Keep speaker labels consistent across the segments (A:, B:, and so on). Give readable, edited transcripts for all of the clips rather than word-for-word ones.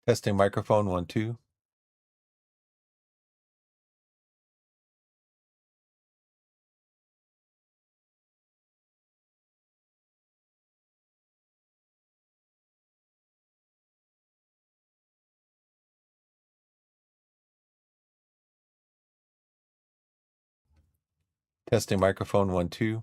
A: Testing microphone 1, 2. Testing microphone 1, 2.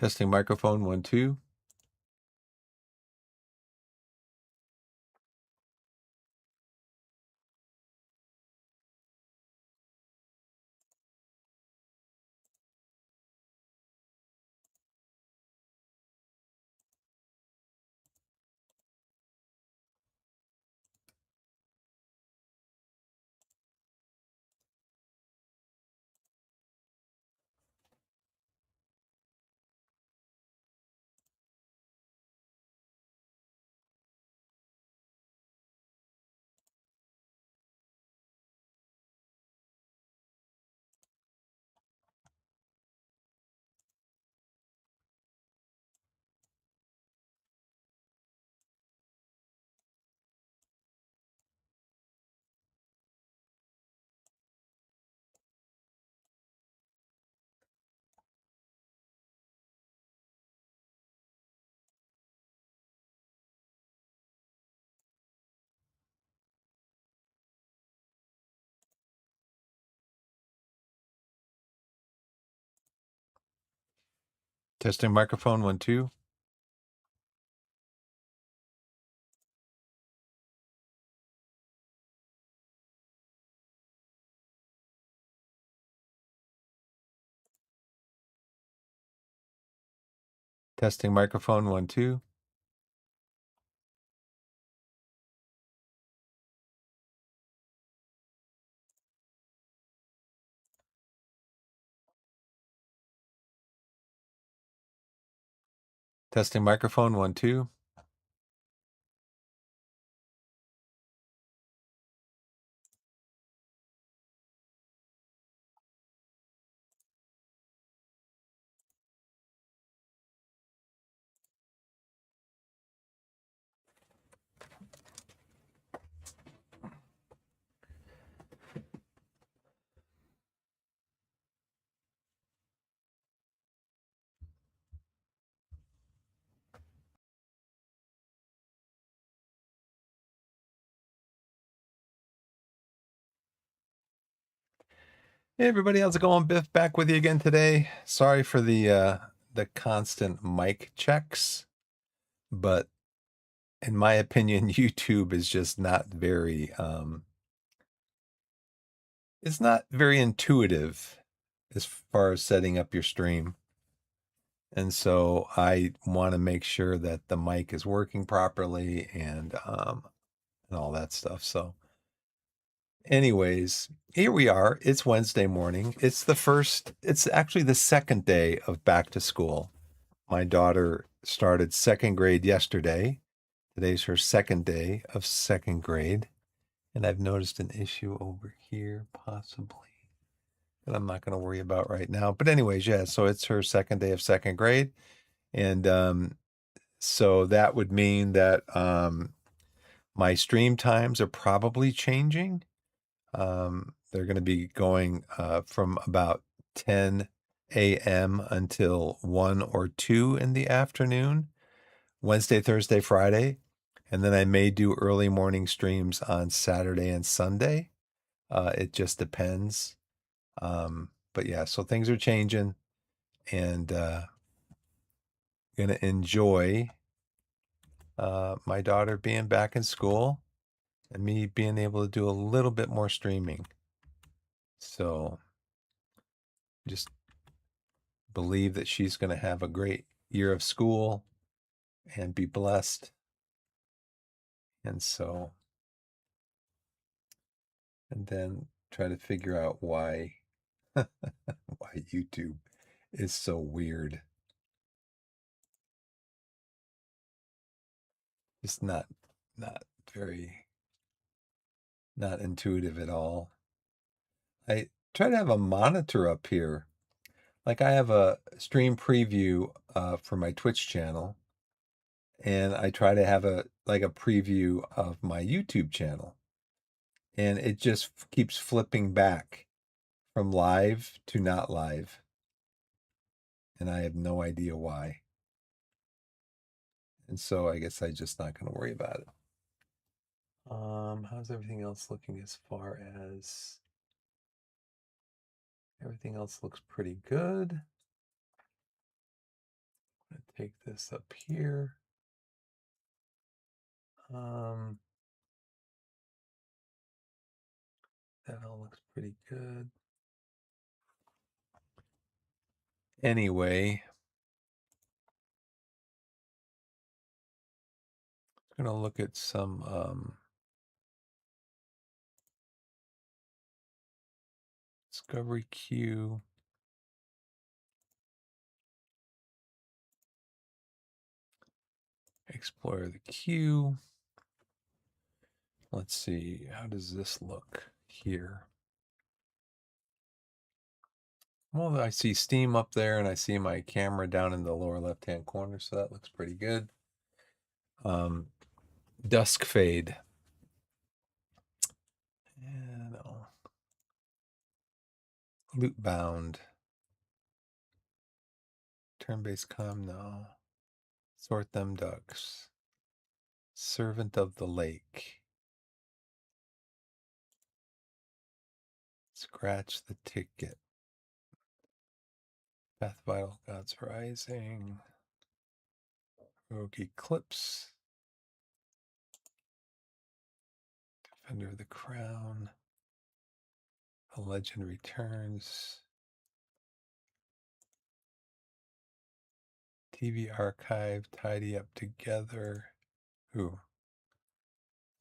A: Testing microphone 1, 2. Testing microphone 1, 2. Testing microphone 1, 2. Testing microphone 1, 2. Hey everybody, how's it going? Biff back with you again today. Sorry for the constant mic checks, but in my opinion, YouTube is just not very it's not very intuitive as far as setting up your stream. And so I want to make sure that the mic is working properly and all that stuff. So anyways, here we are. It's Wednesday morning. It's actually the second day of back to school. My daughter started second grade yesterday. Today's her second day of second grade. And I've noticed an issue over here, possibly, that I'm not going to worry about right now. But anyways, yeah, so it's her second day of second grade. And so that would mean that my stream times are probably changing. They're going to be going from about 10 a.m. until 1 or 2 in the afternoon, Wednesday, Thursday, Friday. And then I may do early morning streams on Saturday and Sunday. It just depends. But yeah, so things are changing. And going to enjoy my daughter being back in school and me being able to do a little bit more streaming. So just believe that she's going to have a great year of school and be blessed. And so, and then try to figure out why YouTube is so weird. It's not very, not intuitive at all. I try to have a monitor up here. Like I have a stream preview for my Twitch channel, and I try to have a preview of my YouTube channel, and it just keeps flipping back from live to not live, and I have no idea why. And so I guess I'm just not going to worry about it. How's everything else looking as far as everything else looks pretty good. I'm going to take this up here. That all looks pretty good. Anyway, I'm going to look at some discovery queue. Explore the queue. Let's see, how does this look here? Well, I see Steam up there, and I see my camera down in the lower left-hand corner, so that looks pretty good. Dusk fade. Yeah, no. Loot bound. Turn-based com, no. Sort them ducks. Servant of the lake. Scratch the ticket. Path Vital, God's Rising. Rogue Eclipse. Defender of the Crown. A Legend Returns. TV Archive, Tidy Up Together. Ooh.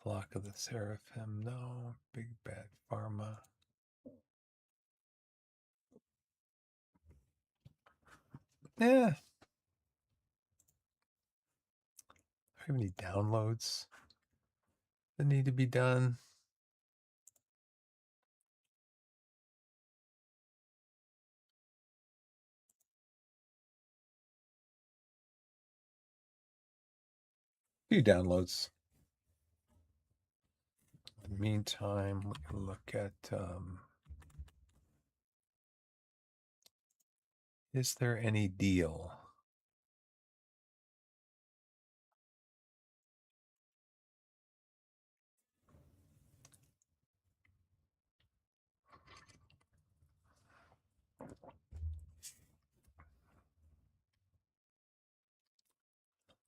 A: Flock of the Seraphim, no. Big Bad Pharma. Yeah. Do I have any downloads that need to be done? A few downloads. In the meantime, we can look at is there any deal?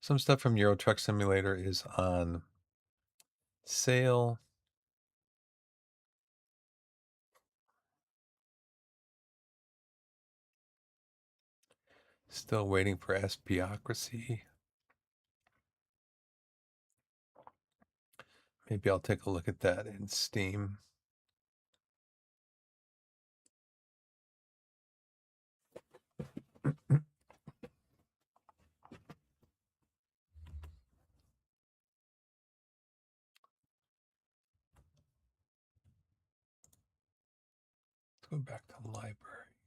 A: Some stuff from Euro Truck Simulator is on sale. Still waiting for Espiocracy. Maybe I'll take a look at that in Steam. Let's go back to the library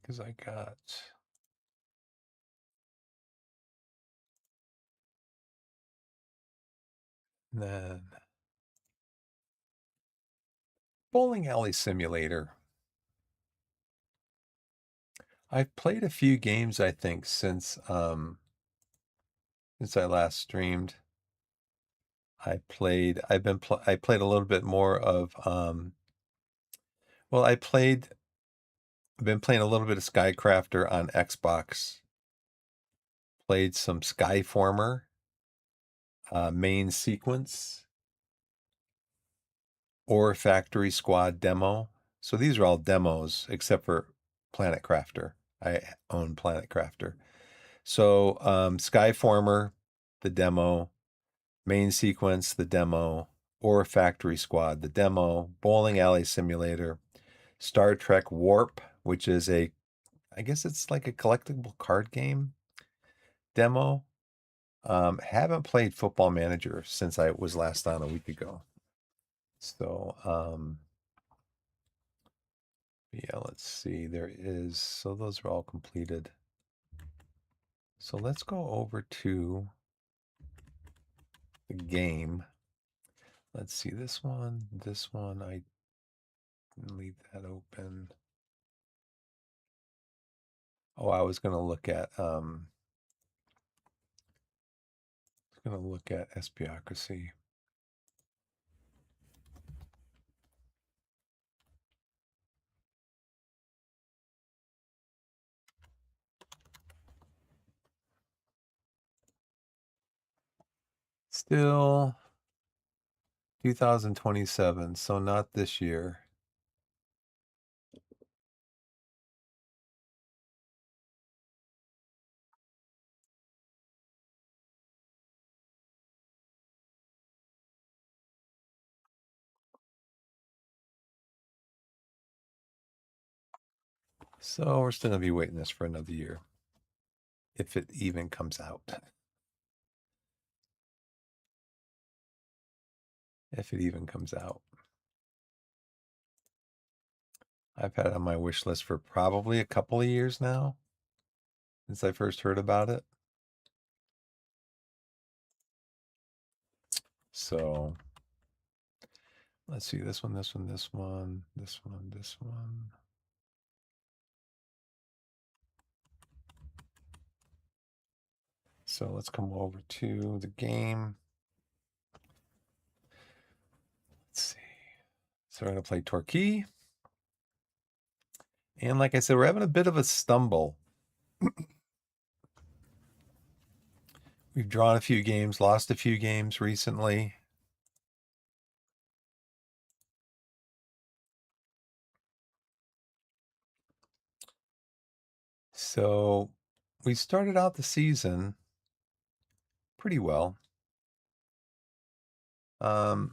A: because I got then Bowling Alley Simulator. I've played a few games, I think, since I last streamed. I played a little bit more of well, I've been playing a little bit of Skycrafter on Xbox. Played some Skyformer, main sequence, or Factory Squad demo. So these are all demos except for Planet Crafter. I own Planet Crafter. So Skyformer, the demo, main sequence, the demo, or Factory Squad, the demo, Bowling Alley Simulator, Star Trek Warp, which is I guess it's like a collectible card game demo. Haven't played Football Manager since I was last on a week ago. So, yeah, let's see. So those are all completed. So let's go over to the game. Let's see this one, I leave that open. Oh, I was going to look at, Espiocracy. Still 2027, so not this year. So we're still going to be waiting this for another year, if it even comes out. If it even comes out. I've had it on my wish list for probably a couple of years now, since I first heard about it. So let's see, this one, this one, this one, this one, this one. So let's come over to the game. Let's see. So we're going to play Torquay. And like I said, we're having a bit of a stumble. We've drawn a few games, lost a few games recently. So we started out the season pretty well. Let's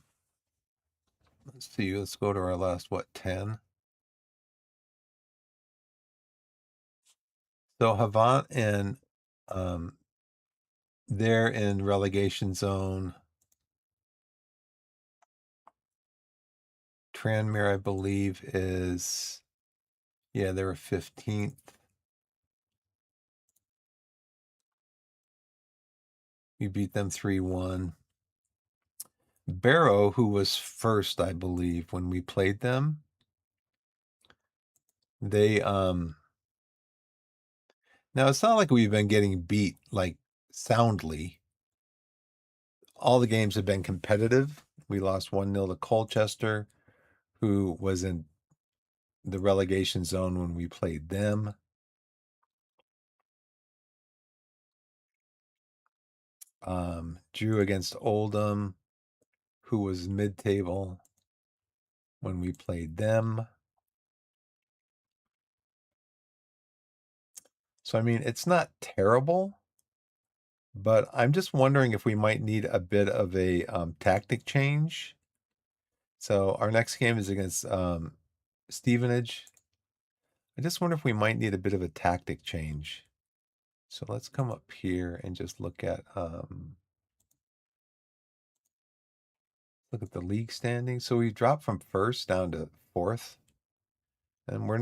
A: see, let's go to our last, 10? So Havant and they're in relegation zone. Tranmere, I believe, is, yeah, they were 15th. We beat them 3-1. Barrow, who was first, I believe, when we played them, they now it's not like we've been getting beat like soundly. All the games have been competitive. We lost 1-0 to Colchester, who was in the relegation zone when we played them. Drew against Oldham, who was mid-table when we played them. So, I mean, it's not terrible, but I'm just wondering if we might need a bit of a tactic change. So our next game is against Stevenage. I just wonder if we might need a bit of a tactic change. So let's come up here and just look at the league standings. So we dropped from first down to fourth, and we're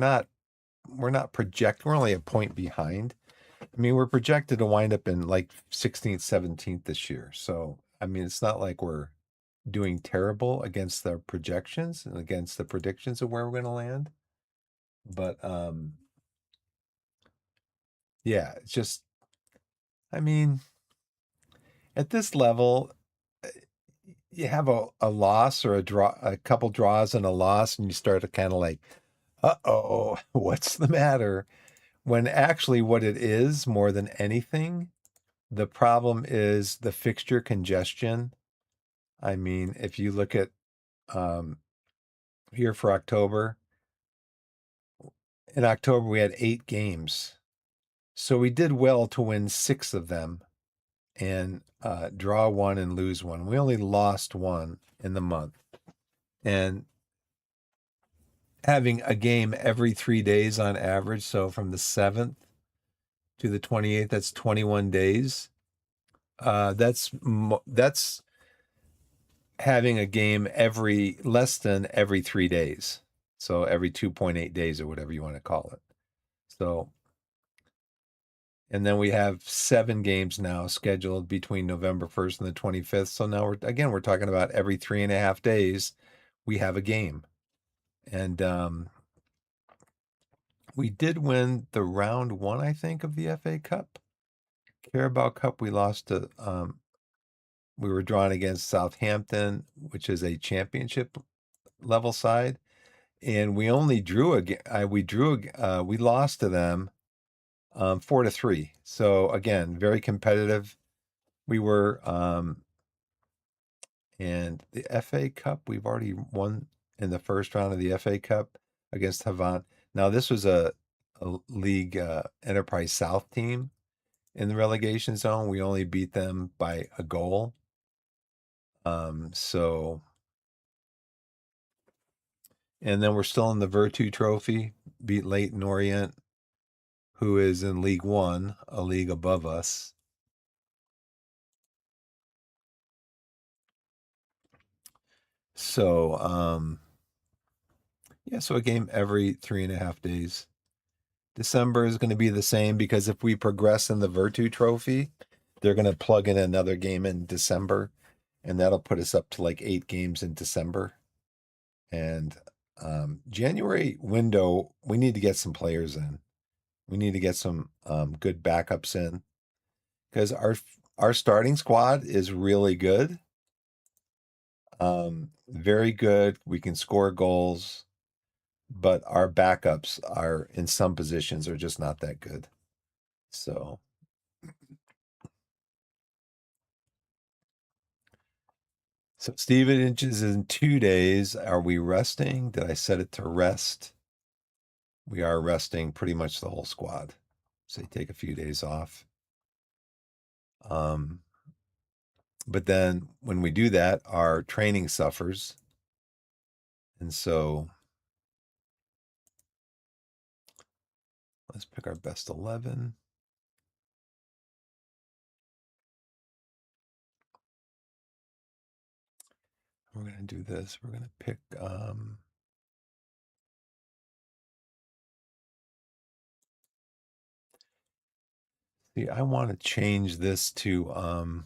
A: only a point behind. I mean, we're projected to wind up in like 16th, 17th this year. So, I mean, it's not like we're doing terrible against the projections and against the predictions of where we're going to land. But, yeah, it's just, I mean, at this level, you have a loss or a couple draws and a loss, and you start to kind of like, uh-oh, what's the matter? When actually what it is more than anything The problem is the fixture congestion. I mean, if you look at um, here for October, in October we had 8 games. So we did well to win 6 of them and draw one and lose one. We only lost one in the month. And having a game every 3 days on average, so from the 7th to the 28th, that's 21 days. That's having a game every less than every 3 days. So every 2.8 days or whatever you want to call it. So, and then we have 7 games now scheduled between November 1st and the 25th. So now we're talking about every 3.5 days we have a game. And we did win the round one, I think, of the FA Cup. Carabao Cup, we lost to we were drawn against Southampton, which is a championship level side, and we only drew we lost to them 4-3. So again, very competitive. We were and the FA Cup, we've already won in the first round of the FA Cup against Havant. Now this was a league Enterprise South team in the relegation zone. We only beat them by a goal. So, and then we're still in the Virtu Trophy, beat Leyton Orient, who is in League One, a league above us. So, yeah, so a game every 3.5 days. December is going to be the same because if we progress in the Virtu Trophy, they're going to plug in another game in December, and that'll put us up to like 8 games in December. And January window, we need to get some players in. We need to get some good backups in because our starting squad is really good. Very good. We can score goals, but our backups are in some positions are just not that good. So Steven is in 2 days. Are we resting? Did I set it to rest? We are resting pretty much the whole squad. So take a few days off. But then when we do that, our training suffers. And so let's pick our best 11. We're going to do this. We're going to pick see, I want to change this to I'm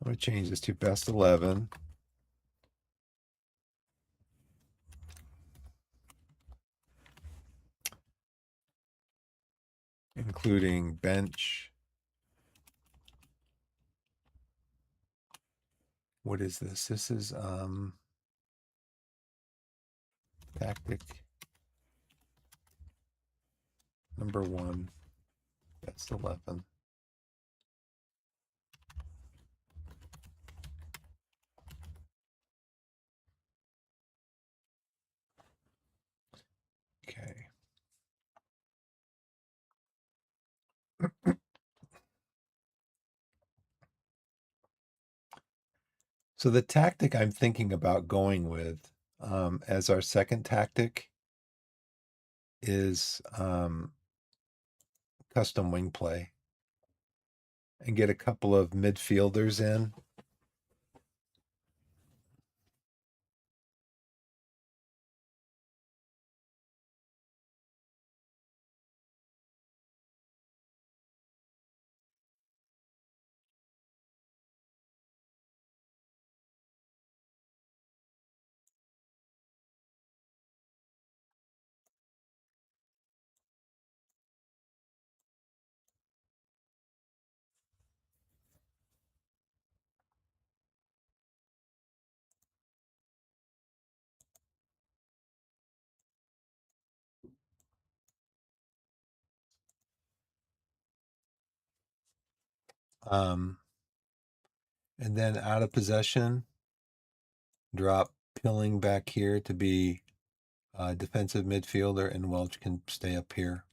A: going to change this to best 11. Including bench. What is this? This is tactic number 1, best 11. Okay. So the tactic I'm thinking about going with as our second tactic is custom wing play and get a couple of midfielders in. And then out of possession, drop Pilling back here to be defensive midfielder, and Welch can stay up here.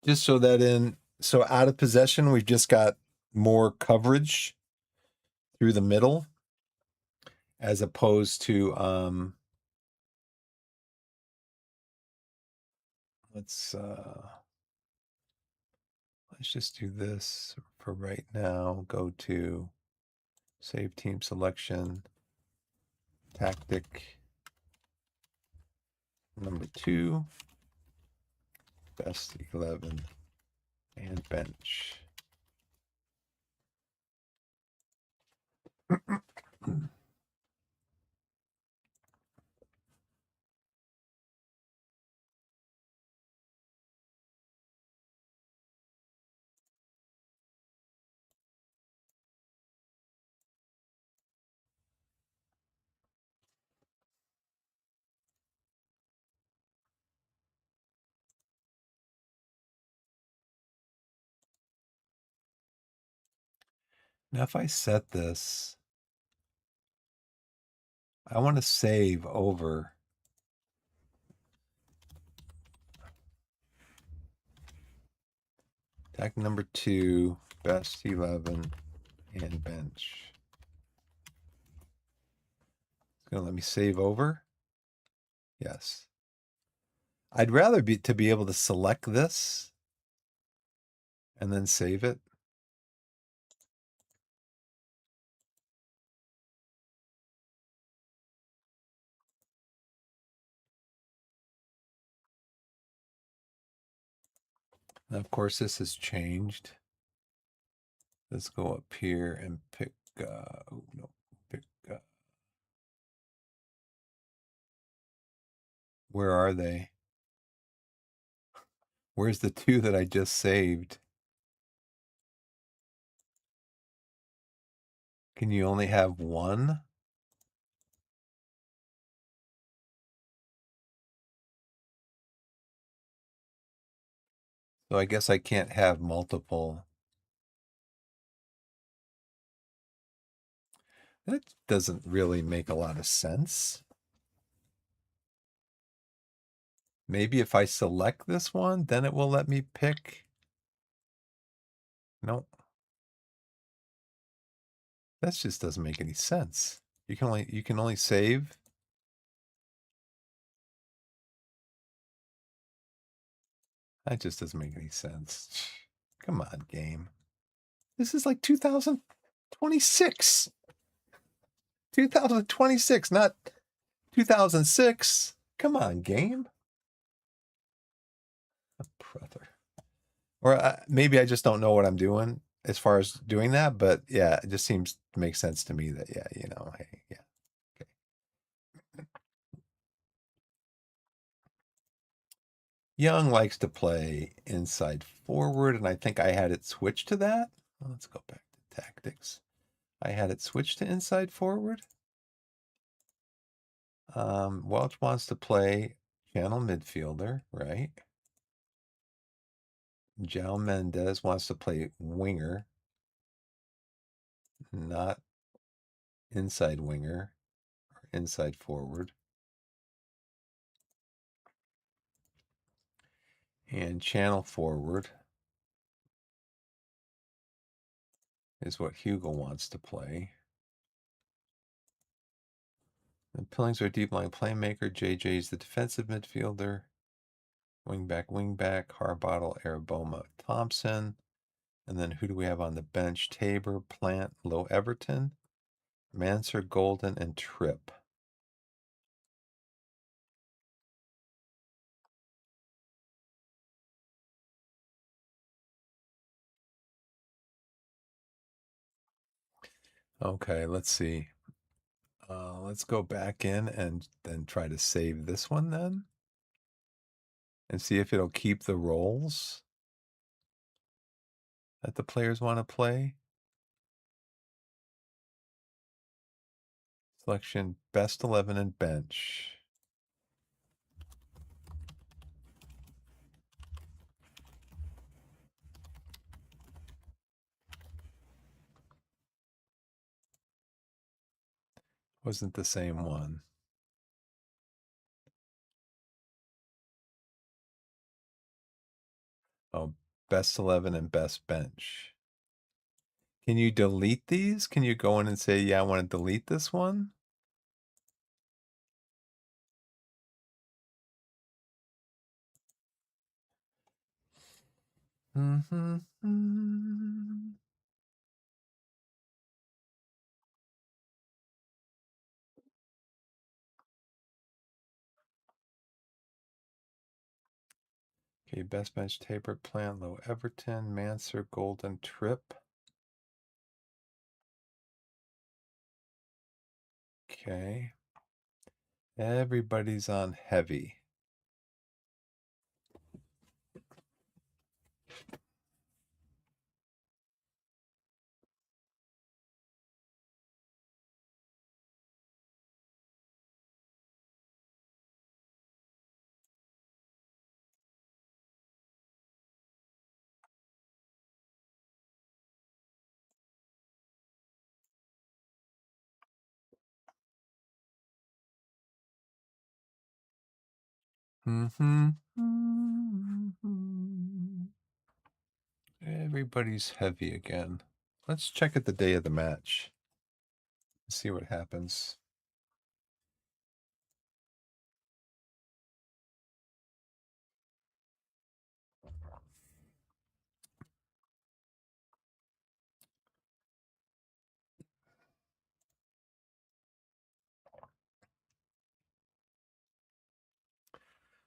A: Just so that so out of possession, we've just got more coverage through the middle as opposed to let's just do this for right now. Go to save team selection, tactic number 2, best 11 and bench. Now, if I set this, I want to save over. Tactic number 2, best 11 and bench. It's going to let me save over. Yes. I'd rather be able to select this and then save it. Now, of course, this has changed. Let's go up here and pick, where are they? Where's the 2 that I just saved? Can you only have 1? So I guess I can't have multiple. That doesn't really make a lot of sense. Maybe if I select this one, then it will let me pick. Nope. That just doesn't make any sense. You can only save. That just doesn't make any sense. Come on, game. This is like 2026. 2026, not 2006. Come on, game. Brother. Or maybe I just don't know what I'm doing as far as doing that, but yeah, it just seems to make sense to me that, yeah, hey, yeah. Okay. Young likes to play inside forward, and I think I had it switched to that. Well, let's go back to tactics. I had it switched to inside forward. Welch wants to play channel midfielder, right? Jao Mendez wants to play winger, not inside winger or inside forward. And channel forward is what Hugo wants to play. And Pillings are deep line playmaker. JJ is the defensive midfielder. Wingback, Harbottle, Araboma, Thompson. And then who do we have on the bench? Tabor, Plant, Low Everton, Manser, Golden, and Tripp. Okay, let's see. Let's go back in and then try to save this one then. And see if it'll keep the roles that the players want to play. Selection, best 11 and bench. Wasn't the same one. Oh, best 11 and best bench. Can you delete these? Can you go in and say, yeah, I want to delete this one? Mm-hmm. Okay, best bench tapered plant, low Everton, Manser, Golden Trip. Okay. Everybody's on heavy. Mm-hmm. Everybody's heavy again. Let's check at the day of the match. See what happens.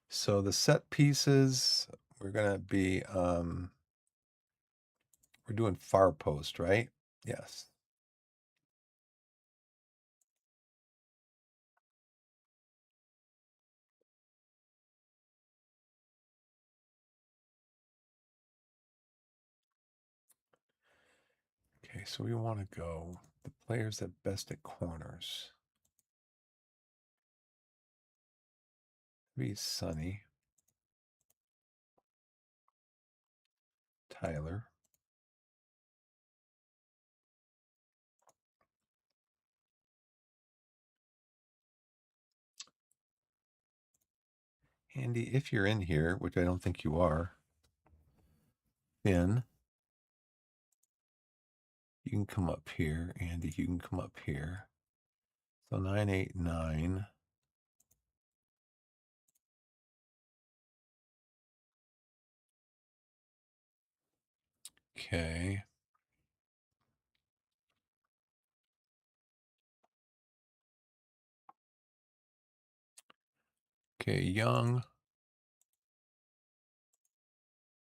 A: So the set pieces, we're gonna be we're doing far post, right? Yes. Okay, so we want to go the players that best at corners. Be Sonny, Tyler. Andy, if you're in here, which I don't think you are, then you can come up here. Andy, you can come up here. So 989. Okay. Okay, Young,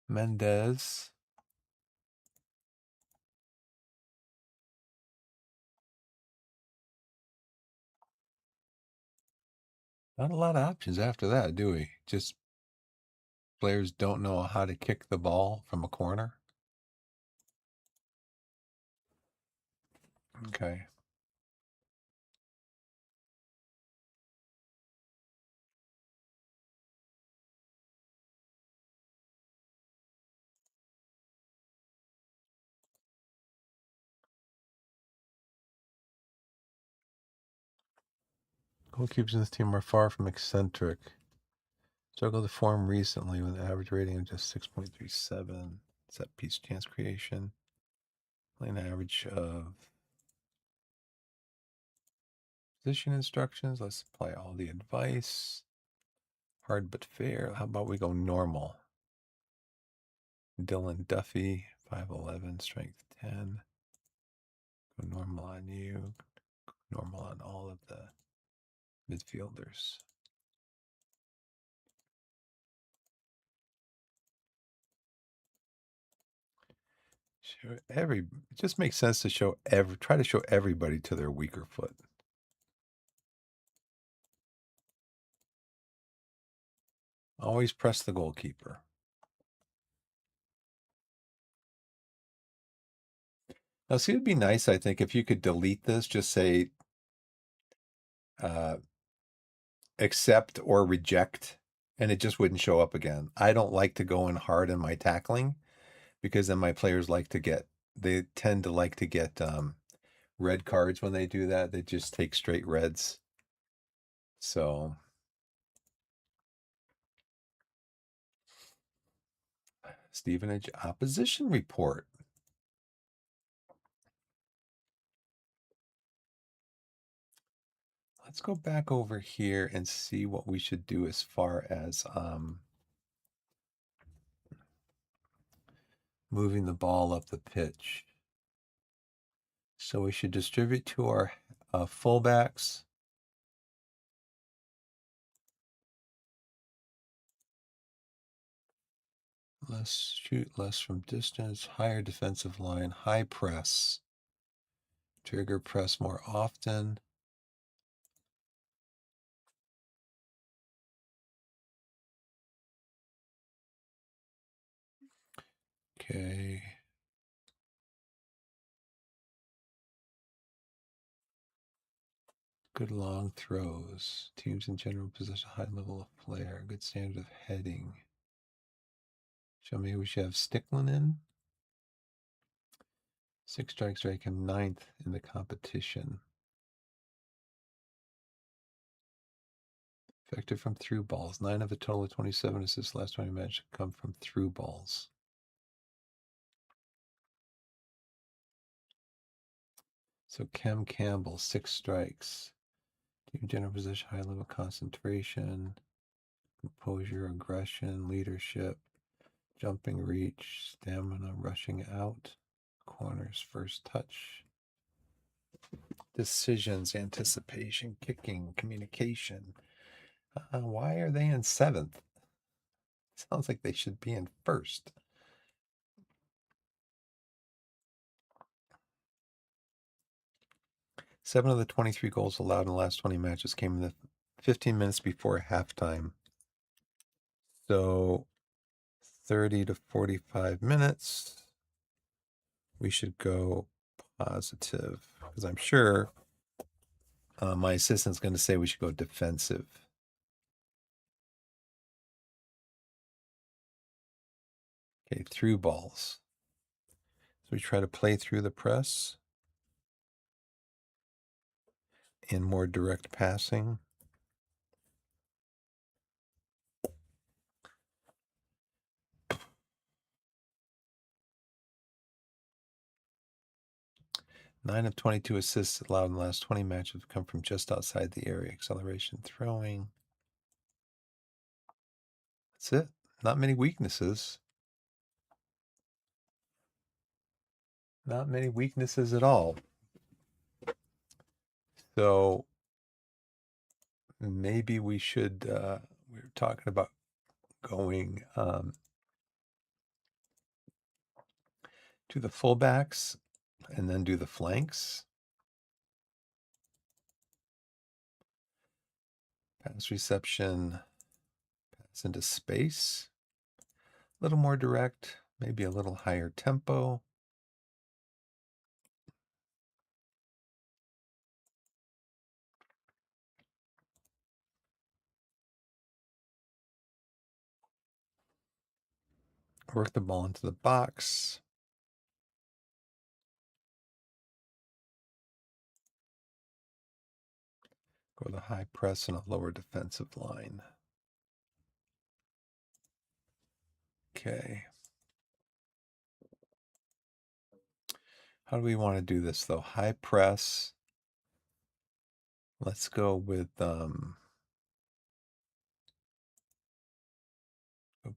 A: Mendez. Not a lot of options after that, do we? Just players don't know how to kick the ball from a corner. Okay. Goalkeepers in this team are far from eccentric. Struggled to form recently with an average rating of just 6.37. Set piece chance creation. An average of position instructions. Let's apply all the advice. Hard but fair. How about we go normal? Dylan Duffy, 5'11", strength 10. Go normal on you. Normal on all of the midfielders. It just makes sense to try to show everybody to their weaker foot. Always press the goalkeeper. Now, see, it'd be nice, I think, if you could delete this, just say accept or reject, and it just wouldn't show up again. I don't like to go in hard in my tackling because then my players they tend to like to get red cards when they do that. They just take straight reds. So Stevenage opposition report. Let's go back over here and see what we should do as far as moving the ball up the pitch. So we should distribute to our fullbacks. Less shoot, less from distance, higher defensive line, high press. Trigger press more often. Okay. Good long throws. Teams in general possess a high level of flair. Good standard of heading. So maybe we should have Sticklin in. 6 strikes rank him 9th in the competition. Effective from through balls. 9 of a total of 27 assists last 20 matches come from through balls. So Kem Campbell, 6 strikes. Team general position, high level concentration, composure, aggression, leadership, jumping reach, stamina, rushing out, corners, first touch, decisions, anticipation, kicking, communication. Why are they in 7th? Sounds like they should be in 1st. Seven of the 23 goals allowed in the last 20 matches came in the 15 minutes before halftime. So 30 to 45 minutes, we should go positive, because I'm sure my assistant's going to say we should go defensive. Okay, through balls. So we try to play through the press in more direct passing. Nine of 22 assists allowed in the last 20 matches have come from just outside the area. Acceleration, throwing. That's it. Not many weaknesses. Not many weaknesses at all. So maybe we should, we were talking about going to the fullbacks and then do the flanks. Pass reception, pass into space. A little more direct, maybe a little higher tempo. Work the ball into the box. Go to the high press and a lower defensive line. Okay. How do we want to do this though? High press. Let's go with go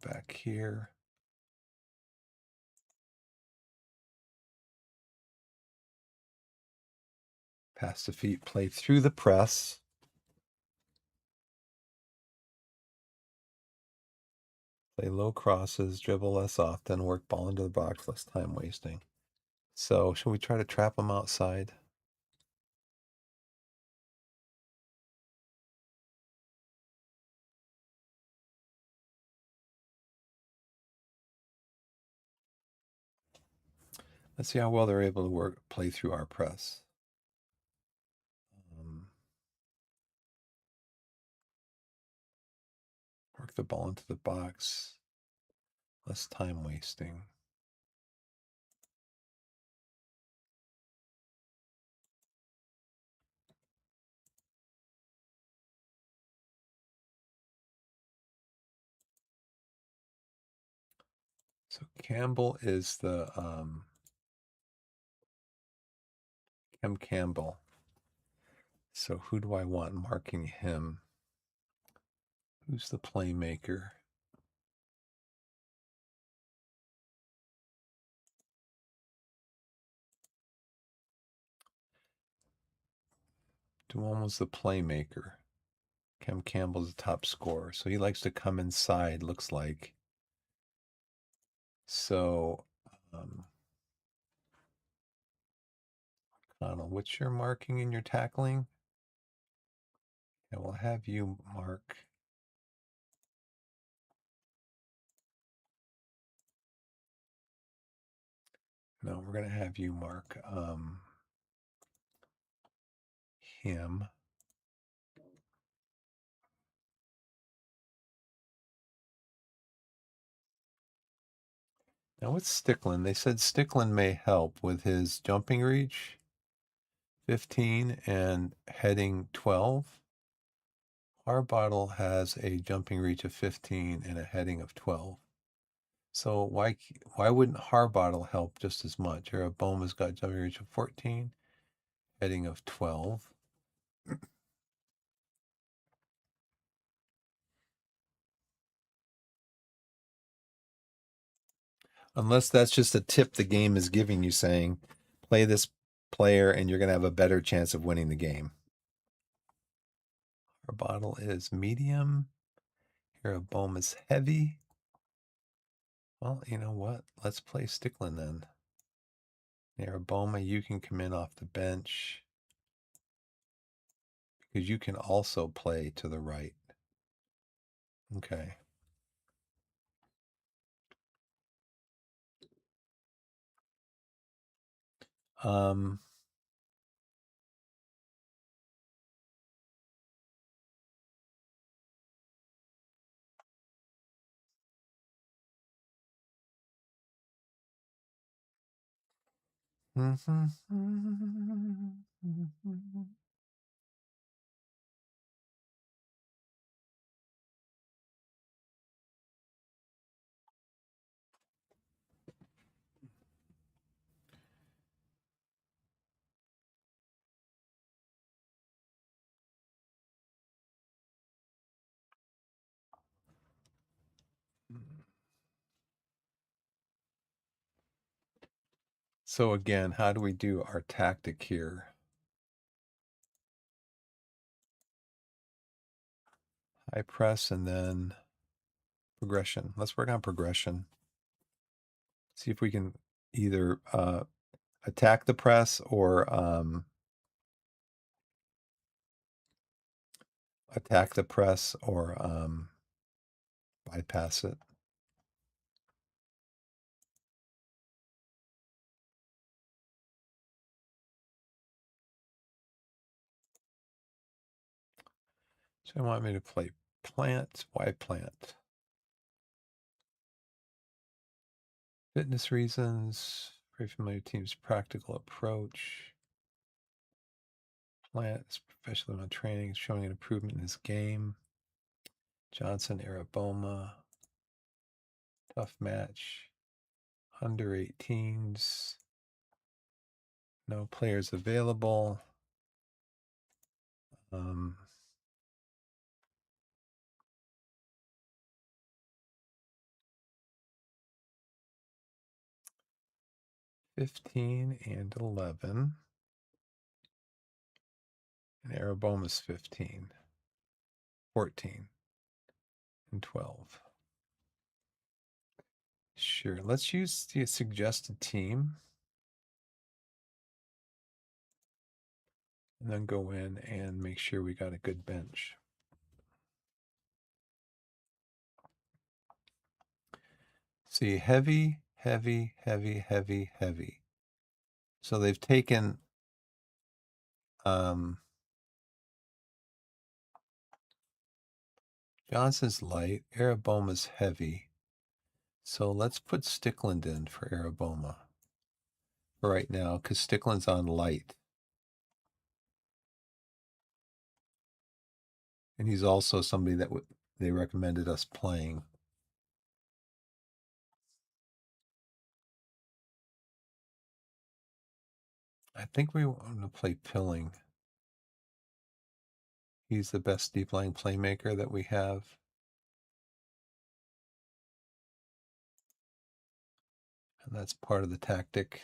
A: back here. Pass the feet, play through the press. Play low crosses, dribble less often, work ball into the box, less time wasting. So should we try to trap them outside? Let's see how well they're able to play through our press. Work the ball into the box, less time wasting. So Campbell is the Campbell. So who do I want marking him? Who's the playmaker? Duane was the playmaker. Campbell's the top scorer. So he likes to come inside, looks like. So, Connell, what's your marking and your tackling? And we'll have you mark. No, we're going to have you mark him. Now, what's Stickland? They said Stickland may help with his jumping reach, 15, and heading 12. Harbottle has a jumping reach of 15 and a heading of 12. So why wouldn't Harbottle help just as much? Boma's got jumping reach of 14, heading of 12. Unless that's just a tip the game is giving you, saying, play this player and you're going to have a better chance of winning the game. Harbottle is medium. Boma's heavy. Well, you know what? Let's play Stickland then. Boma, you can come in off the bench because you can also play to the right. Okay. Um, So again, how do we do our tactic here? High press and then progression. Let's work on progression. See if we can either attack the press or bypass it. So I want me to play plant. Why plant? Fitness reasons. Very familiar team's practical approach. Plant is professional on training, showing an improvement in his game. Johnson, Araboma. Tough match. Under 18s. No players available. 15 and 11. And Araboma's 15, 14, and 12. Sure, let's use the suggested team. And then go in and make sure we got a good bench. See, heavy, heavy, heavy, heavy, heavy. So they've taken Johnson's light, Araboma's heavy. So let's put Stickland in for Araboma for right now, because Stickland's on light. And he's also somebody that they recommended us playing. I think we want to play Pilling. He's the best deep lying playmaker that we have. And that's part of the tactic.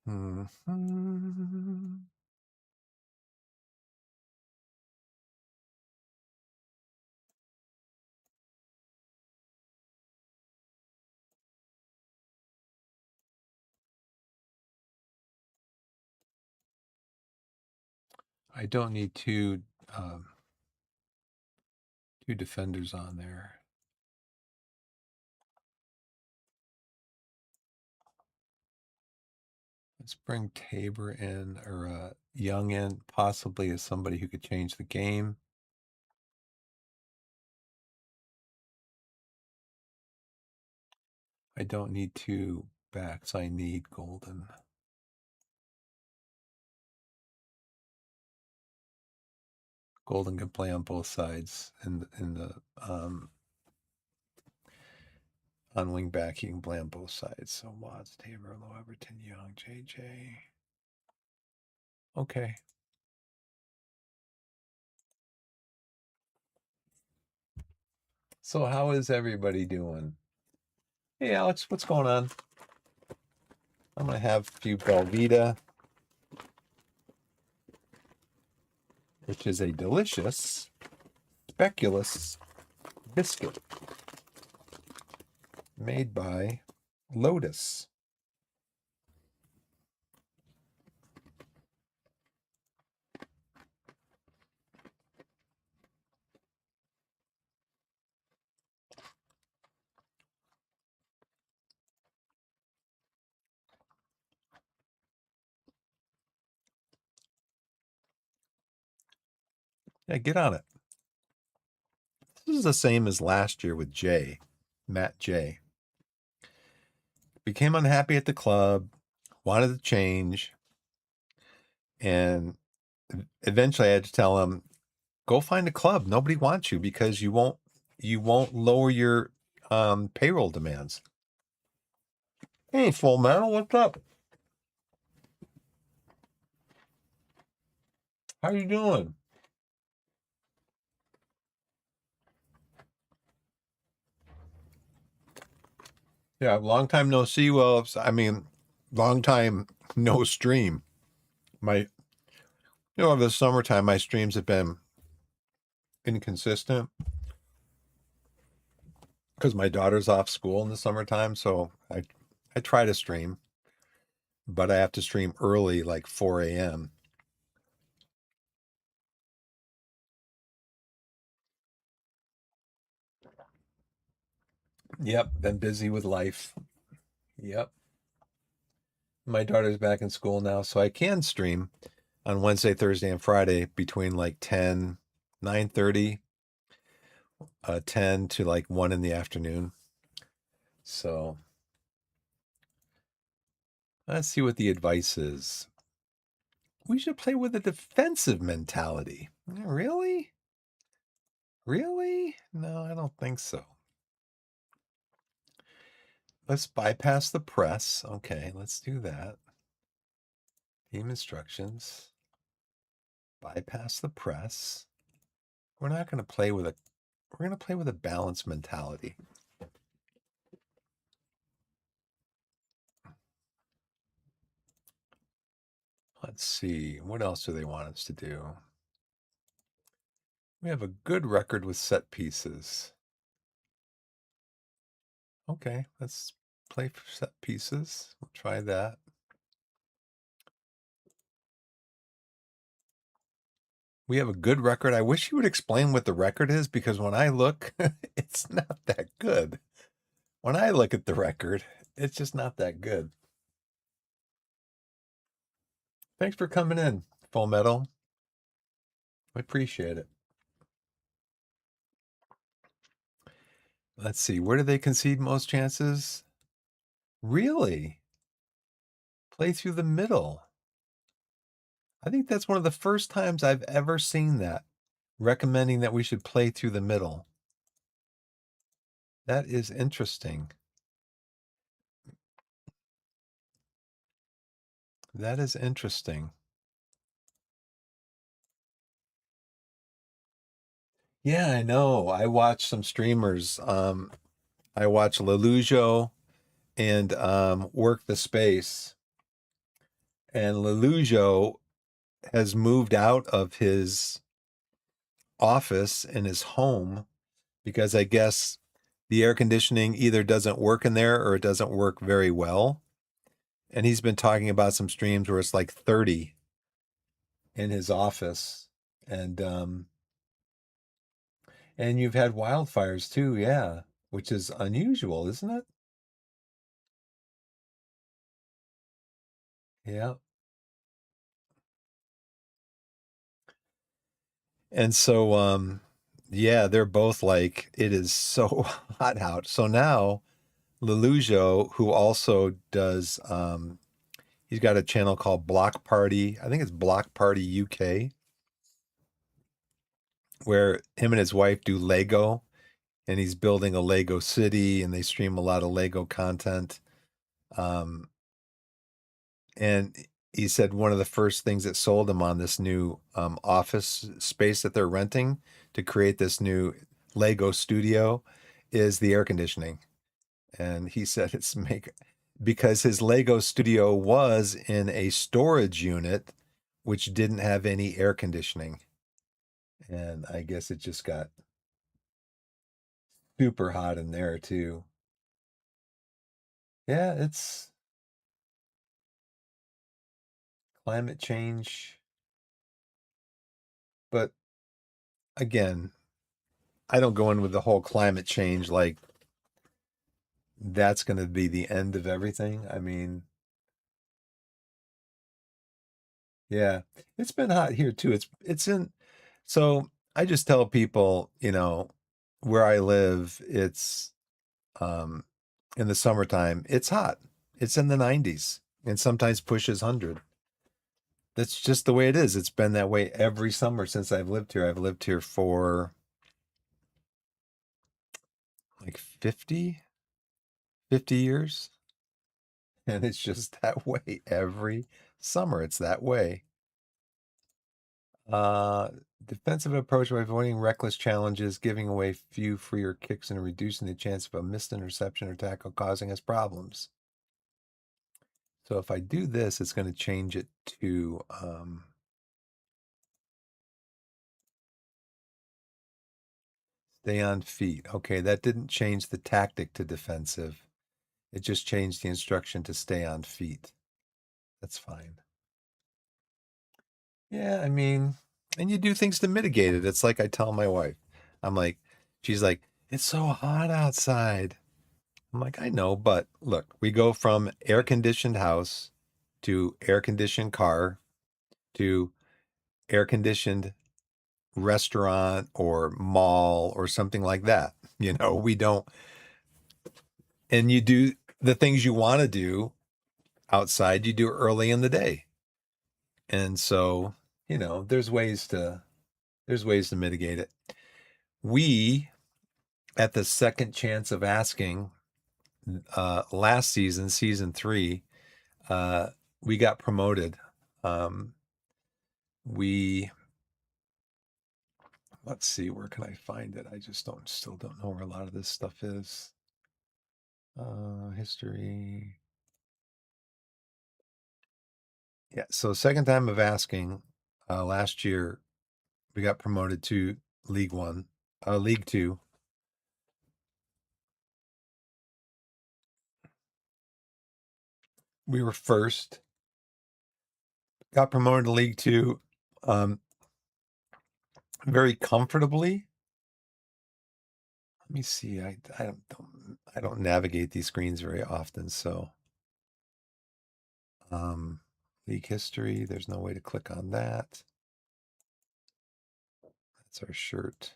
A: Mm-hmm. I don't need two defenders on there. Let's bring Tabor in, or Young in, possibly as somebody who could change the game. I don't need two backs. I need Golden. Golden can play on both sides in the on wing back. He can play on both sides. So Watts, Tabor, Low Everton, Young, JJ. Okay. So how is everybody doing? Hey Alex, what's going on? I'm gonna have a few Belvita, which is a delicious speculous biscuit made by Lotus. Yeah, get on it. This is the same as last year with Jay, Matt J. Became unhappy at the club, wanted to change, and eventually I had to tell him, go find a club. Nobody wants you because you won't lower your payroll demands. Hey, Full Metal, what's up? How you doing? Yeah, long time no see. Well, I mean, long time no stream. Over the summertime, my streams have been inconsistent because my daughter's off school in the summertime. So I try to stream, but I have to stream early, like 4 a.m. Yep, been busy with life. Yep. My daughter's back in school now, so I can stream on Wednesday, Thursday, and Friday between like 9:30, 10 to like 1 in the afternoon. So let's see what the advice is. We should play with a defensive mentality. Really? Really? No, I don't think so. Let's bypass the press. Okay, let's do that. Team instructions. Bypass the press. We're not going to play with we're going to play with a balanced mentality. Let's see. What else do they want us to do? We have a good record with set pieces. Okay, let's play for set pieces. We'll try that. We have a good record. I wish you would explain what the record is, because when I look, it's not that good. When I look at the record, it's just not that good. Thanks for coming in, Full Metal. I appreciate it. Let's see. Where do they concede most chances? Really? Play through the middle. I think that's one of the first times I've ever seen that, recommending that we should play through the middle. That is interesting. That is interesting. Yeah, I know. I watch some streamers. I watch Lelujo and Work the Space. And Lelujo has moved out of his office in his home because I guess the air conditioning either doesn't work in there or it doesn't work very well. And he's been talking about some streams where it's like 30 in his office. And you've had wildfires too, yeah, which is unusual, isn't it? Yeah. And so yeah, they're both like it is so hot out. So now Lelujo, who also does he's got a channel called Block Party. I think it's Block Party UK, where him and his wife do Lego, and he's building a Lego city, and they stream a lot of Lego content. Um, and he said one of the first things that sold him on this new office space that they're renting to create this new Lego studio is the air conditioning. And he said it's make because his Lego studio was in a storage unit which didn't have any air conditioning. And I guess it just got super hot in there too. Yeah, it's climate change. But again, I don't go in with the whole climate change like that's going to be the end of everything. I mean, yeah, it's been hot here too. It's in so I just tell people, where I live, it's um in the summertime, it's hot. It's in the 90s and sometimes pushes 100. That's just the way it is. It's been that way every summer since I've lived here. I've lived here for like 50 years. And it's just that way every summer. It's that way. Uh, Defensive approach by avoiding reckless challenges, giving away few freer kicks, and reducing the chance of a missed interception or tackle causing us problems. So if I do this, it's going to change it to stay on feet. Okay, that didn't change the tactic to defensive. It just changed the instruction to stay on feet. That's fine. Yeah, I mean, and you do things to mitigate it. It's like I tell my wife, I'm like, she's like, it's so hot outside. I'm like, I know, but look, we go from air conditioned house to air conditioned car to air conditioned restaurant or mall or something like that. We don't, and you do the things you want to do outside, you do early in the day. And so, there's ways to mitigate it. We, at the second chance of asking, last season, season 3, uh, we got promoted. Um, we Let's see, where can I find it? I just still don't know where a lot of this stuff is. History. Yeah, so second time of asking, last year we got promoted to League One, League Two. We were first, got promoted to League Two, um, very comfortably. Let me see. I don't navigate these screens very often, so um, league history. There's no way to click on that. That's our shirt.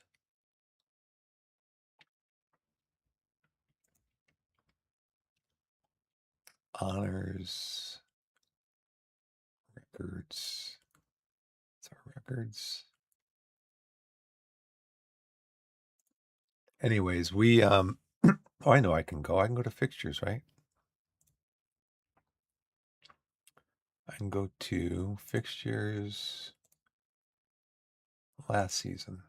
A: Honors, records. It's our records. Anyways, we oh, I know I can go to fixtures, right? and go to fixtures last season.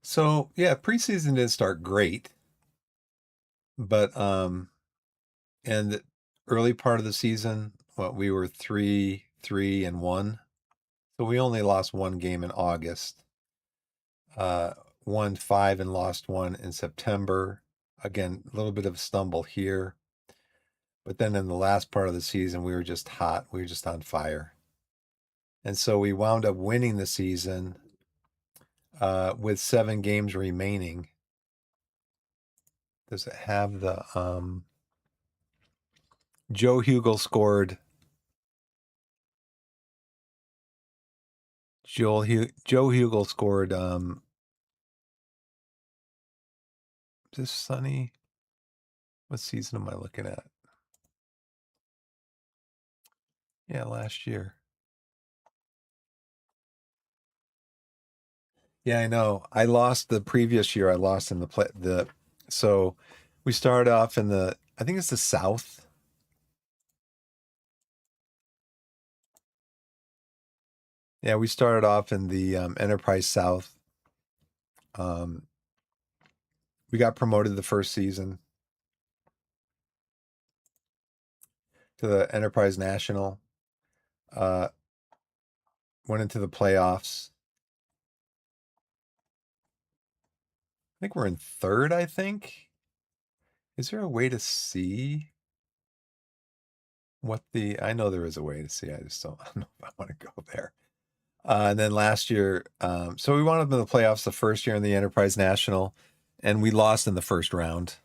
A: So yeah, preseason didn't start great, but and the early part of the season, we were 3-3-1. So we only lost one game in August. Won 5 and lost 1 in September. Again, a little bit of a stumble here. But then in the last part of the season, we were just hot. We were just on fire. And so we wound up winning the season with 7 games remaining. Does it have the Joe Hugel scored? Joe Hugel scored. Is this Sunny? What season am I looking at? Yeah, last year. Yeah, I know. I lost the previous year. I lost in the so we started off in I think it's the South. Yeah, we started off in the Enterprise South. We got promoted the first season to the Enterprise National. Went into the playoffs. I think we're in third, I think. Is there a way to see I know there is a way to see. I just don't know if I want to go there. And then last year, so we wound up in the playoffs the first year in the Enterprise National, and we lost in the first round.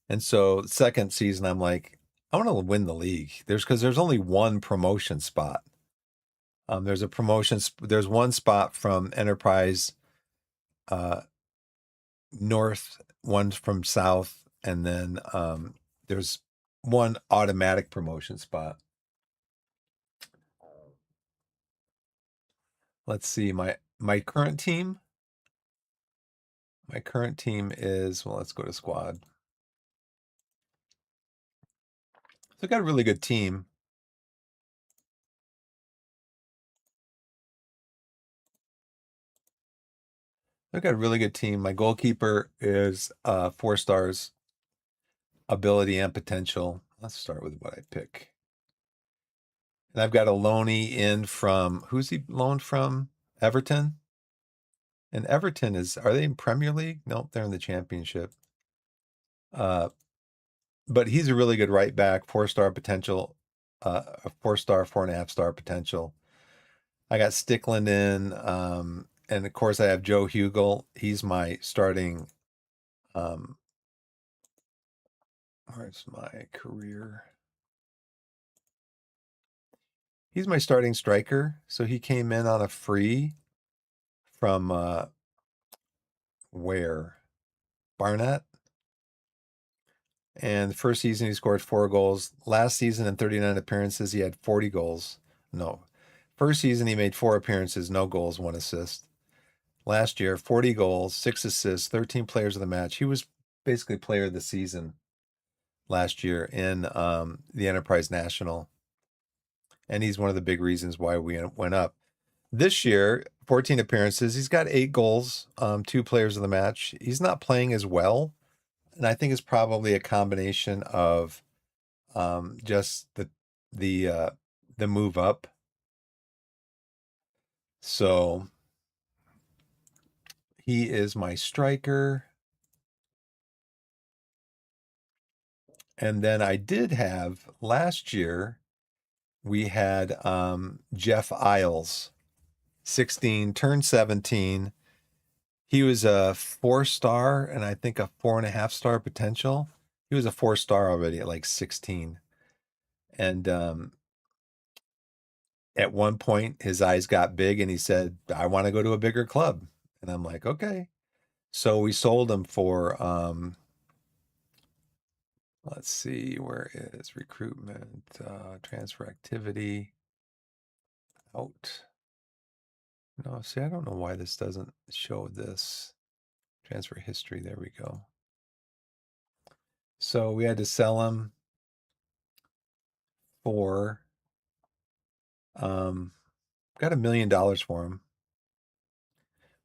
A: And so second season, I'm like, I want to win the league. Because there's only one promotion spot. There's there's one spot from Enterprise North, one from South, and then there's one automatic promotion spot. Let's see, my current team. My current team is, well, let's go to squad. So I got a really good team. I've got a really good team. My goalkeeper is 4 stars, ability and potential. Let's start with what I pick. And I've got a loanee in from, who's he loaned from? Everton. And Everton are they in Premier League? Nope, they're in the Championship. But he's a really good right back, 4-star potential, a 4-star, 4.5-star potential. I got Stickland in, and of course I have Joe Hugel. He's my starting. Where's my career? He's my starting striker. So he came in on a free from where? Barnett. And the first season he scored 4 goals. Last season in 39 appearances, he had 40 goals. No. First season he made 4 appearances, no goals, 1 assist. Last year, 40 goals, 6 assists, 13 players of the match. He was basically player of the season last year in the Enterprise National. And he's one of the big reasons why we went up. This year, 14 appearances. He's got 8 goals, 2 players of the match. He's not playing as well. And I think it's probably a combination of just the move up. So he is my striker. And then I did have last year, we had Jeff Isles, 16, turned 17. He was a 4-star and I think a 4.5-star potential. He was a 4-star already at like 16. And at one point, his eyes got big and he said, I want to go to a bigger club. And I'm like, okay. So we sold him for, let's see, where is recruitment, transfer activity, out. No, see, I don't know why this doesn't show this transfer history. There we go. So we had to sell him. for got $1 million for him.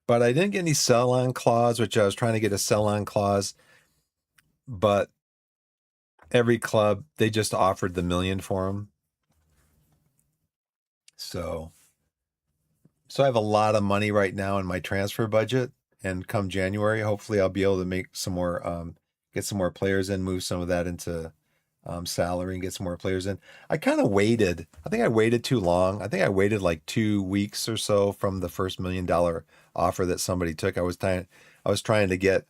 A: But I didn't get any sell-on clause, which I was trying to get a sell-on clause. But every club, they just offered the $1 million for him. So I have a lot of money right now in my transfer budget. And come January, hopefully I'll be able to make some more, get some more players in, move some of that into salary and get some more players in. I kind of waited. I think I waited too long. I think I waited like 2 weeks or so from the first $1 million offer that somebody took. I was trying to get,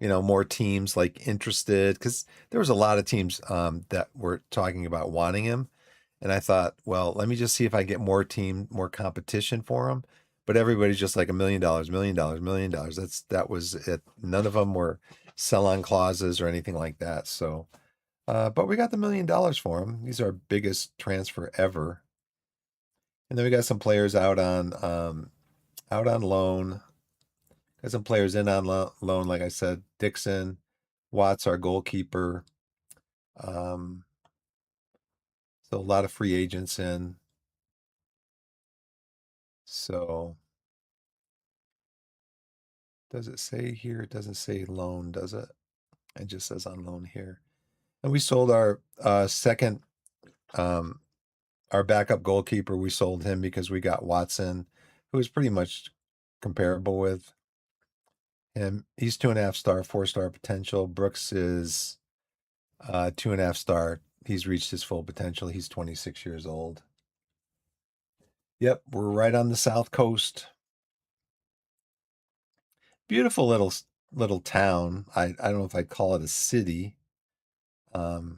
A: more teams like interested, because there was a lot of teams that were talking about wanting him. And I thought, well, let me just see if I get more competition for him. But everybody's just like $1 million, $1 million, $1 million. That was it. None of them were sell-on clauses or anything like that. So, but we got the $1 million for him. He's our biggest transfer ever. And then we got some players out on loan. Got some players in on loan, like I said. Dixon, Watts, our goalkeeper. So a lot of free agents in. So does it say here? It doesn't say loan, does it? It just says on loan here. And we sold our second, our backup goalkeeper. We sold him because we got Watson, who is pretty much comparable with him. He's 2.5 star, 4-star potential. Brooks is 2.5 star. He's reached his full potential. He's 26 years old. Yep, we're right on the South Coast. Beautiful little town. I don't know if I'd call it a city. But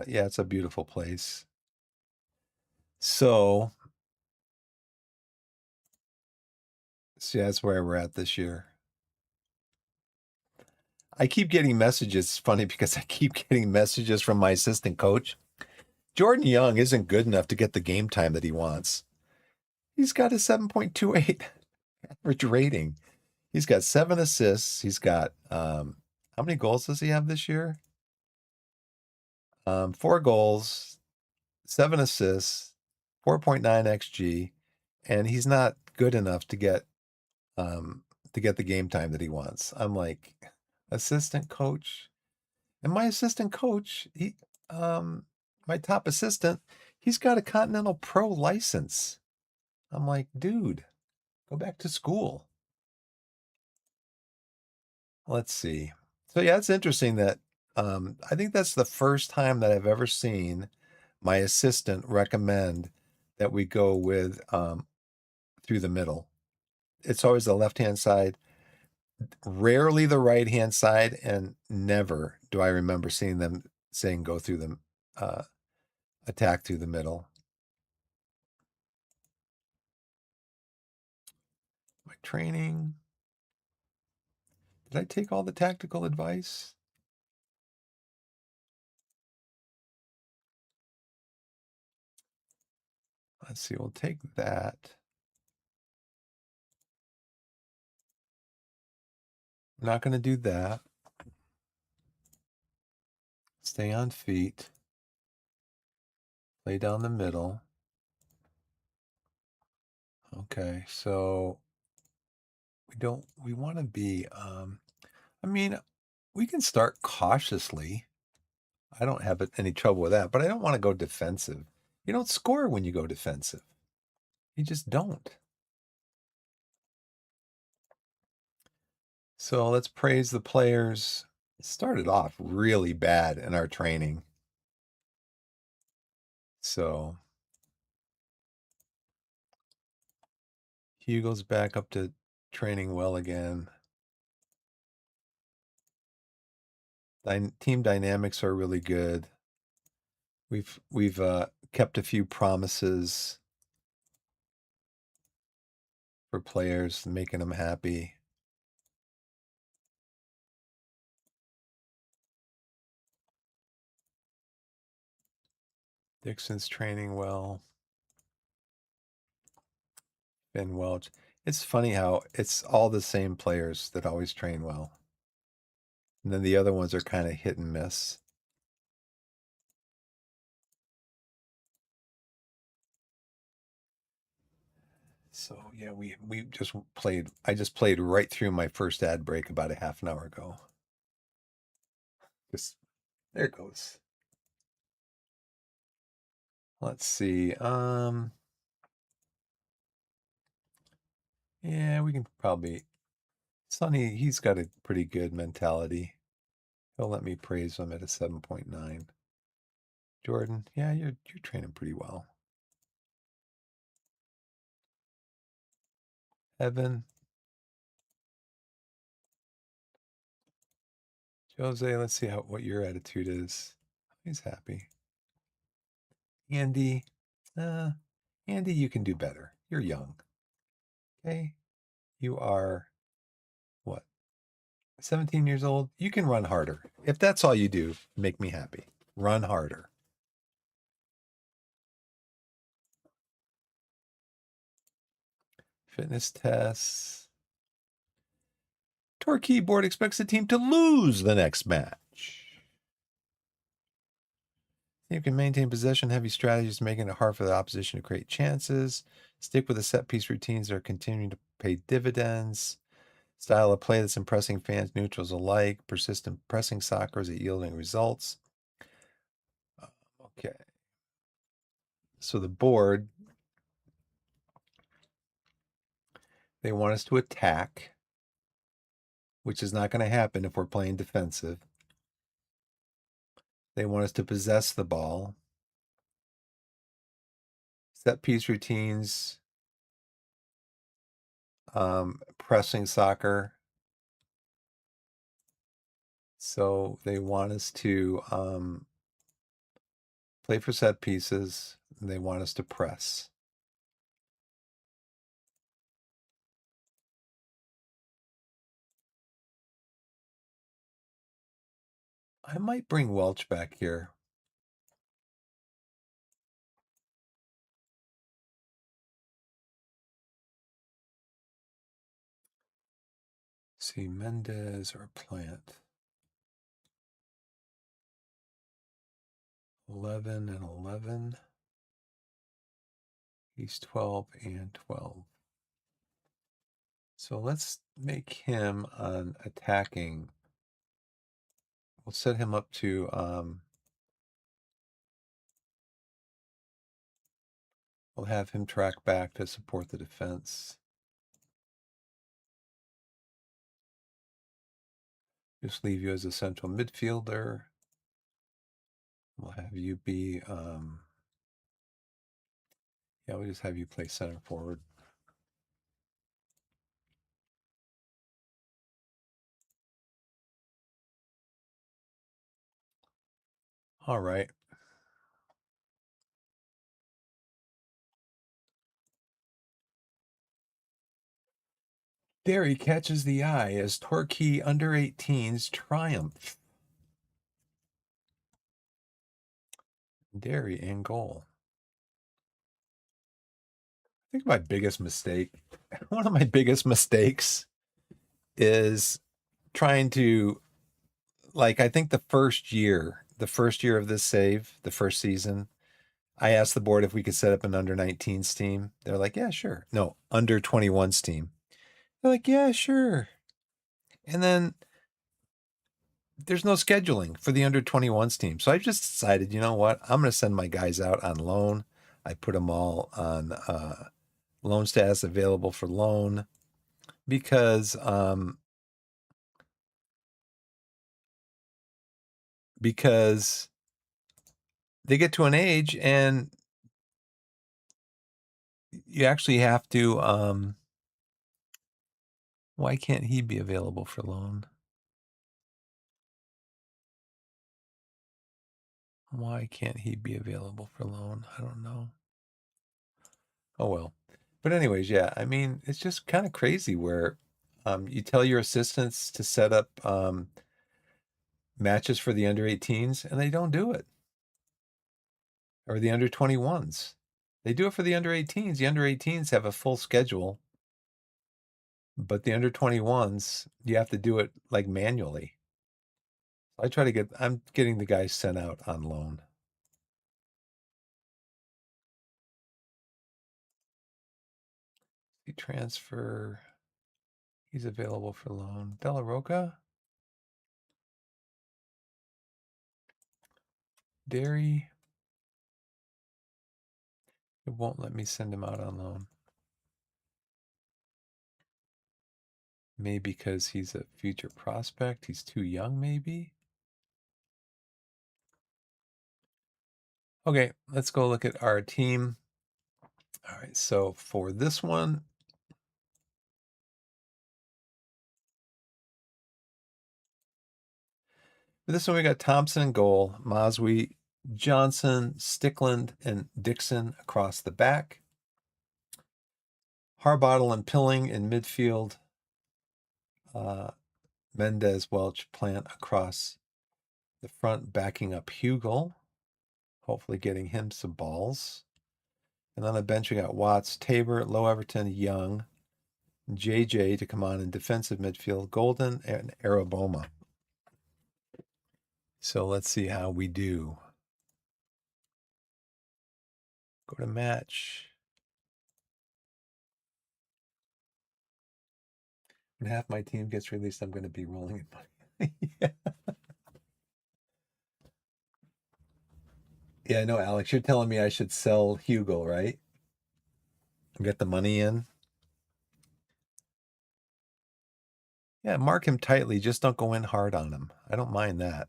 A: yeah, it's a beautiful place. So yeah, that's where we're at this year. I keep getting messages. It's funny because I keep getting messages from my assistant coach. Jordan Young isn't good enough to get the game time that he wants. He's got a 7.28 average rating. He's got 7 assists. He's got how many goals does he have this year? 4 goals, 7 assists, 4.9 xG, and he's not good enough to get the game time that he wants. I'm like, assistant coach, and my assistant coach, my top assistant, he's got a Continental Pro license. I'm like, dude, go back to school. Let's see. So yeah, it's interesting that I think that's the first time that I've ever seen my assistant recommend that we go with through the middle. It's always the left-hand side, rarely the right-hand side, and never do I remember seeing them saying go through the attack through the middle. My training. Did I take all the tactical advice? Let's see, we'll take that. I'm not going to do that. Stay on feet. Lay down the middle. Okay, so we want to be, I mean, we can start cautiously. I don't have any trouble with that, but I don't want to go defensive. You don't score when you go defensive. You just don't. So let's praise the players. It started off really bad in our training. So Hugo's back up to training well again. Team dynamics are really good. We've kept a few promises for players, making them happy. Dixon's training well. Ben Welch. It's funny how it's all the same players that always train well. And then the other ones are kind of hit and miss. So yeah, we just played. I just played right through my first ad break about a half an hour ago. Just there it goes. Let's see. Yeah, we can probably. Sonny, he's got a pretty good mentality. He'll let me praise him at a 7.9. Jordan, yeah, you're training pretty well. Evan, Jose, let's see what your attitude is. He's happy. Andy, uh, Andy, you can do better. You're young. Okay? You are what? 17 years old? You can run harder. If that's all you do, make me happy. Run harder. Fitness tests. Torquay board expects the team to lose the next match. You can maintain possession, heavy strategies, making it hard for the opposition to create chances. Stick with the set piece routines that are continuing to pay dividends. Style of play that's impressing fans, neutrals alike. Persistent pressing soccer is yielding results. Okay. So the board, they want us to attack, which is not going to happen if we're playing defensive. They want us to possess the ball. Set piece routines, pressing soccer. So they want us to play for set pieces. And they want us to press. I might bring Welch back here. See, Mendez or Plant. 11 and 11. He's 12 and 12. So let's make him on attacking. We'll set him up to we'll have him track back to support the defense. Just leave you as a central midfielder. We'll have you be yeah, we'll just have you play center forward. All right. Derry catches the eye as Torquay under 18s triumph. Derry in goal. I think my biggest mistake, one of my biggest mistakes is trying to, like, I think the first year of this save, the first season, I asked the board if we could set up an under 19s team. They're like, yeah, sure. No, under 21s team. They're like, yeah, sure. And then there's no scheduling for the under 21s team. So I just decided, you know what? I'm going to send my guys out on loan. I put them all on loan status available for loan because they get to an age and you actually have to why can't he be available for loan? Why can't he be available for loan? I don't know. Oh well. But anyways, yeah, I mean, it's just kind of crazy where you tell your assistants to set up matches for the under 18s and they don't do it. Or the under 21s. They do it for the under 18s. The under 18s have a full schedule. But the under 21s, you have to do it like manually. I'm getting the guys sent out on loan. transfer. He's available for loan. Della Roca? Derry? It won't let me send him out on loan. Maybe because he's a future prospect. He's too young, maybe? Okay, let's go look at our team. All right, so for this one, we got Thompson in goal, Moswy, Johnson, Stickland, and Dixon across the back. Harbottle and Pilling in midfield. Mendez, Welch, Plant across the front, backing up Hugel, hopefully getting him some balls. And on the bench, we got Watts, Tabor, Low Everton, Young, JJ to come on in defensive midfield, Golden, and Araboma. So let's see how we do. Go to match. When half my team gets released, I'm going to be rolling in money. Yeah. Yeah, I know, Alex. You're telling me I should sell Hugel, right? And get the money in. Yeah, mark him tightly. Just don't go in hard on him. I don't mind that.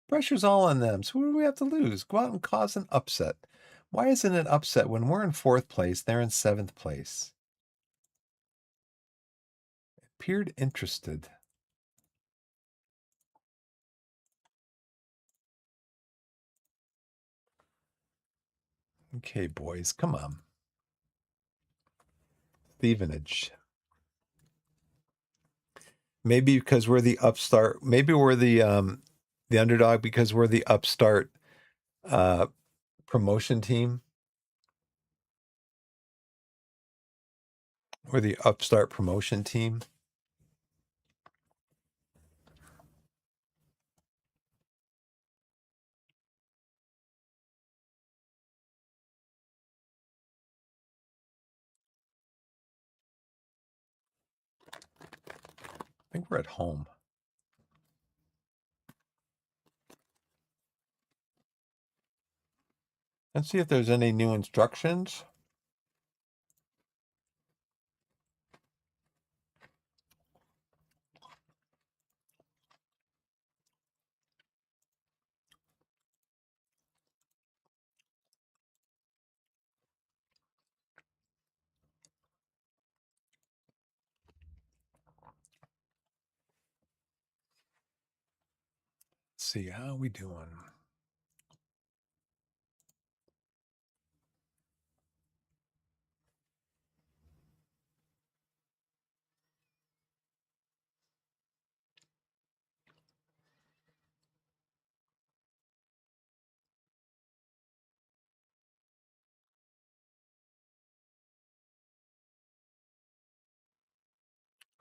A: Pressure's all on them. So what do we have to lose? Go out and cause an upset. Why isn't it upset when we're in 4th place? They're in 7th place. Appeared interested. Okay, boys, come on. Stevenage. Maybe because we're the upstart. Maybe we're the underdog because we're the upstart promotion team. We're the upstart promotion team. I think we're at home. Let's see if there's any new instructions. Let's see, how are we doing?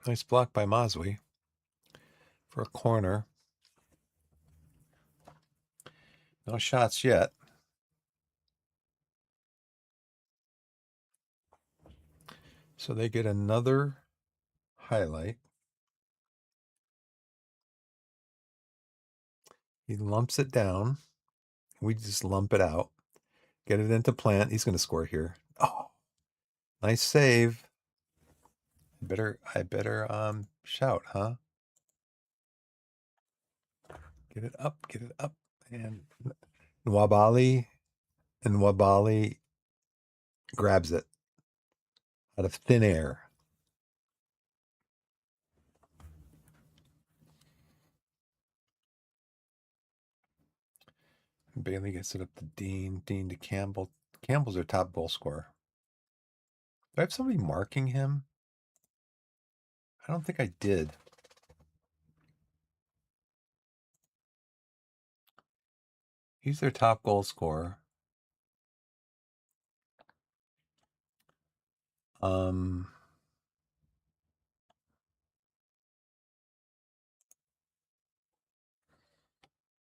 A: Nice block by Moswy for a corner. No shots yet. So they get another highlight. He lumps it down. We just lump it out. Get it into Plant. He's going to score here. Oh, nice save. I better shout, huh? Get it up, and Nwabali grabs it out of thin air. Bailey gets it up to Dean to Campbell. Campbell's our top goal scorer. Do I have somebody marking him? I don't think I did. He's their top goal scorer.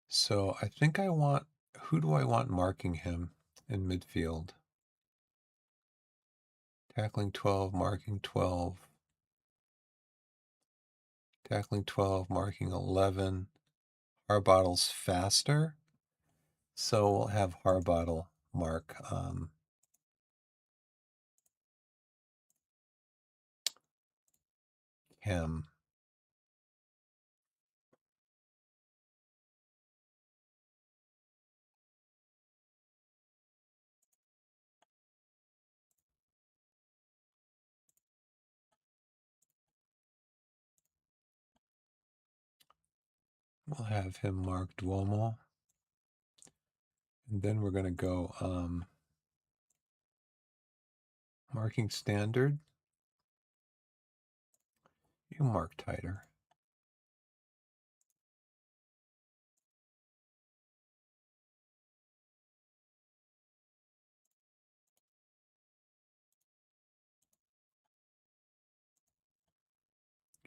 A: So I think I want, who do I want marking him in midfield? Tackling 12, marking 12. Tackling 12, marking 11. Harbottle's faster. So we'll have Harbottle mark him. We'll have him mark Duomo. And then we're going to go marking standard. You can mark tighter.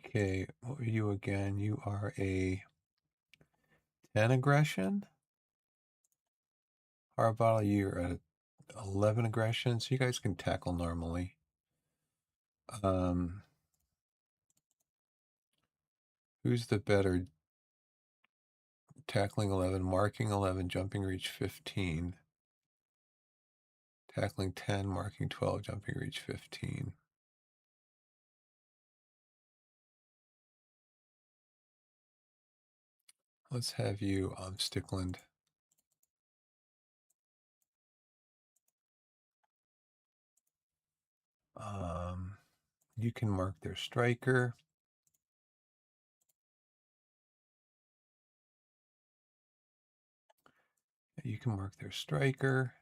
A: Okay, what are you again? You are a 10 aggression. Harbottle, you're at 11 aggression, so you guys can tackle normally. Who's the better? Tackling 11, marking 11, jumping reach 15. Tackling 10, marking 12, jumping reach 15. Let's have you, Stickland. You can mark their striker. You can mark their striker.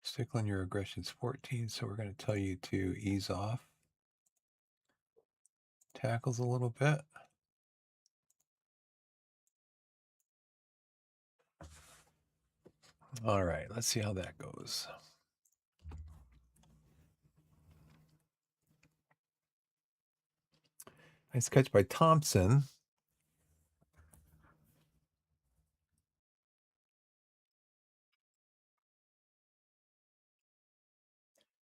A: Stickland, your aggression's 14, so we're going to tell you to ease off. Tackles a little bit. All right, let's see how that goes. Nice catch by Thompson.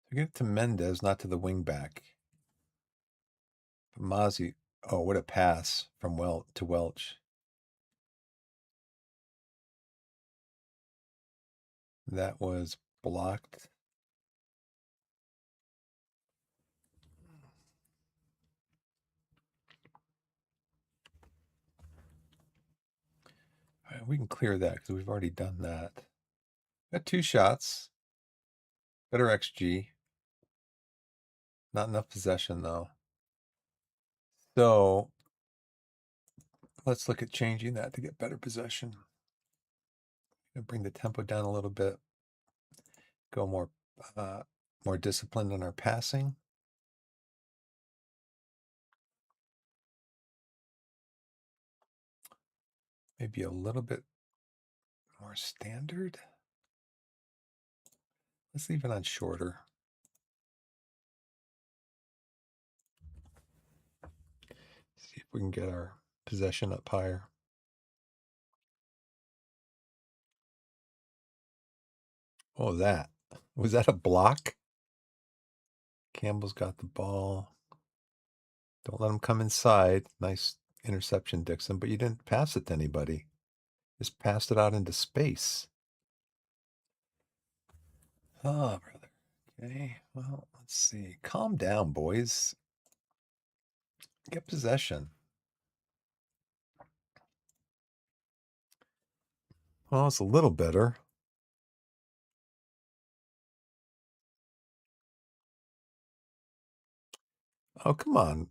A: So get it to Mendez, not to the wingback. Mozzie, oh, what a pass from to Welch. That was blocked. All right, we can clear that because we've already done that. Got 2 shots. Better XG. Not enough possession, though. So let's look at changing that to get better possession. And bring the tempo down a little bit. Go more disciplined in our passing. Maybe a little bit more standard. Let's leave it on shorter. See if we can get our possession up higher. Oh, that. Was that a block? Campbell's got the ball. Don't let him come inside. Nice interception, Dixon, but you didn't pass it to anybody. Just passed it out into space. Oh, brother. Okay, well, let's see. Calm down, boys. Get possession. Well, it's a little better. Oh, come on.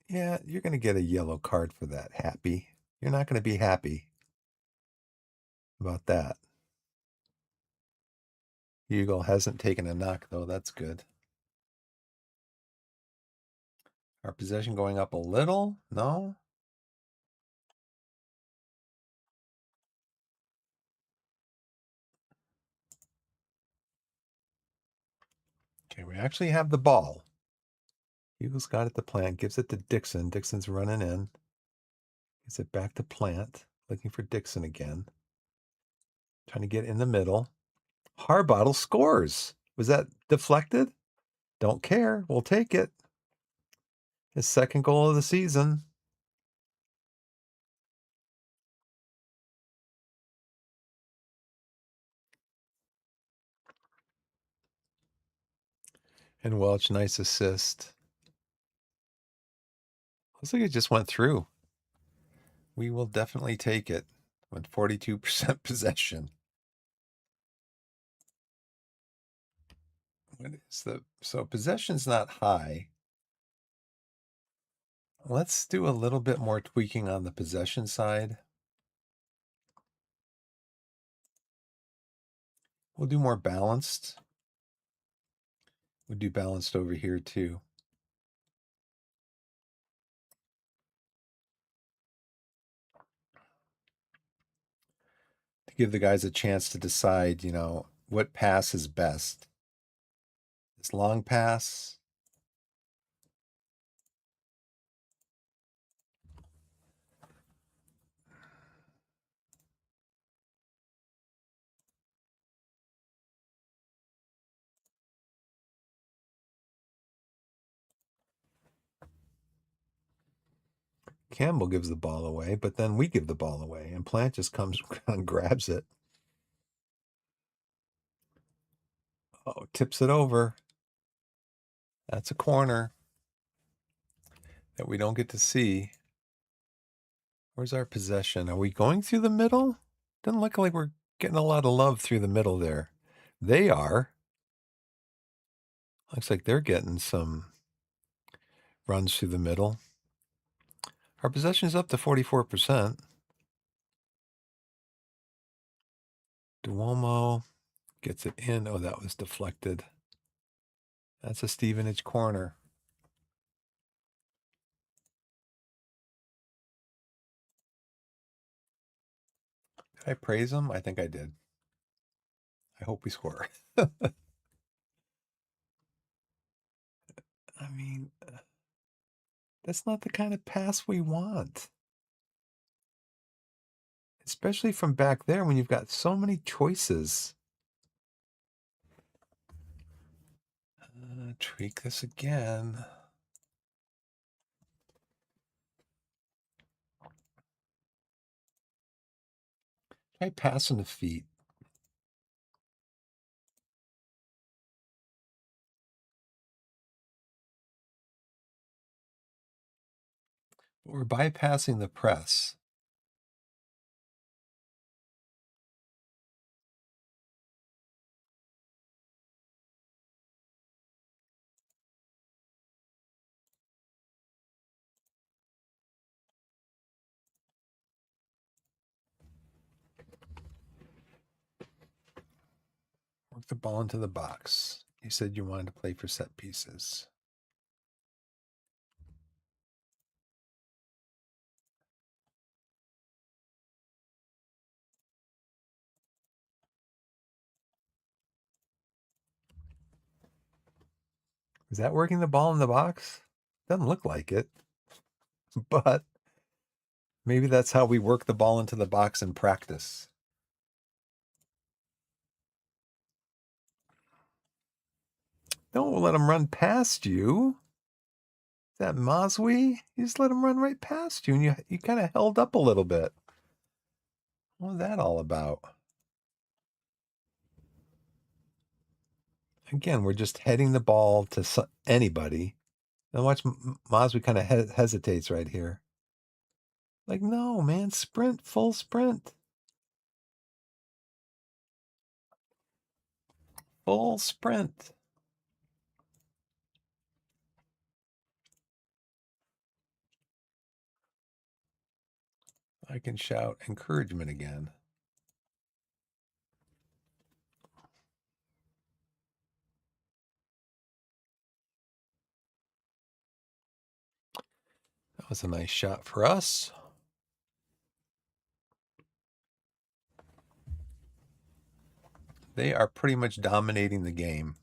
A: Yeah, you're going to get a yellow card for that, Happy. You're not going to be happy about that. Eagle hasn't taken a knock, though. That's good. Our possession going up a little? No? Okay, we actually have the ball. Eagles got it to Plant, gives it to Dixon. Dixon's running in. Gives it back to Plant, looking for Dixon again. Trying to get in the middle. Harbottle scores. Was that deflected? Don't care. We'll take it. His second goal of the season. And Welch, nice assist. Looks like it just went through. We will definitely take it with 42% possession. What is so possession's not high. Let's do a little bit more tweaking on the possession side. We'll do more balanced. We'll do balanced over here too. To give the guys a chance to decide, what pass is best. This long pass. Campbell gives the ball away, but then we give the ball away, and Plant just comes and grabs it. Oh, tips it over. That's a corner that we don't get to see. Where's our possession? Are we going through the middle? Doesn't look like we're getting a lot of love through the middle there. They are. Looks like they're getting some runs through the middle. Our possession is up to 44%. Duomo gets it in. Oh, that was deflected. That's a Stevenage corner. Did I praise him? I think I did. I hope we score. I mean, that's not the kind of pass we want. Especially from back there when you've got so many choices. Tweak this again. Try passing the feet. We're bypassing the press. Work the ball into the box. You said you wanted to play for set pieces. Is that working the ball in the box? Doesn't look like it. But maybe that's how we work the ball into the box in practice. Don't let him run past you. Is that Moswy? You just let him run right past you, and you kind of held up a little bit. What was that all about? Again, we're just heading the ball to anybody. Now watch Mosby kind of hesitates right here. Like, no, man, sprint, full sprint. Full sprint. I can shout encouragement again. That was a nice shot for us. They are pretty much dominating the game.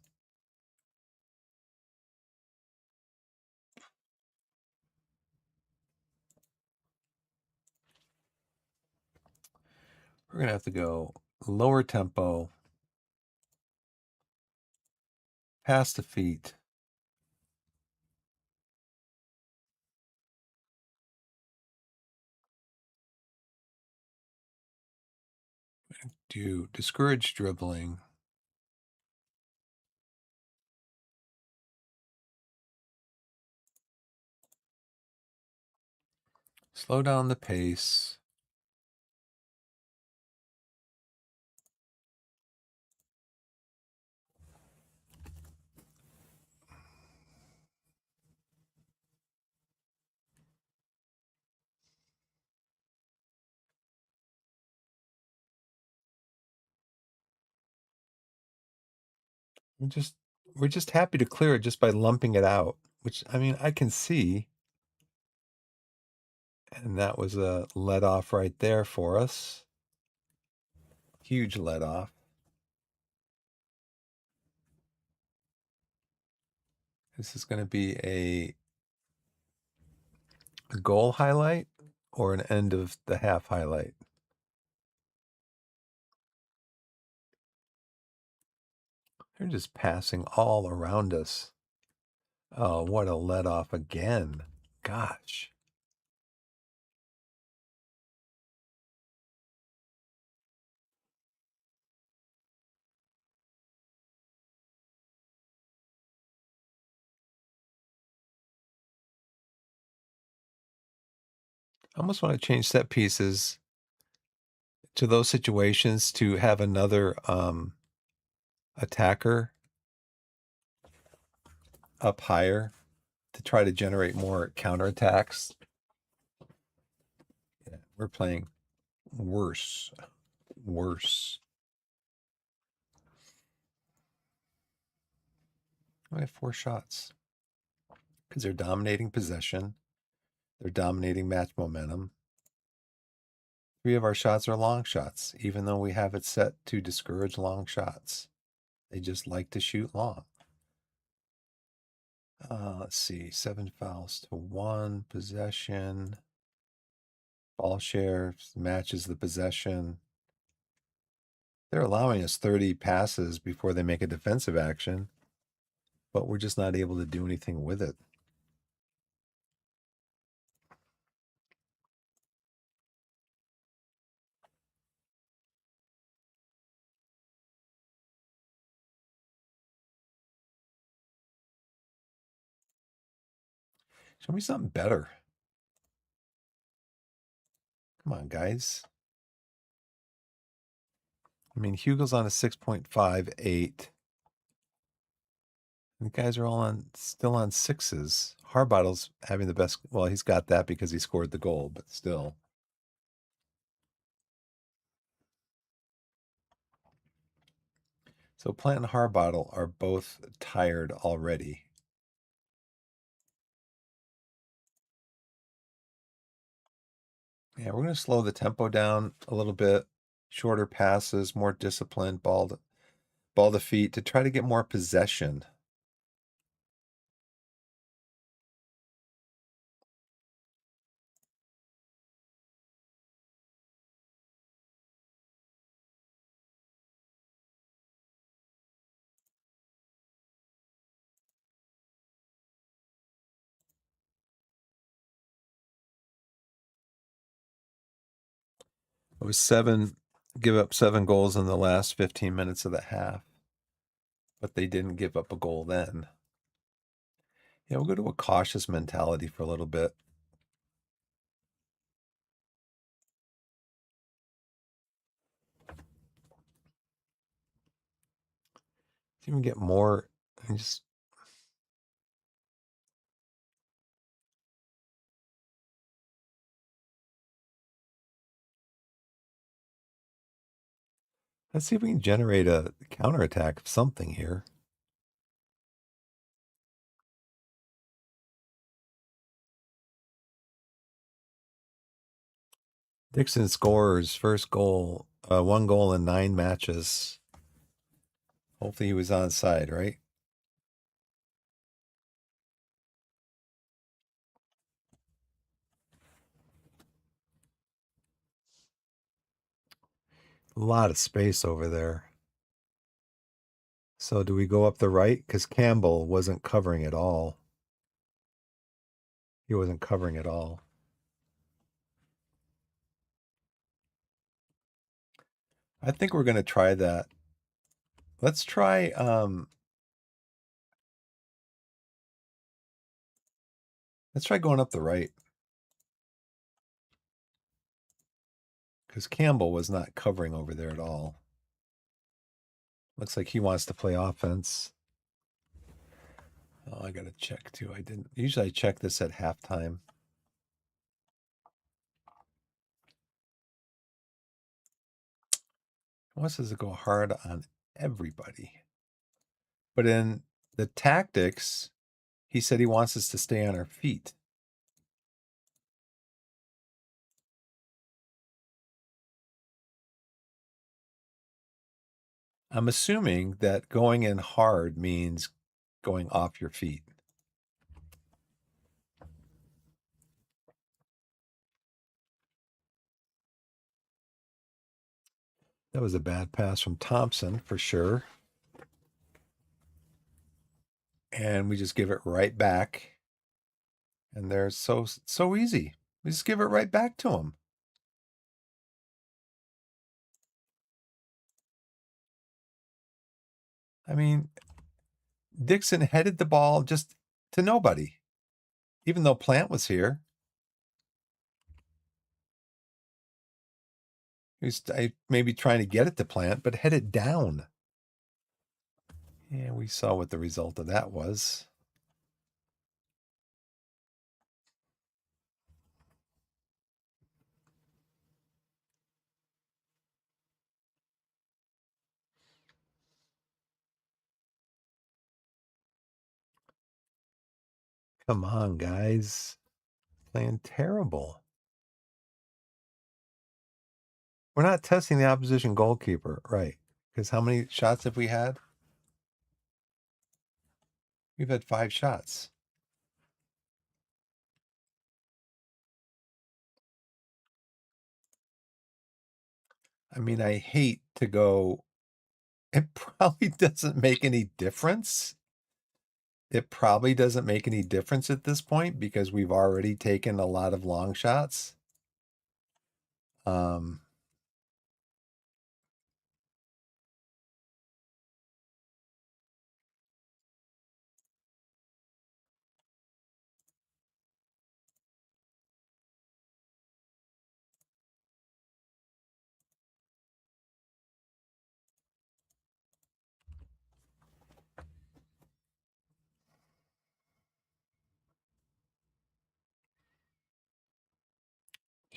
A: We're going to have to go lower tempo. Past the feet. Do discourage dribbling. Slow down the pace. We're just happy to clear it just by lumping it out, which I mean I can see. And that was a let off right there for us. Huge let off. This is going to be a goal highlight or an end of the half highlight. They're just passing all around us. Oh, what a let off again. Gosh. I almost want to change set pieces to those situations to have another attacker up higher to try to generate more counterattacks. Yeah, we're playing worse. I have 4 shots because they're dominating possession. They're dominating match momentum. 3 of our shots are long shots, even though we have it set to discourage long shots. They just like to shoot long. Let's see, 7 fouls to 1 possession. Ball share matches the possession. They're allowing us 30 passes before they make a defensive action, but we're just not able to do anything with it. Show me something better. Come on, guys. I mean, Hugo's on a 6.58. The guys are all still on 6s. Harbottle's having the best. Well, he's got that because he scored the goal, but still. So Plant and Harbottle are both tired already. Yeah, we're going to slow the tempo down a little bit. Shorter passes, more disciplined, ball to feet to try to get more possession. It was give up 7 goals in the last 15 minutes of the half, but they didn't give up a goal then. Yeah, we'll go to a cautious mentality for a little bit. See if we can get more and just let's see if we can generate a counterattack of something here. Dixon scores first goal, 1 goal in 9 matches. Hopefully he was onside, right? A lot of space over there. So do we go up the right? Because Campbell wasn't covering it all. He wasn't covering it all. I think we're going to try that. Let's try going up the right. Because Campbell was not covering over there at all. Looks like he wants to play offense. Oh, I got to check too. I didn't. Usually I check this at halftime. He wants us to go hard on everybody. But in the tactics, he said he wants us to stay on our feet. I'm assuming that going in hard means going off your feet. That was a bad pass from Thompson for sure. And we just give it right back. And they're so easy. We just give it right back to him. I mean, Dixon headed the ball just to nobody, even though Plant was here. He was maybe trying to get it to Plant, but head it down. Yeah, we saw what the result of that was. Come on, guys. Playing terrible. We're not testing the opposition goalkeeper, right? Because how many shots have we had? We've had 5 shots. I mean, I hate to go. It probably doesn't make any difference. It probably doesn't make any difference at this point because we've already taken a lot of long shots. Um,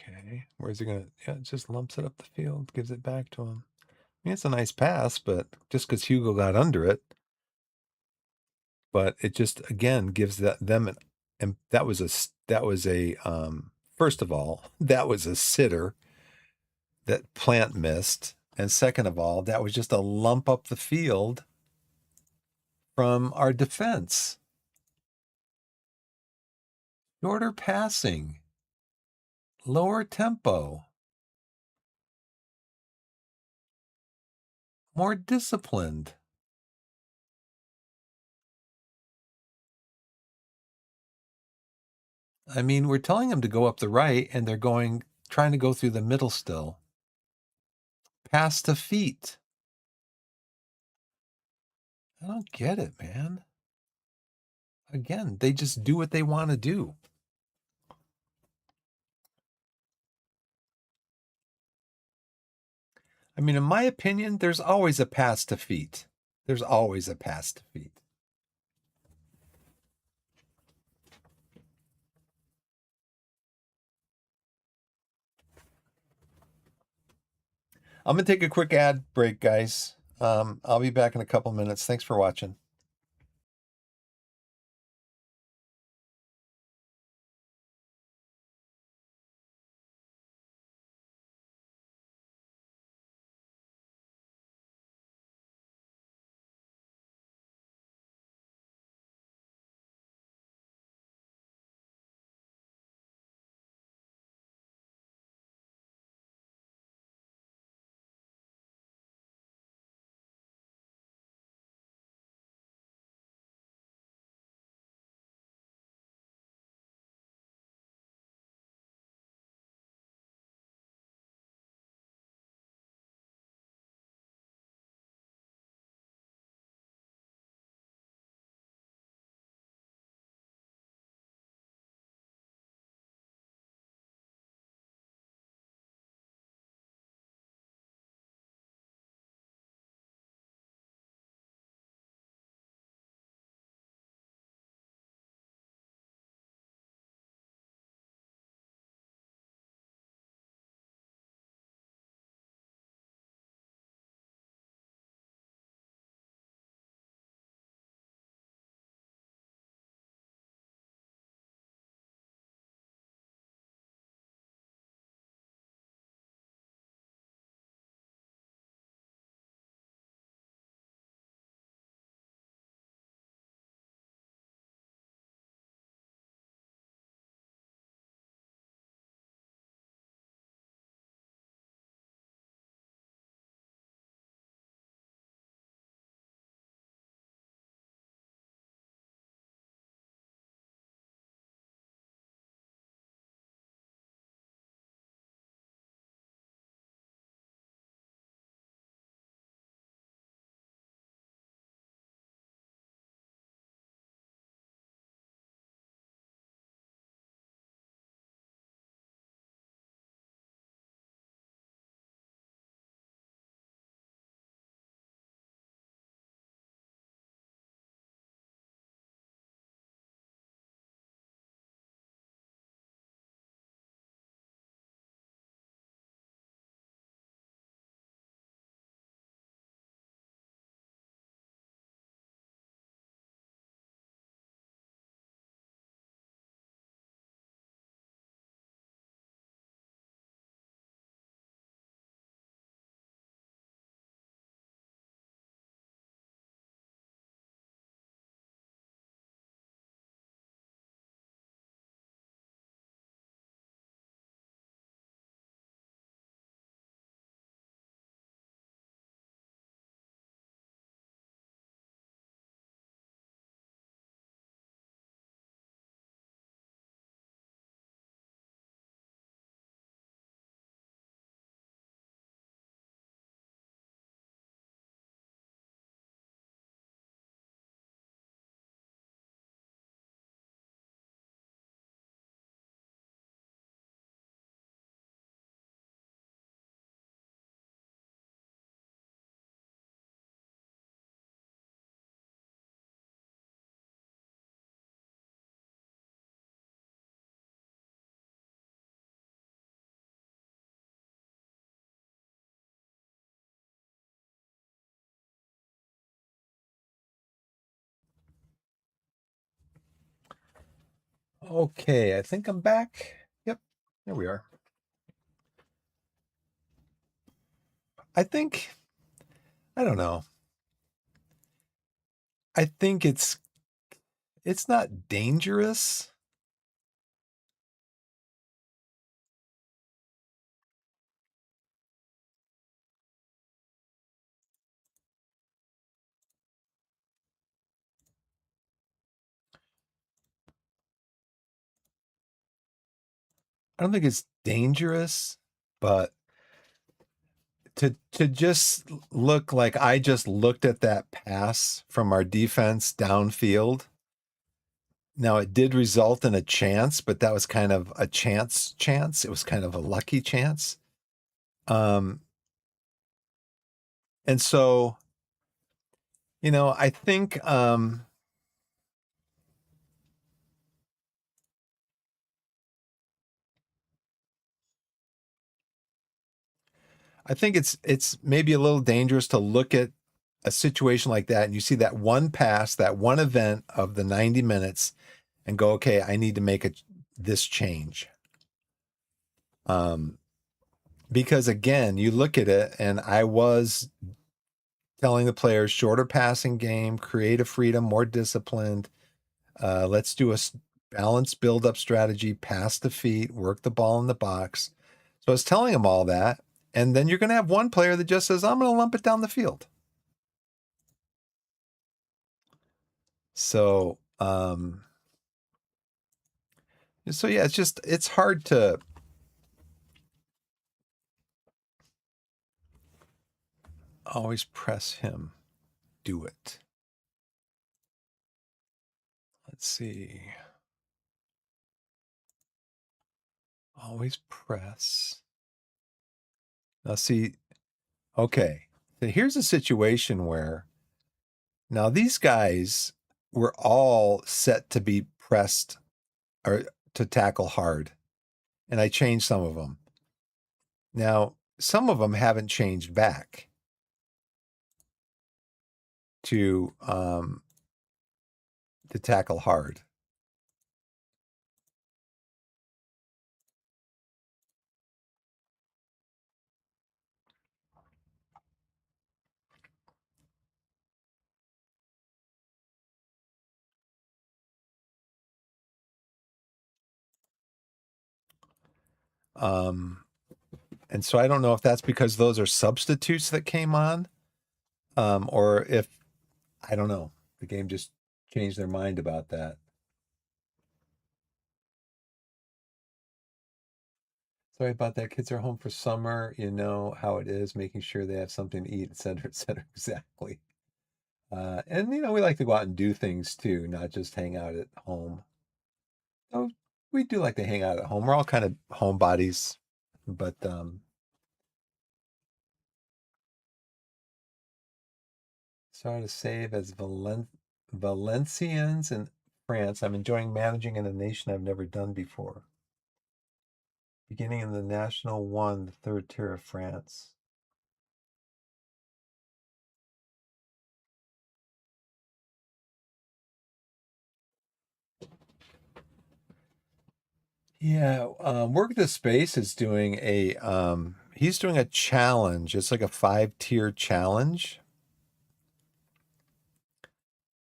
A: okay, where's he gonna? Yeah, it just lumps it up the field, gives it back to him. I mean, it's a nice pass, but just because Hugo got under it, but it just again gives them and that was a first of all that was a sitter that Plant missed, and second of all that was just a lump up the field from our defense. Shorter passing, lower tempo, more disciplined. I mean, we're telling them to go up the right, and they're trying to go through the middle still. Pass to feet. I don't get it, man. Again, they just do what they want to do. I mean, in my opinion, there's always a pass to feet. There's always a pass to feet. I'm going to take a quick ad break, guys. I'll be back in a couple minutes. Thanks for watching. Okay, I think I'm back. Yep, there we are. I think, I don't know. I think it's not dangerous. I don't think it's dangerous, but to just look like I just looked at that pass from our defense downfield. Now it did result in a chance, but that was kind of a chance. It was kind of a lucky chance. Um, and so, I think it's maybe a little dangerous to look at a situation like that and you see that one pass, that one event of the 90 minutes and go, okay, I need to make this change. Because again, you look at it and I was telling the players shorter passing game, creative freedom, more disciplined. Let's do a balanced build up strategy, pass the feet, work the ball in the box. So I was telling them all that. And then you're going to have one player that just says, I'm going to lump it down the field. So, yeah, it's hard to always press him. Do it. Let's see. Always press. Now, see, okay. So here's a situation where now these guys were all set to be pressed or to tackle hard, and I changed some of them. Now, some of them haven't changed back to tackle hard. Um, and so I don't know if that's because those are substitutes that came on, or if I don't know, the game just changed their mind about that. Sorry about that. Kids are home for summer. You know how it is, making sure they have something to eat, et cetera, et cetera. Exactly. And we like to go out and do things too, not just hang out at home. So we do like to hang out at home. We're all kind of homebodies, but sorry to save as Valencians in France. I'm enjoying managing in a nation I've never done before. Beginning in the National One, the third tier of France. Yeah, Work the Space is doing he's doing a challenge. It's like a 5-tier challenge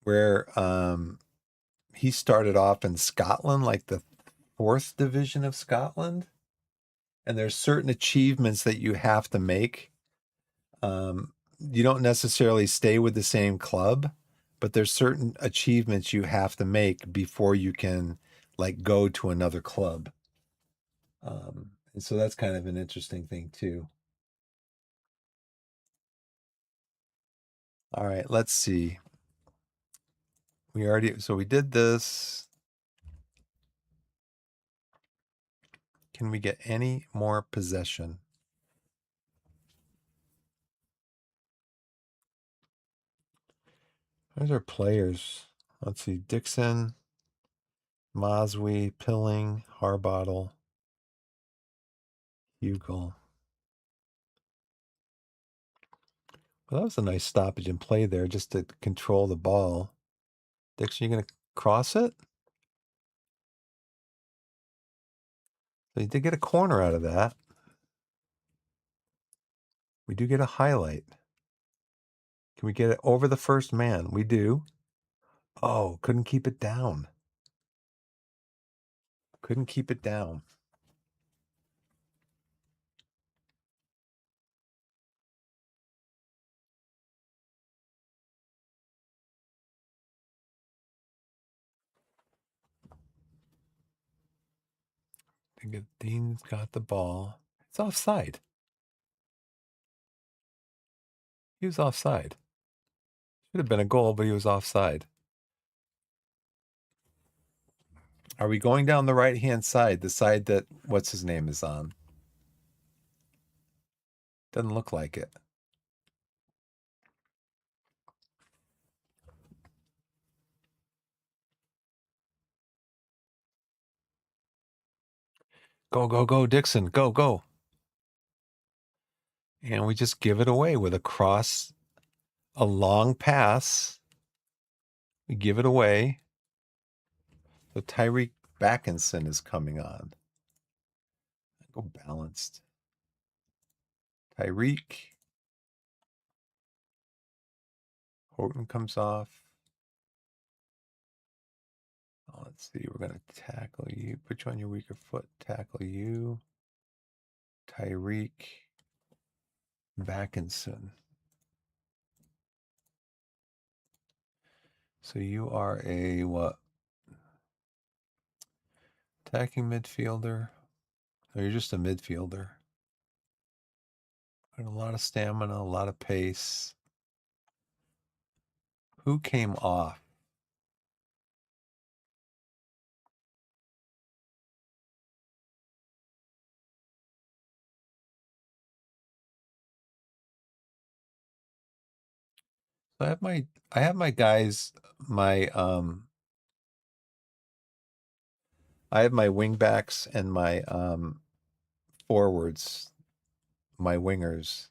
A: where he started off in Scotland, like the fourth division of Scotland, and there's certain achievements that you have to make. You don't necessarily stay with the same club, but there's certain achievements you have to make before you can like go to another club. And so that's kind of an interesting thing too. All right, let's see. We did this. Can we get any more possession? Those are players. Let's see. Dixon, Moswy, Pilling, Harbottle, Hugel. Well, that was a nice stoppage and play there just to control the ball. Dixon, you going to cross it? So you did get a corner out of that. We do get a highlight. Can we get it over the first man? We do. Oh, couldn't keep it down. Couldn't keep it down. Dean's got the ball. It's offside. He was offside. Should have been a goal, but he was offside. Are we going down the right-hand side, the side that what's his name is on? Doesn't look like it. Go, go, go, Dixon. Go, go. And we just give it away with a cross, a long pass. We give it away. So Tyreek Backinson is coming on. Go balanced. Tyreek. Horton comes off. Oh, let's see. We're going to tackle you. Put you on your weaker foot. Tackle you. Tyreek Backinson. So you are a what? Attacking midfielder. Oh, you're just a midfielder. Got a lot of stamina, a lot of pace. Who came off? So I have my guys, my I have my wing backs and my forwards, my wingers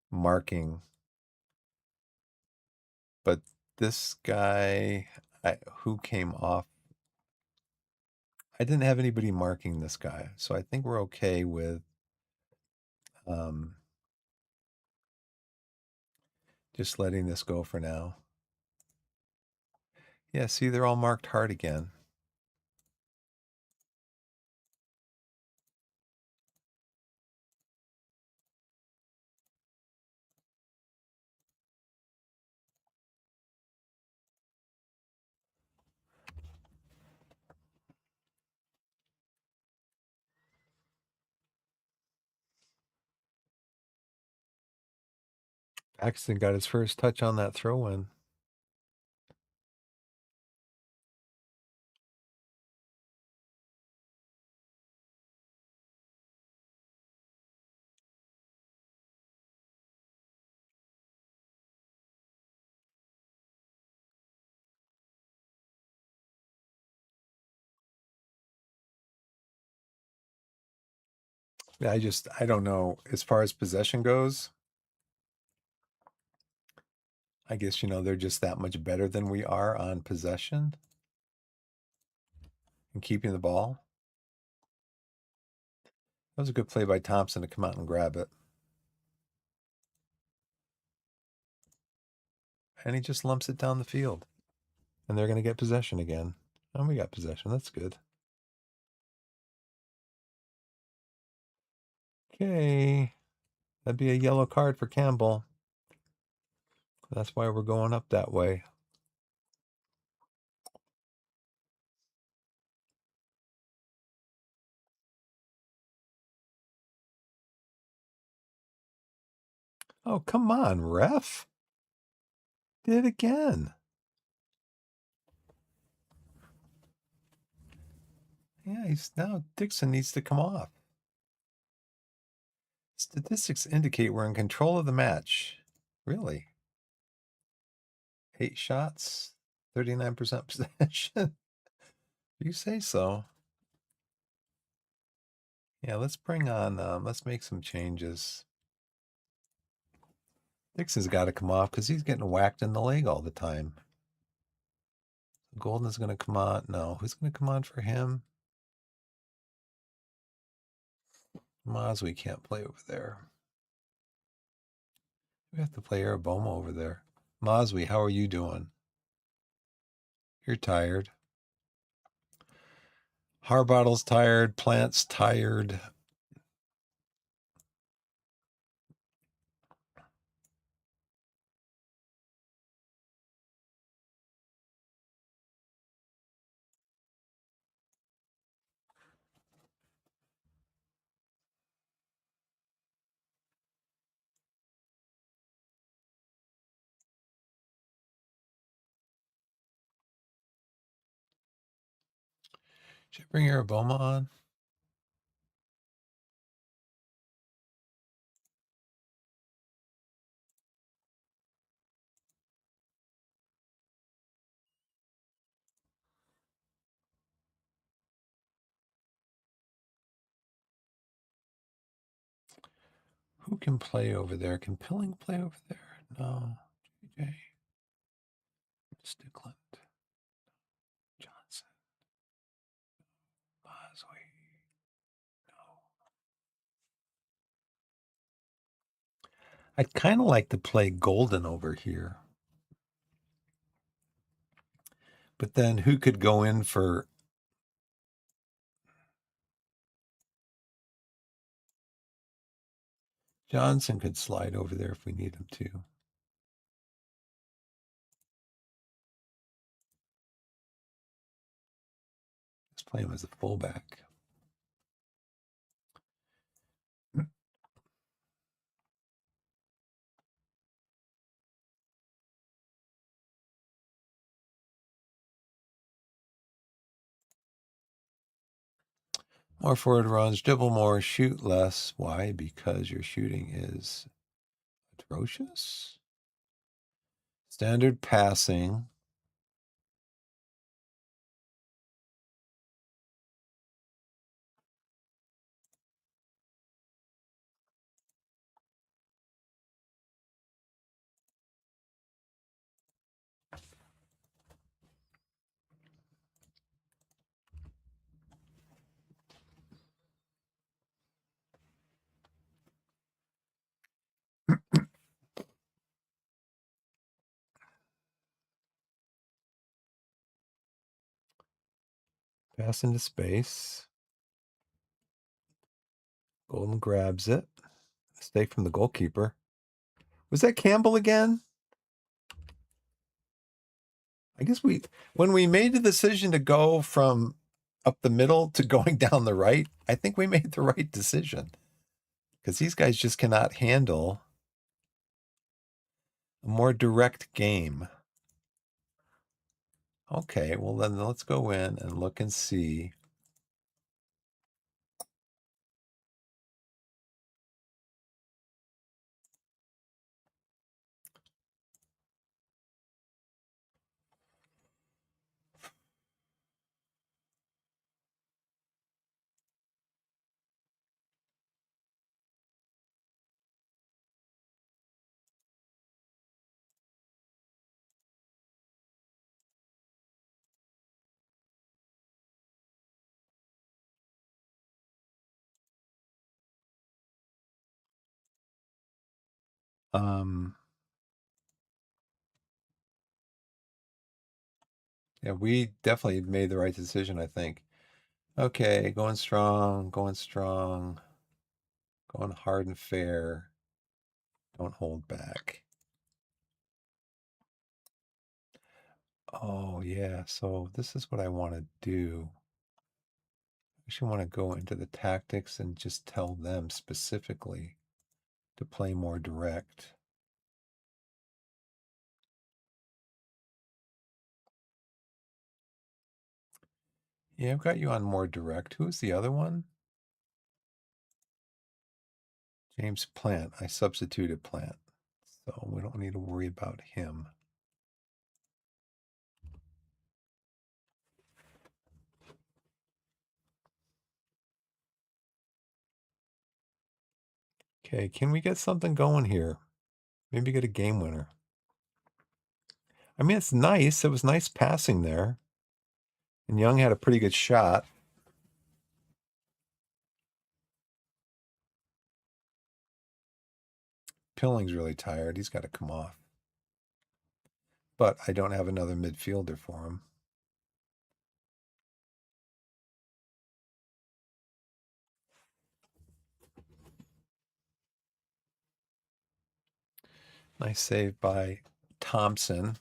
A: marking. But this guy, who came off, I didn't have anybody marking this guy. So I think we're okay with just letting this go for now. Yeah, see, they're all marked hard again. Paxton got his first touch on that throw-in. I don't know. As far as possession goes, I guess, they're just that much better than we are on possession and keeping the ball. That was a good play by Thompson to come out and grab it. And he just lumps it down the field. And they're going to get possession again. And we got possession. That's good. Okay. That'd be a yellow card for Campbell. That's why we're going up that way. Oh, come on, ref. Did it again. Yeah, now Dixon needs to come off. Statistics indicate we're in control of the match. Really? 8 shots, 39% possession. You say so. Yeah, let's bring on, let's make some changes. Dixon's got to come off because he's getting whacked in the leg all the time. Golden's going to come on. No, who's going to come on for him? Maswi can't play over there. We have to play Araboma over there. Maswi, how are you doing? You're tired. Harbottle's tired. Plant's tired. Should I bring Araboma on? Who can play over there? Can Pilling play over there? No. JJ. Stickland. Johnson. Maswi. No. I'd kind of like to play Golden over here. But then who could go in for... Johnson could slide over there if we need him to. Let's play him as a fullback. More forward runs, dribble more, shoot less. Why? Because your shooting is atrocious. Standard passing. Pass into space. Golden grabs it. Mistake from the goalkeeper. Was that Campbell again? I guess when we made the decision to go from up the middle to going down the right, I think we made the right decision. Because these guys just cannot handle a more direct game. Okay, well then let's go in and look and see. Yeah, we definitely made the right decision, I think. Okay, going strong, going hard and fair. Don't hold back. Oh, yeah, so this is what I want to do. I actually want to go into the tactics and just tell them specifically to play more direct. Yeah, I've got you on more direct. Who's the other one? James Plant. I substituted Plant, so we don't need to worry about him. Okay, can we get something going here? Maybe get a game winner. I mean, it's nice. It was nice passing there. And Young had a pretty good shot. Pilling's really tired. He's got to come off. But I don't have another midfielder for him. Nice save by Thompson.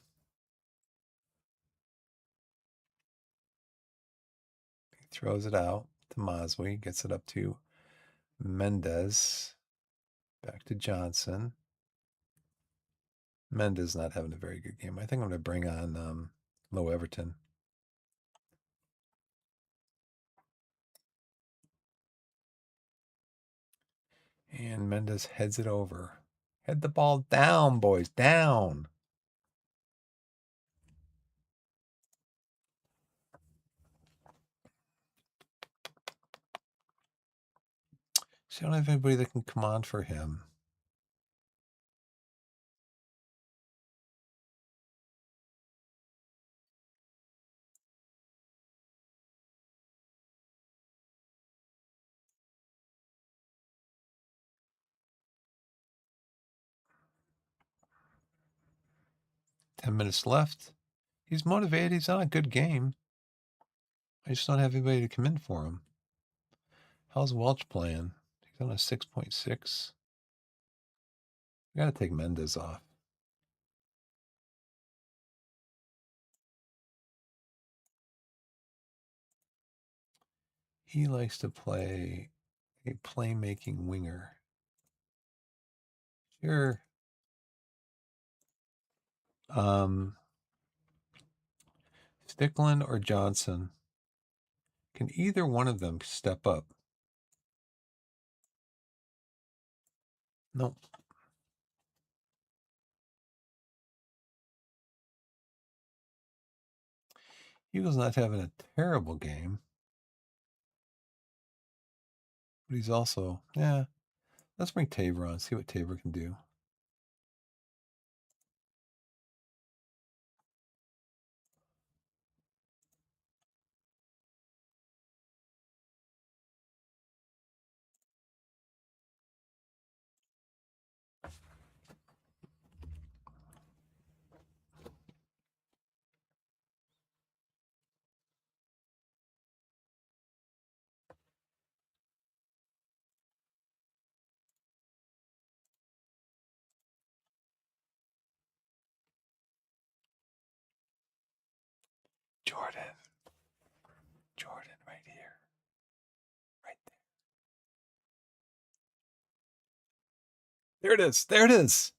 A: He throws it out to Maswi. Gets it up to Mendez. Back to Johnson. Mendez not having a very good game. I think I'm going to bring on Low Everton. And Mendez heads it over. Head the ball down, boys. Down. So I don't have anybody that can come on for him. $10 left. He's motivated. He's on a good game. I just don't have anybody to come in for him. How's Welch playing? He's on a 6.6. We got to take Mendez off. He likes to play a playmaking winger. Sure. Stickland or Johnson? Can either one of them step up? Nope. Eagles not having a terrible game. But he's also, let's bring Tabor on, see what Tabor can do. Jordan, right here. Right there. There it is.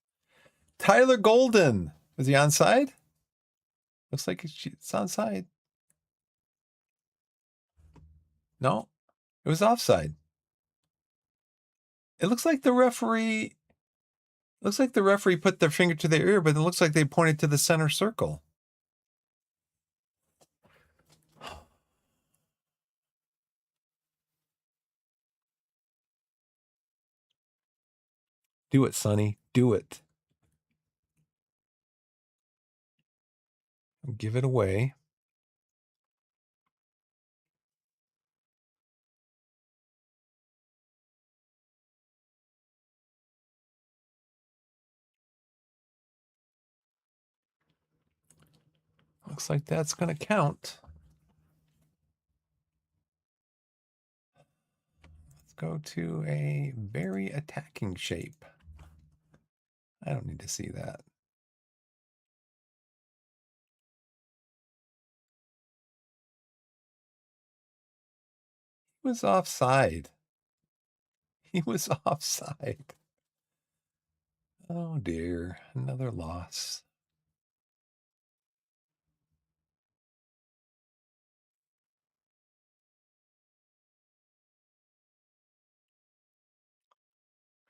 A: Tyler Golden. Was he onside? Looks like it's onside. No, it was offside. It looks like the referee put their finger to their ear, but it looks like they pointed to the center circle. Do it, Sonny. Do it. Give it away. Looks like that's going to count. Let's go to a very attacking shape. I don't need to see that. He was offside. He was offside. Oh dear, another loss.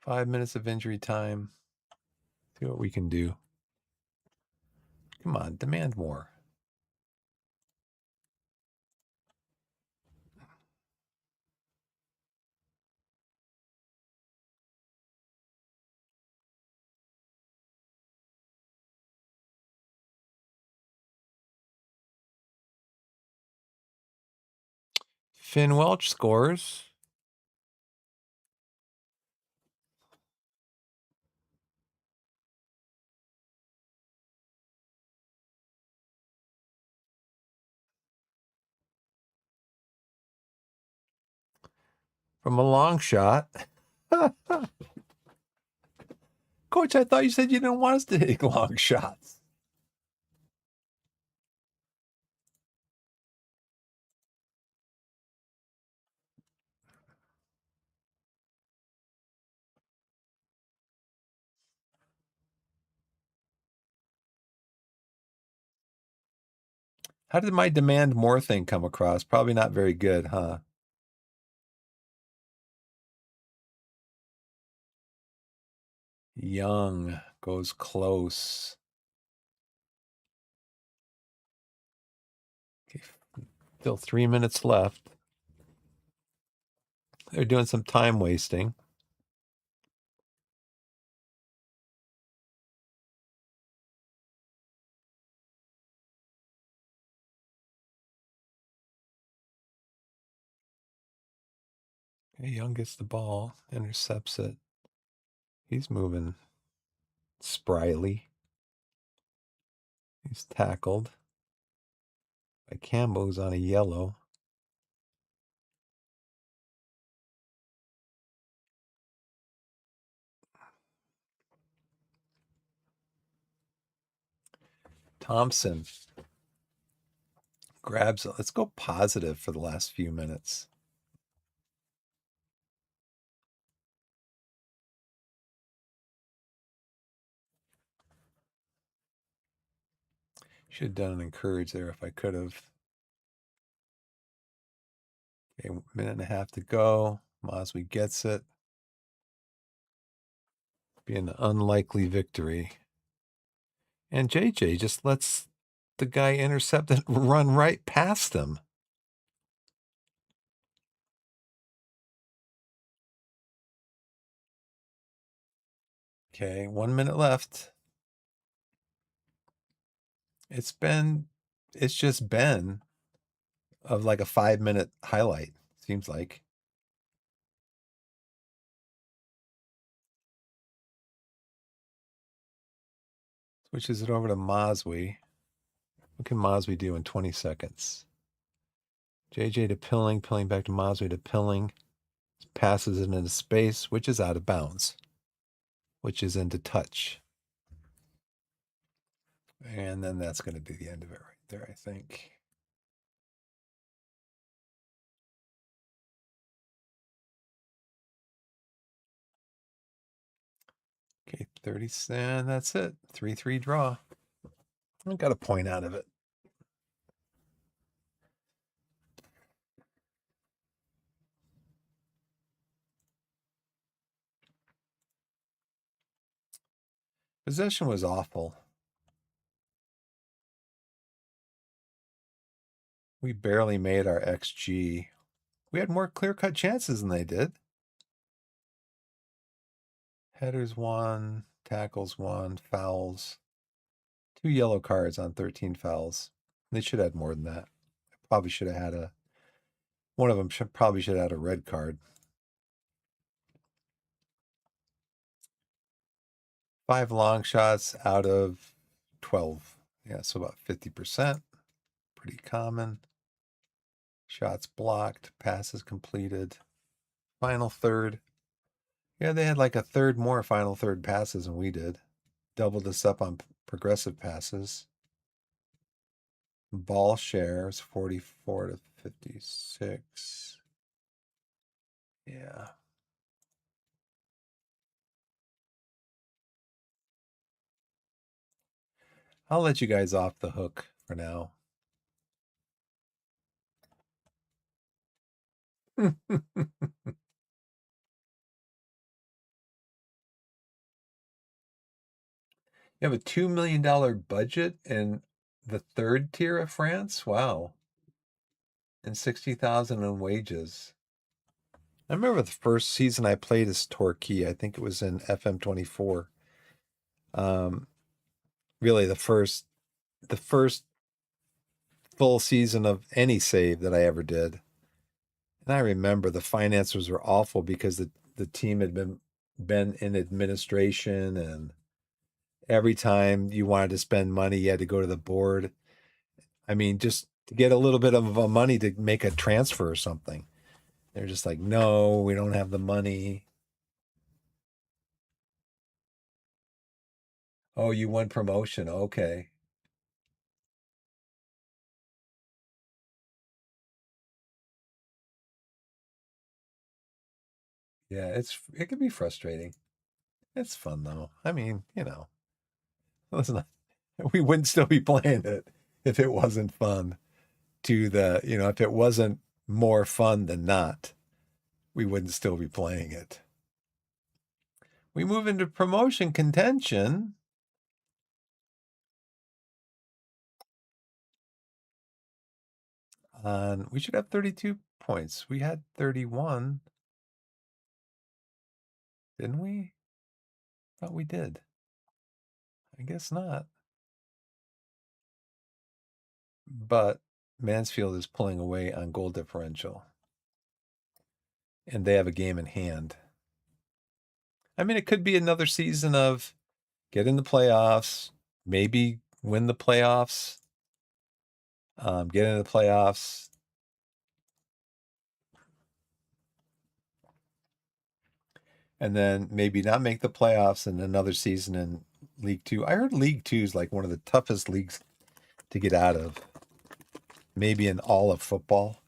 A: Five minutes of injury time. See what we can do. Come on, demand more. Finn Welch scores. from a long shot. Coach, I thought you said you didn't want us to hit long shots. How did my demand more thing come across? Probably not very good, huh? Young goes close. Okay, still 3 minutes left. They're doing some time wasting. Okay, Young gets the ball, intercepts it. He's moving spryly. He's tackled by Campbell, who's on a yellow. Thompson grabs it. Let's go positive for the last few minutes. Should have done an encourage there if I could have. Okay, minute and a half to go. Mosby gets it. Be an unlikely victory. And JJ just lets the guy intercept and run right past him. Okay, 1 minute left. It's just been of like a 5-minute highlight, seems like. Switches it over to Mosby. What can Mosby do in 20 seconds? JJ to Pilling, Pilling back to Mosby to Pilling. Passes it into space, which is out of bounds, which is into touch. And then that's going to be the end of it right there, I think. Okay, 30, and that's it. 3-3 draw. I got a point out of it. Possession was awful. We barely made our XG. We had more clear-cut chances than they did. Headers 1, tackles 1, fouls. 2 yellow cards on 13 fouls. They should have had more than that. Probably should have had one of them probably should have had a red card. 5 long shots out of 12. Yeah, so about 50%. Pretty common. Shots blocked, passes completed. Final third. Yeah, they had like a third more final third passes than we did. Doubled us up on progressive passes. Ball shares 44 to 56. Yeah. I'll let you guys off the hook for now. You have a $2 million budget in the third tier of France? Wow. And 60,000 in wages. I remember the first season I played as Torquay. I think it was in FM24. Really the first full season of any save that I ever did. And I remember the finances were awful because the team had been in administration, and every time you wanted to spend money, you had to go to the board. I mean, just to get a little bit of money to make a transfer or something. They're just like, no, we don't have the money. Oh, you won promotion. Okay. Yeah, it can be frustrating. It's fun though. I mean, listen, we wouldn't still be playing it if it wasn't fun. If it wasn't more fun than not, we wouldn't still be playing it. We move into promotion contention. We should have 32 points. We had 31, didn't we? Thought we did. I guess not. But Mansfield is pulling away on goal differential, and they have a game in hand. I mean, it could be another season of get in the playoffs, maybe win the playoffs, get into the playoffs. And then maybe not make the playoffs in another season in League Two. I heard League Two is like one of the toughest leagues to get out of, maybe in all of football.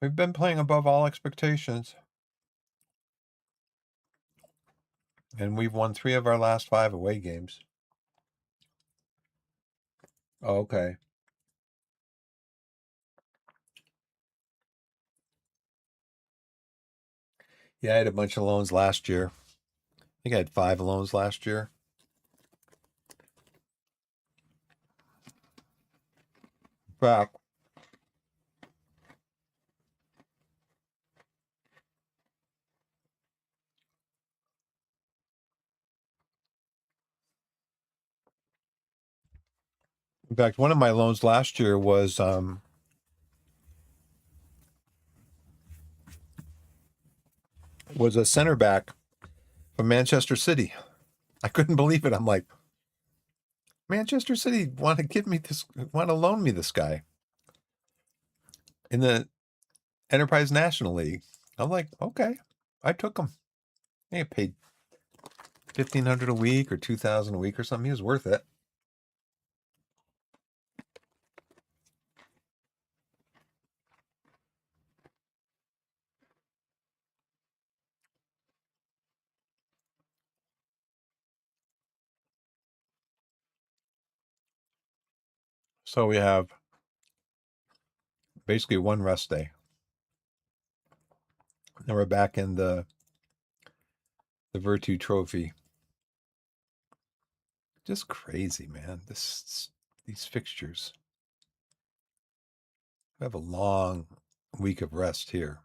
A: We've been playing above all expectations, and we've won 3 of our last 5 away games. Oh, okay. Yeah, I had a bunch of loans last year. I think I had 5 loans last year. Back. In fact, one of my loans last year was a center back from Manchester City. I couldn't believe it. I'm like, Manchester City want to loan me this guy in the Enterprise National League. I'm like, okay, I took him. I get paid 1,500 a week or 2,000 a week or something. He was worth it. So we have basically one rest day. Then we're back in the Virtue Trophy. Just crazy, man. These fixtures. We have a long week of rest here.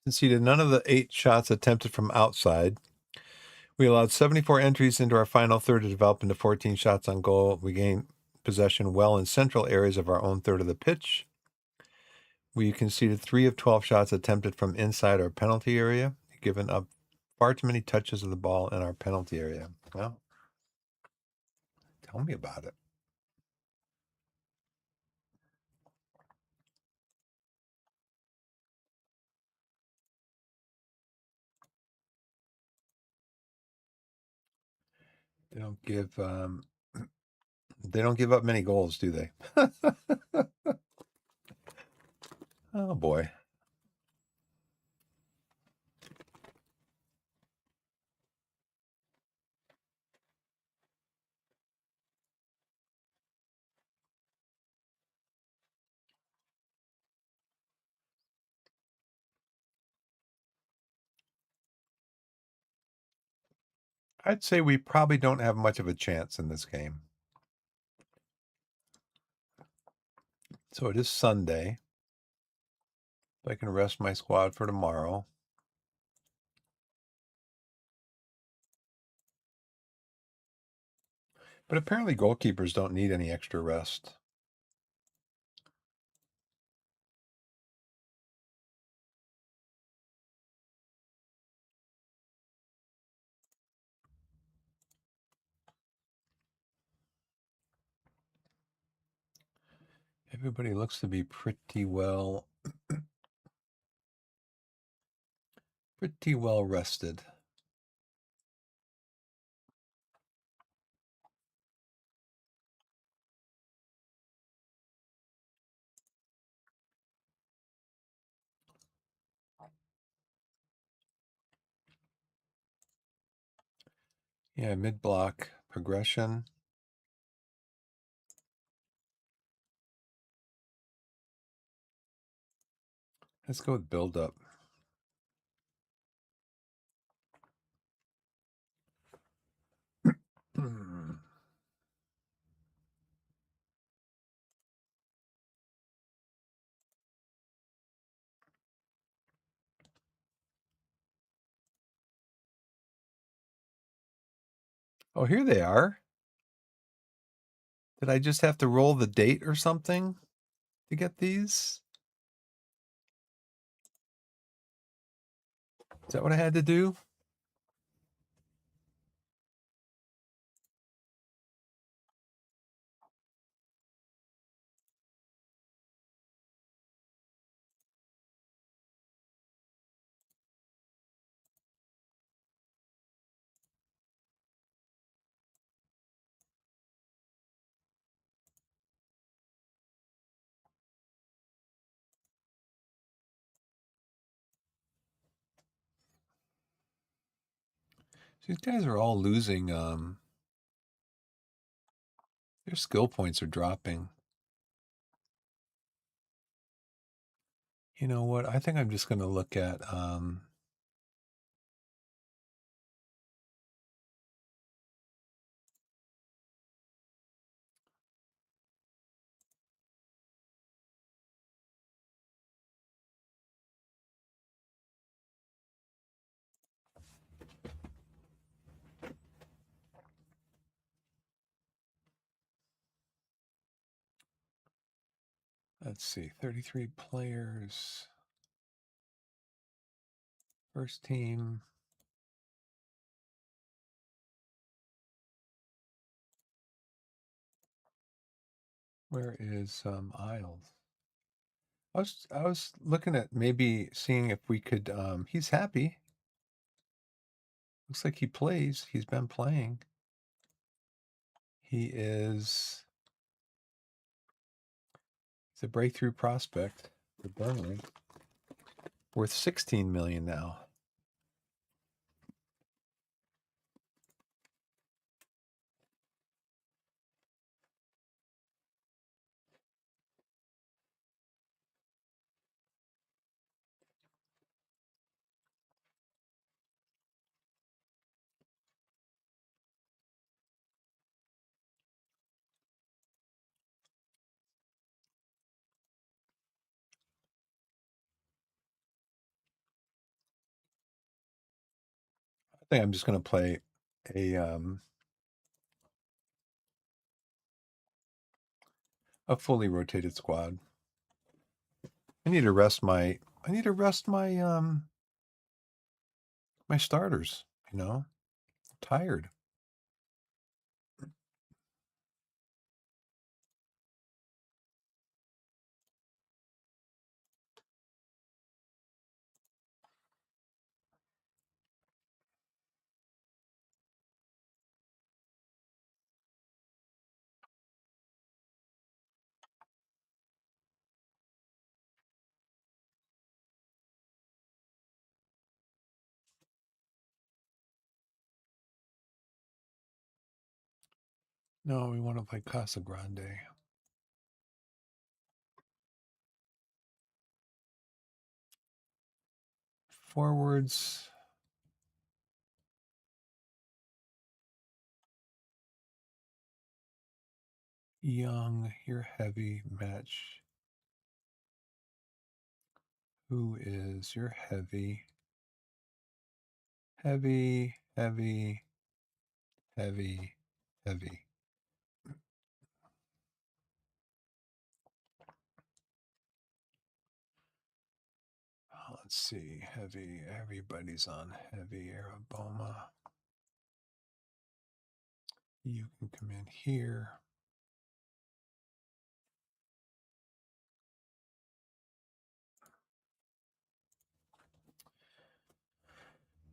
A: Conceded none of the 8 shots attempted from outside. We allowed 74 entries into our final third to develop into 14 shots on goal. We gained possession well in central areas of our own third of the pitch. We conceded 3 of 12 shots attempted from inside our penalty area, given up far too many touches of the ball in our penalty area. Well, tell me about it. They don't give they don't give up many goals, do they? Oh boy. I'd say we probably don't have much of a chance in this game. So it is Sunday. If I can rest my squad for tomorrow. But apparently goalkeepers don't need any extra rest. Everybody looks to be pretty well rested. Yeah, mid-block progression. Let's go with build-up. Oh, here they are. Did I just have to roll the date or something to get these? Is that what I had to do? These guys are all losing. Their skill points are dropping. You know what? I think I'm just going to look at let's see, 33 players. First team. Where is Isles? I was looking at maybe seeing if we could he's happy. Looks like he plays. He's been playing. He's a breakthrough prospect for Burnley. Worth 16 million now. I think I'm just going to play a fully rotated squad. I need to rest my my starters, you know. I'm tired. No, we want to play Casa Grande. Forwards. Young, you're heavy. Match. Who is your heavy? Heavy, heavy, heavy, heavy. Let's see. Heavy. Everybody's on heavy. Araboma. You can come in here.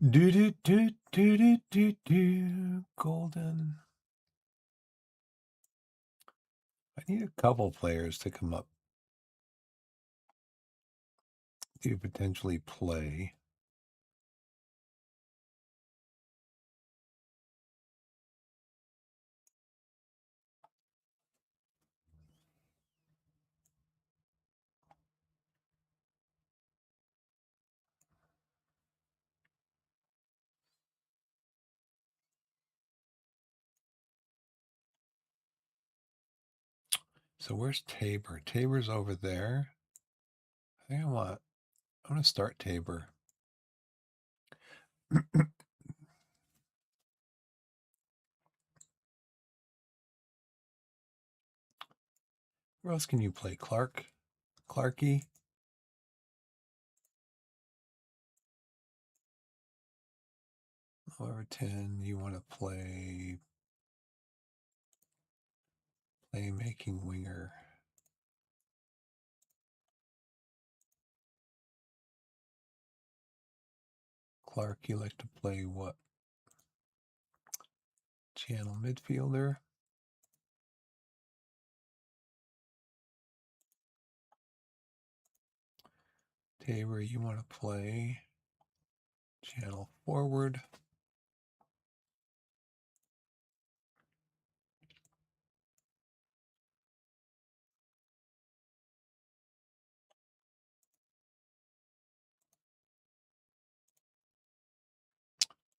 A: Do do do do do do do. Golden. I need a couple players to come up to potentially play. So where's Tabor? Tabor's over there. I think I'm gonna start Tabor. Where else can you play? Clarky? Over 10, you want to play playmaking winger. Clark, you like to play what? Channel midfielder. Tabor, you want to play channel forward.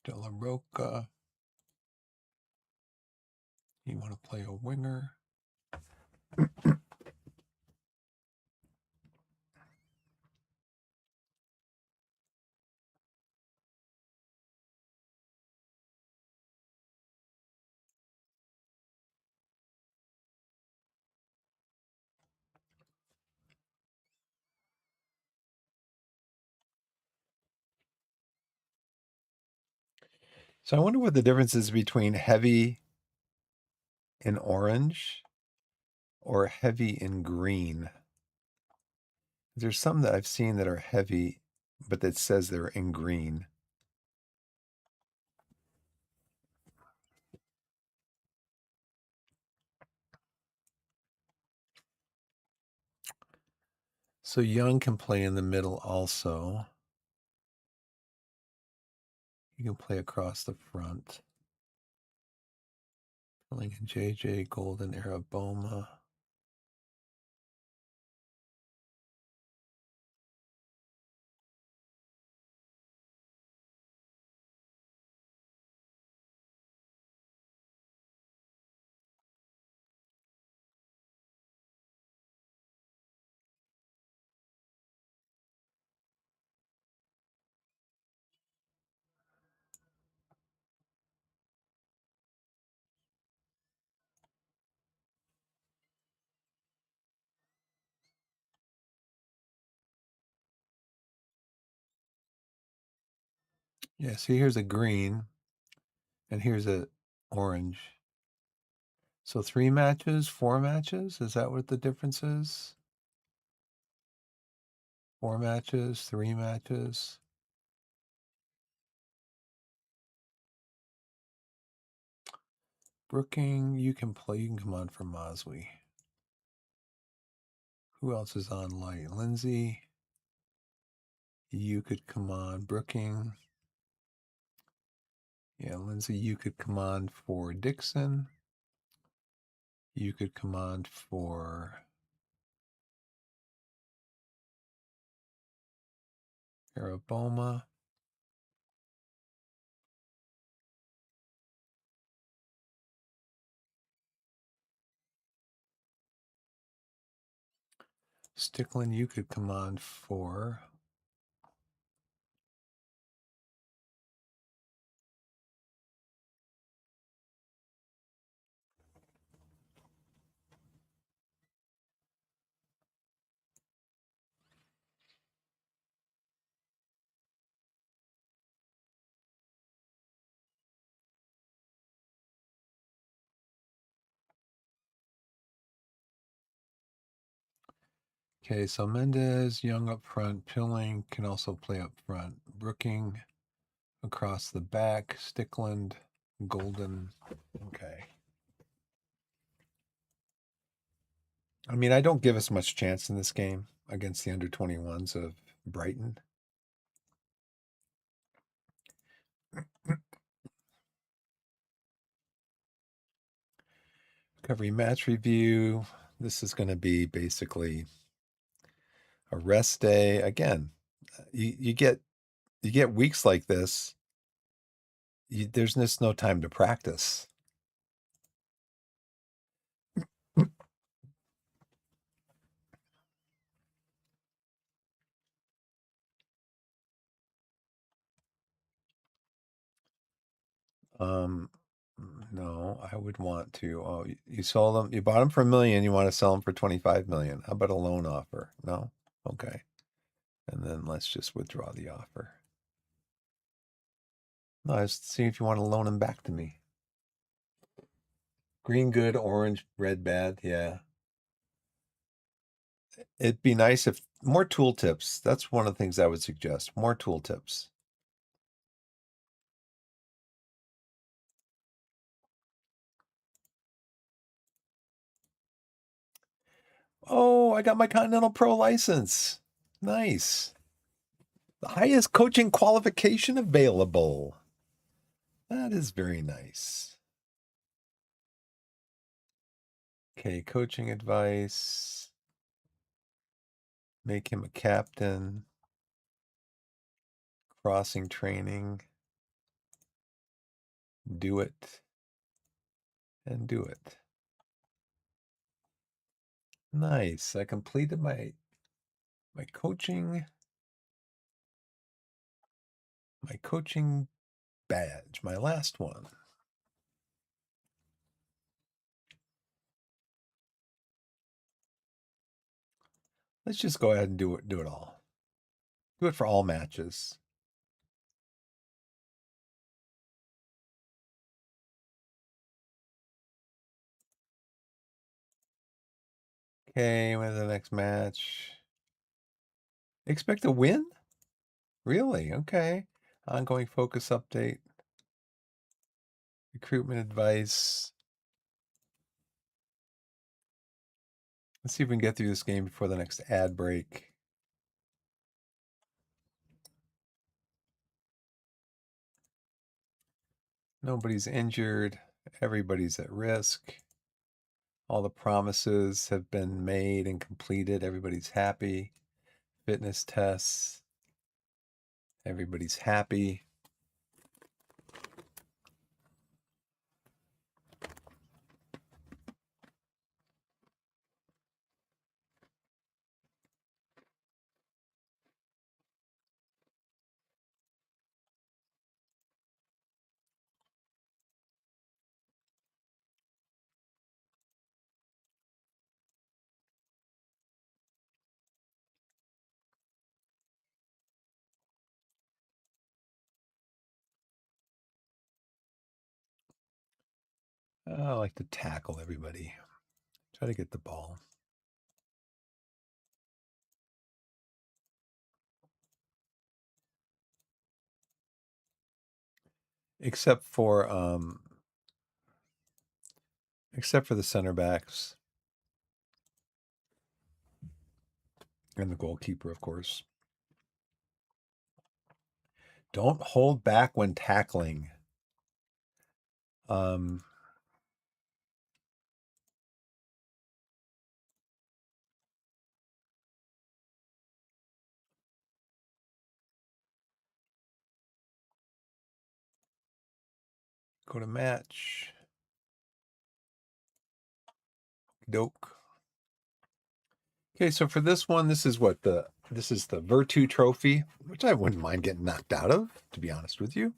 A: De La Roca, you want to play a winger. So I wonder what the difference is between heavy in orange or heavy in green. There's some that I've seen that are heavy, but that says they're in green. So Young can play in the middle also. You can play across the front. Lincoln JJ, Golden, Araboma. Yeah, see, here's a green, and here's a orange. So 3 matches, 4 matches? Is that what the difference is? 4 matches, 3 matches. Brooking, you can play. You can come on for Moswy. Who else is on light? Lindsay. You could come on. Brooking. Yeah, Lindsay, you could come on for Dixon. You could come on for Araboma. Stickland, you could come on for. Okay, so Mendez, Young up front, Pilling can also play up front. Brooking across the back, Stickland, Golden. Okay. I mean, I don't give us much chance in this game against the under 21s of Brighton. Recovery match review. This is going to be basically a rest day. Again, you get weeks like this. There's just no time to practice. No, I would want to. Oh, you sold them. You bought them for $1 million. You want to sell them for 25 million. How about a loan offer? No? Okay. And then let's just withdraw the offer. No, I was seeing if you want to loan them back to me. Green good, orange, red bad. Yeah. It'd be nice if more tooltips. That's one of the things I would suggest. More tooltips. Oh, I got my Continental Pro license. Nice. The highest coaching qualification available. That is very nice. Okay, coaching advice. Make him a captain. Crossing training. Do it. And do it. Nice. I completed my coaching badge, my last one. Let's just go ahead and do it all. Do it for all matches. Okay, when's the next match? Expect a win? Really? Okay. Ongoing focus update. Recruitment advice. Let's see if we can get through this game before the next ad break. Nobody's injured. Everybody's at risk. All the promises have been made and completed. Everybody's happy. Fitness tests. Everybody's happy. I like to tackle everybody. Try to get the ball. Except for the center backs and the goalkeeper, of course. Don't hold back when tackling. Go to match. Doke. Okay, so for this one, this is the Virtu Trophy, which I wouldn't mind getting knocked out of, to be honest with you.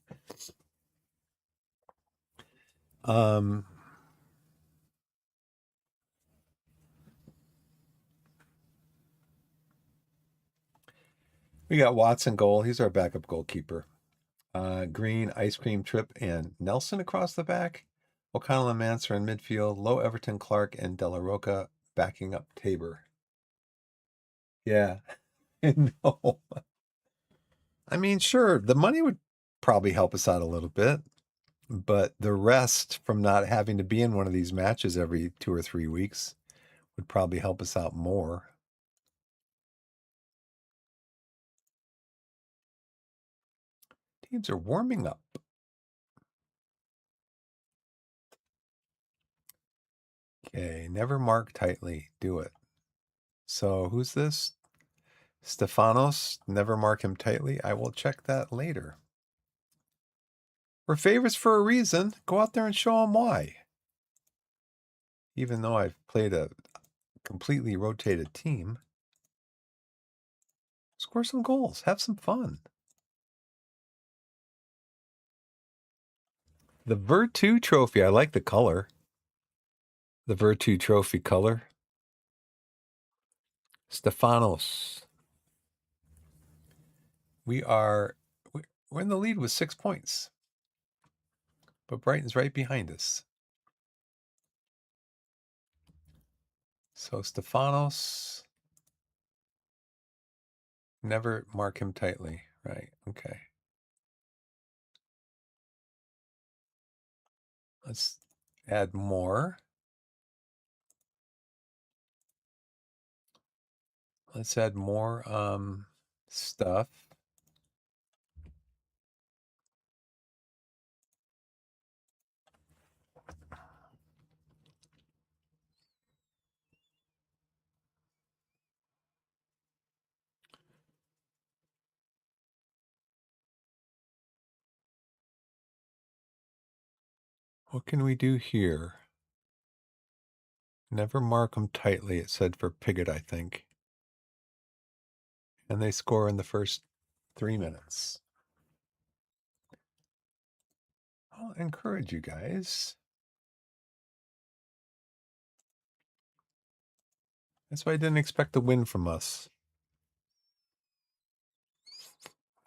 A: We got Watson goal. He's our backup goalkeeper. Green, Ice Cream Trip, and Nelson across the back. O'Connell and Manser in midfield. Low, Everton, Clark, and De La Roca backing up Tabor. Yeah, no. I mean, sure, the money would probably help us out a little bit, but the rest from not having to be in one of these matches every 2 or 3 weeks would probably help us out more. Teams are warming up. Okay, never mark tightly. Do it. So who's this? Stefanos, never mark him tightly. I will check that later. We're favorites for a reason. Go out there and show them why. Even though I've played a completely rotated team, score some goals. Have some fun. The Virtu Trophy. I like the color. The Virtu Trophy color. Stefanos. We're in the lead with 6 points. But Brighton's right behind us. So Stefanos, never mark him tightly. Right, okay. Let's add more. Let's add more stuff. What can we do here? Never mark them tightly, it said for Piggott, I think. And they score in the first 3 minutes. I'll encourage you guys. That's why I didn't expect a win from us.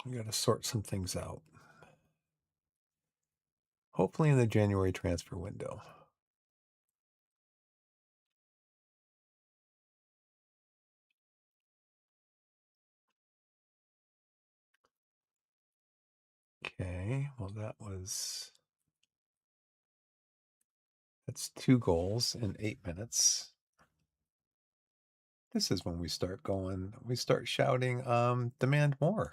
A: We got to sort some things out. Hopefully in the January transfer window. Okay, well that's 2 goals in 8 minutes. This is when we start shouting, demand more.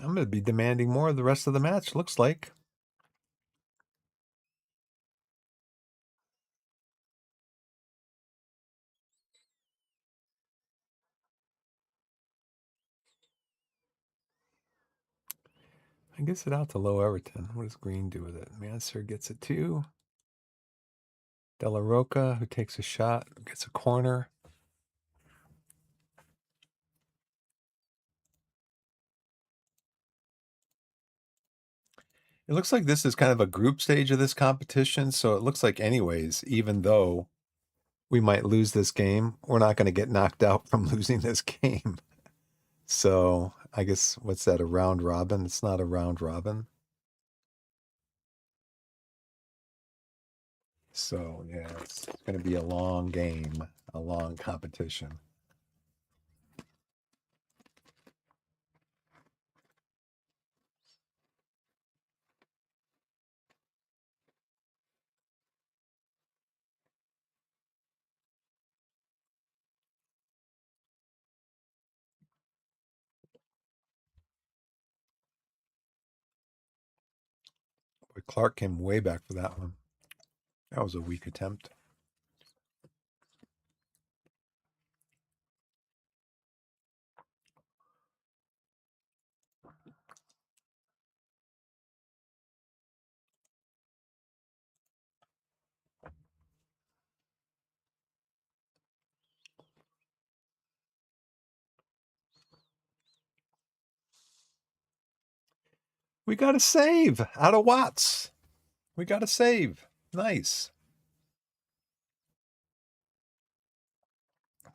A: I'm going to be demanding more of the rest of the match, looks like. I guess it out to Low Everton. What does Green do with it? Manser gets it too. De La Roca, who takes a shot, gets a corner. It looks like this is kind of a group stage of this competition. So it looks like anyways, even though we might lose this game, we're not going to get knocked out from losing this game. So I guess, what's that, a round robin? It's not a round robin. So yeah, it's going to be a long game, a long competition. But Clark came way back for that one. That was a weak attempt. We got a save out of Watts. We got a save. Nice.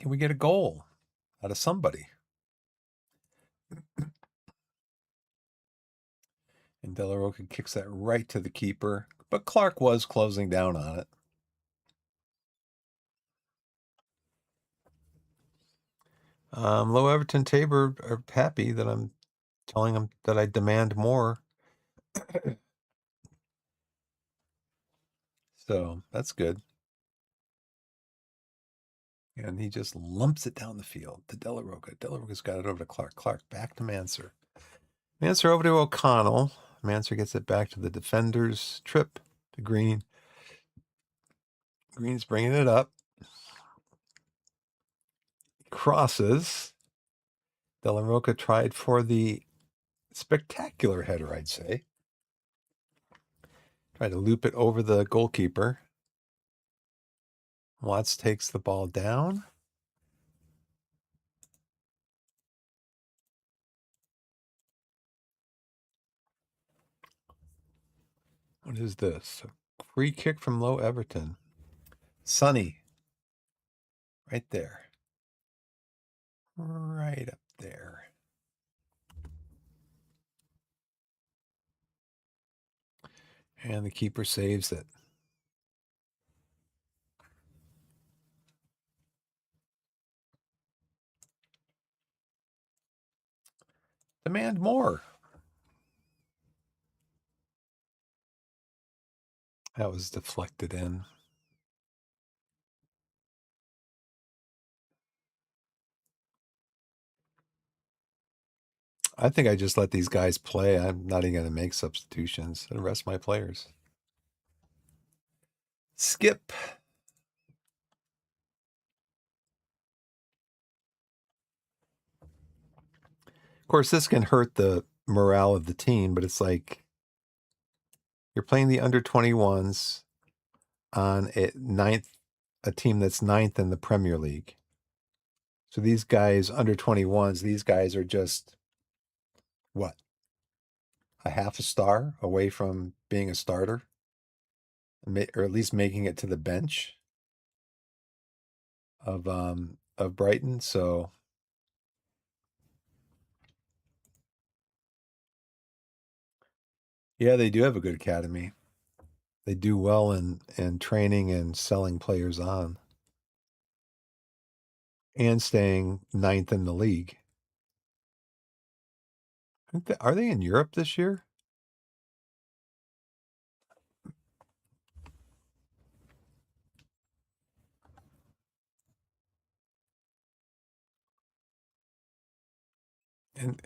A: Can we get a goal out of somebody? And De La Roca kicks that right to the keeper, but Clark was closing down on it. Low Everton Tabor are happy that I'm telling them that I demand more. So that's good. And he just lumps it down the field to De La Roca. De La Roca's got it over to Clark. Clark back to Manser. Manser over to O'Connell. Manser gets it back to the defenders. Trip to Green. Green's bringing it up. Crosses. De La Roca tried for the spectacular header, I'd say. Tried to loop it over the goalkeeper. Watts takes the ball down. What is this? A free kick from Low Everton. Sonny. Right there. Right up there. And the keeper saves it. Demand more. That was deflected in. I think I just let these guys play. I'm not even going to make substitutions and rest my players. Skip. Of course, this can hurt the morale of the team, but it's like you're playing the under 21s on a team that's ninth in the Premier League. So these guys, under 21s, these guys are just, what, a half a star away from being a starter? Or at least making it to the bench of Brighton. So yeah, they do have a good academy. They do well in training and selling players on and staying ninth in the league. Are they in Europe this year? And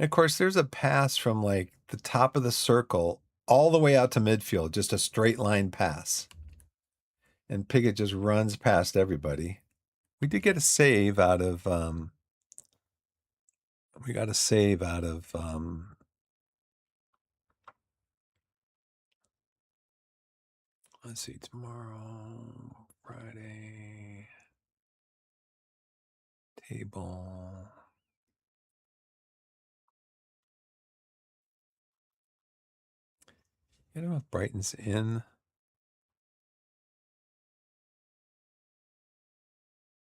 A: of course, there's a pass from like the top of the circle all the way out to midfield, just a straight line pass. And Pickett just runs past everybody. We did get a save out of let's see, tomorrow, Friday, table. I don't know if Brighton's in.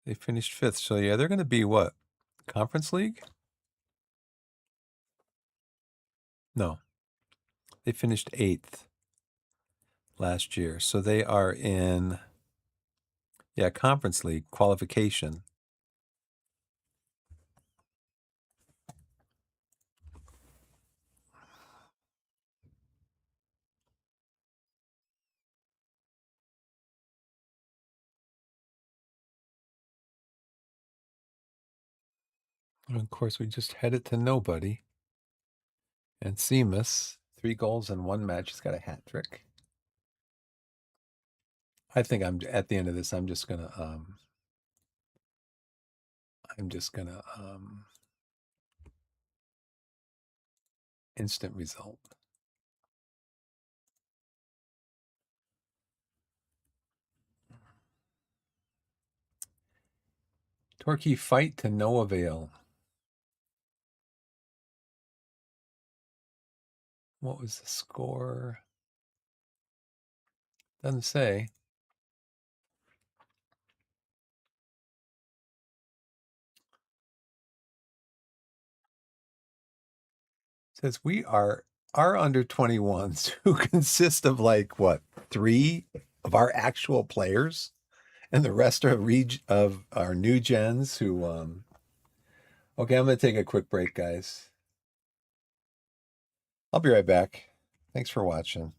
A: They finished fifth. So yeah, they're going to be what? Conference League? No. They finished eighth last year. So they are in, yeah, Conference League qualification. And of course, we just headed to nobody. And Seamus, 3 goals in 1 match. He's got a hat trick. I think I'm at the end of this. I'm just gonna instant result. Torquay fight to no avail. What was the score? Doesn't say. It says we are our under 21s who consist of like what, 3 of our actual players, and the rest are of our new gens who okay, I'm going to take a quick break, guys. I'll be right back. Thanks for watching.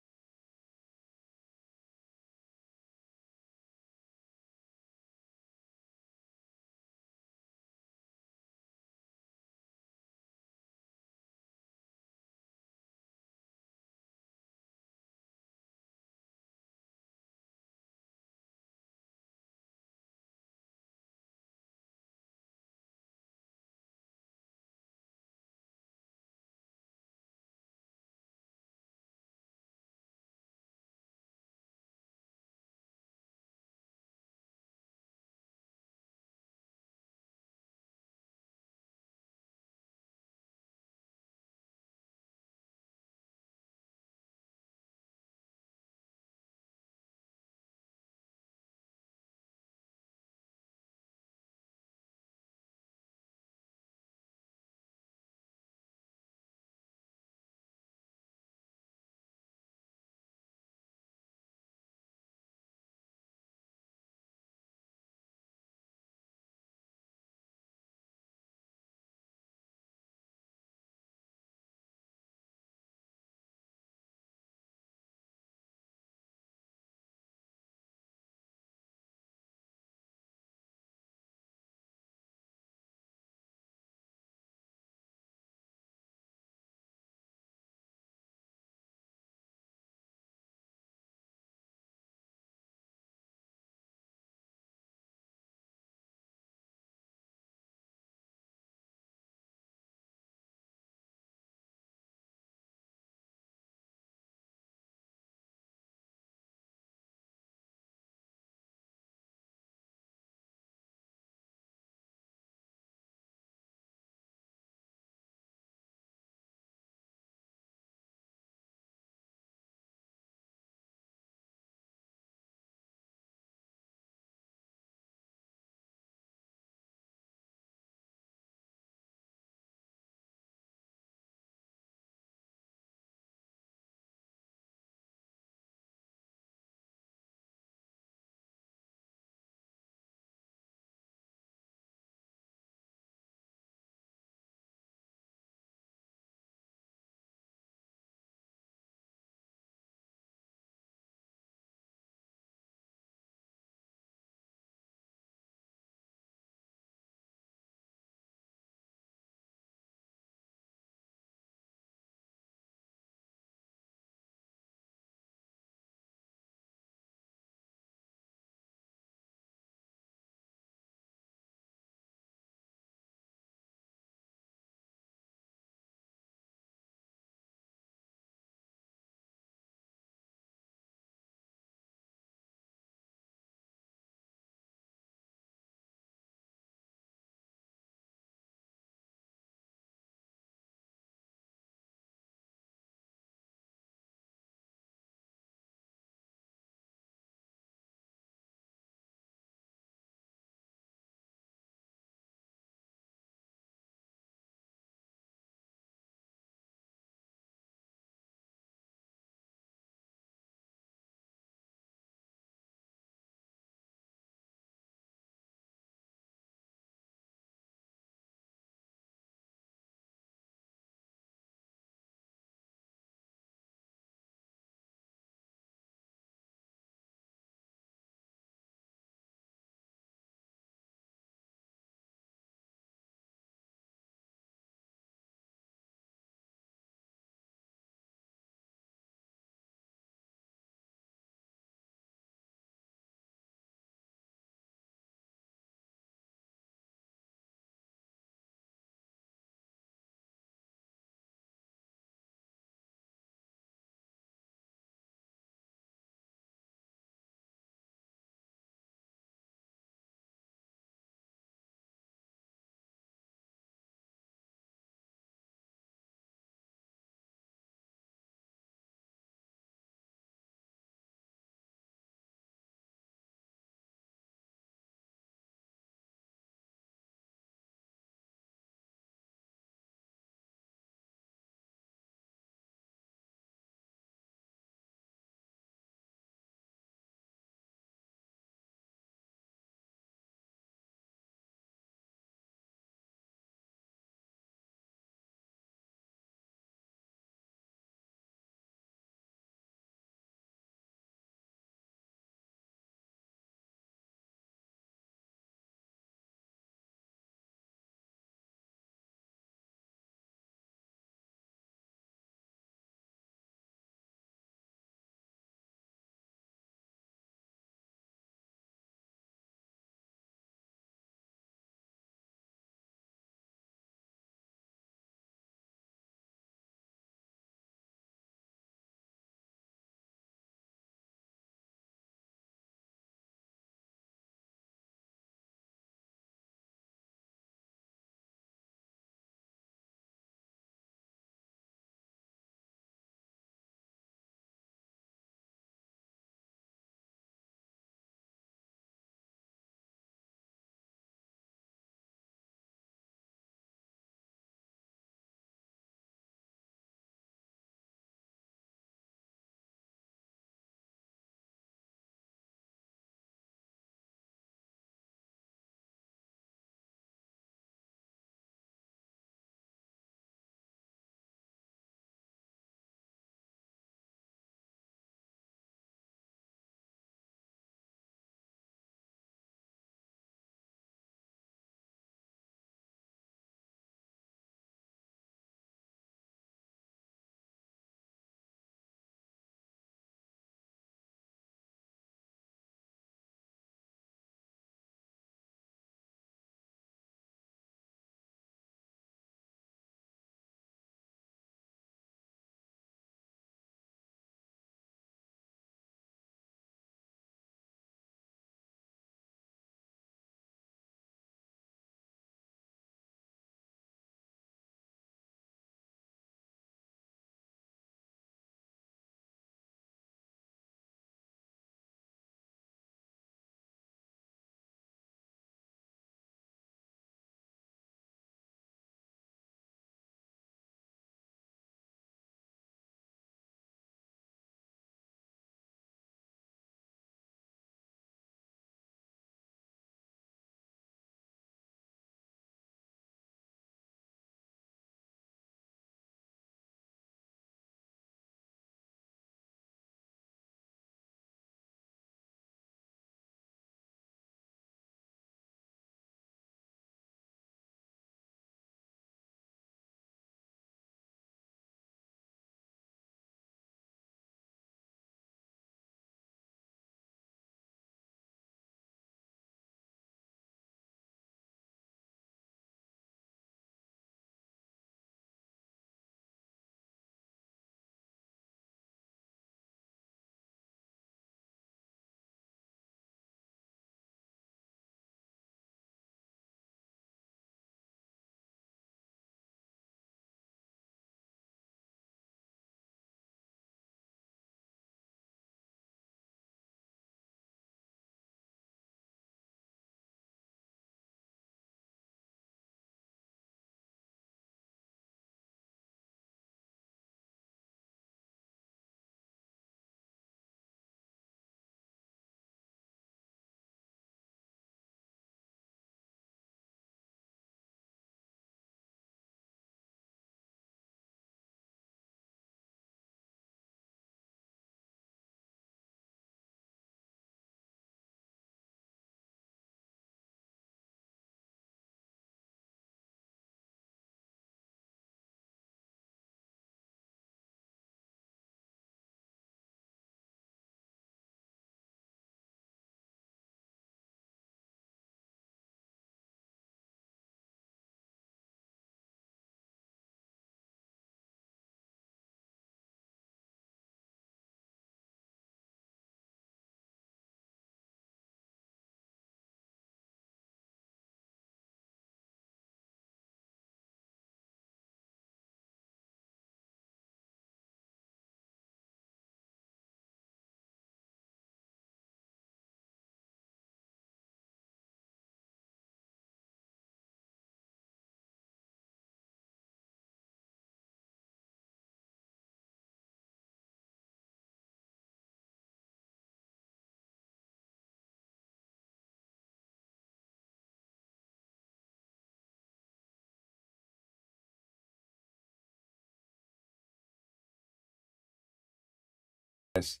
A: Nice.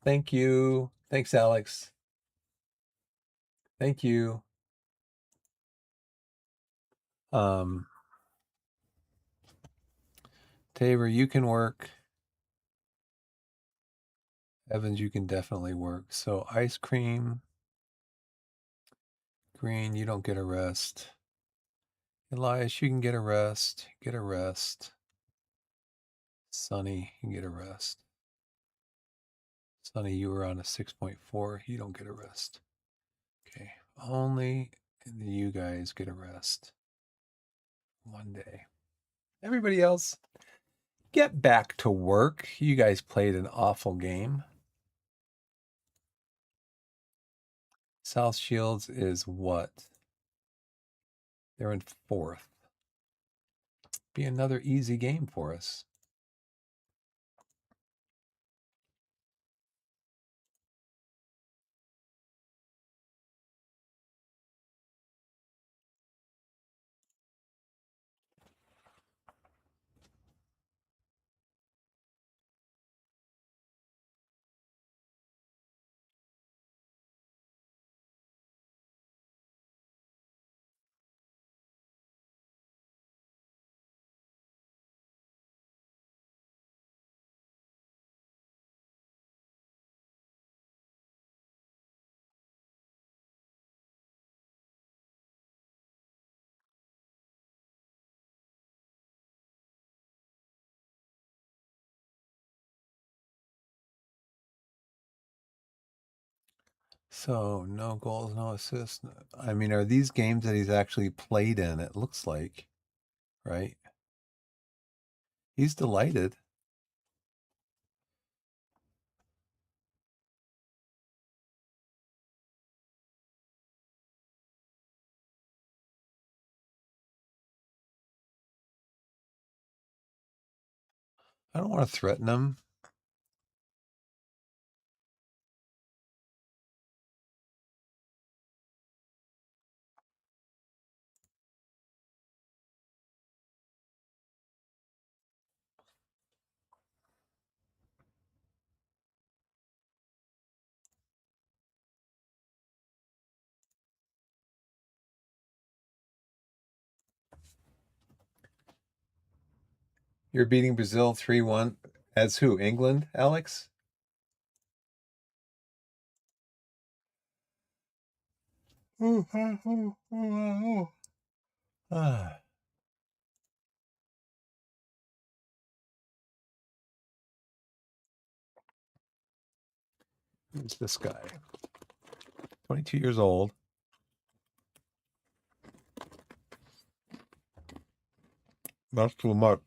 A: Thank you. Thanks, Alex. Thank you. Um, Tabor, you can work. Evans, you can definitely work. So ice cream, green, you don't get a rest. Elias, you can get a rest. Get a rest. Sunny, you can get a rest. Sunny, you were on a 6.4. You don't get a rest. Okay. Only you guys get a rest. 1 day. Everybody else, get back to work. You guys played an awful game. South Shields is what? They're in 4th. Be another easy game for us. So no goals, no assists. I mean, are these games that he's actually played in? It looks like, right? He's delighted. I don't want to threaten him. You're beating Brazil 3-1. As who? England, Alex? Ah, who's this guy? 22 years old. That's too much.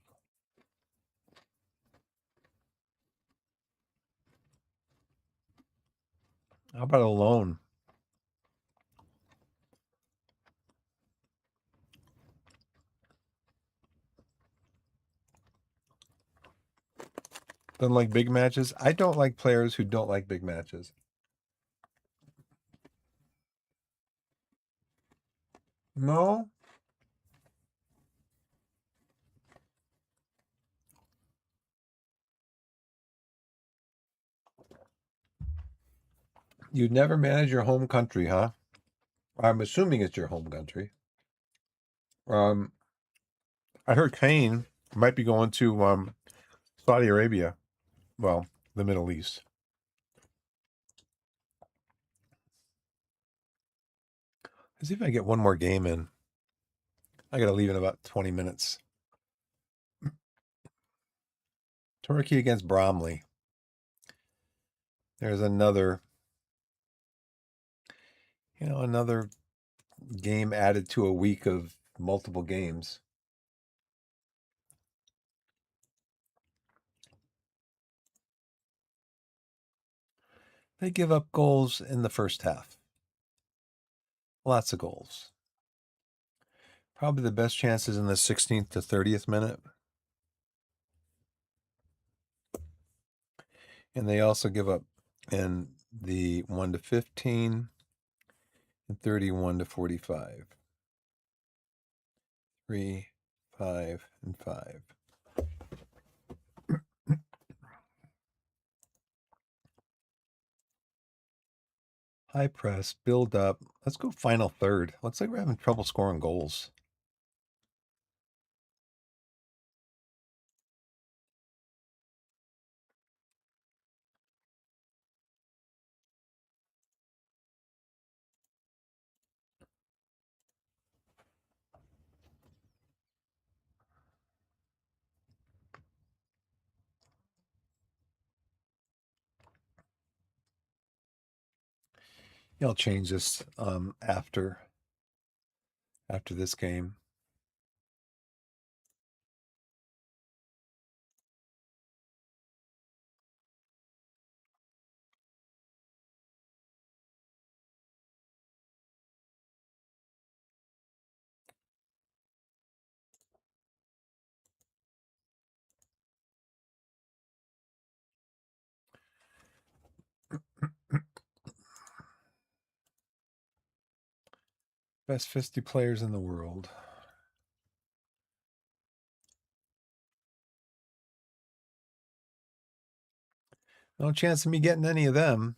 A: How about a loan? Doesn't like big matches. I don't like players who don't like big matches. No, you'd never manage your home country, huh? I'm assuming it's your home country. Um, I heard Kane might be going to Saudi Arabia. Well, the Middle East. Let's see if I get one more game in. I gotta leave in about 20 minutes. Torquay against Bromley. There's another, another game added to a week of multiple games. They give up goals in the first half. Lots of goals. Probably the best chances in the 16th to 30th minute. And they also give up in the 1 to 15 and 31 to 45. 3, 5, and 5. High press, build up. Let's go final third. Looks like we're having trouble scoring goals. I'll change this after this game. Best 50 players in the world. No chance of me getting any of them.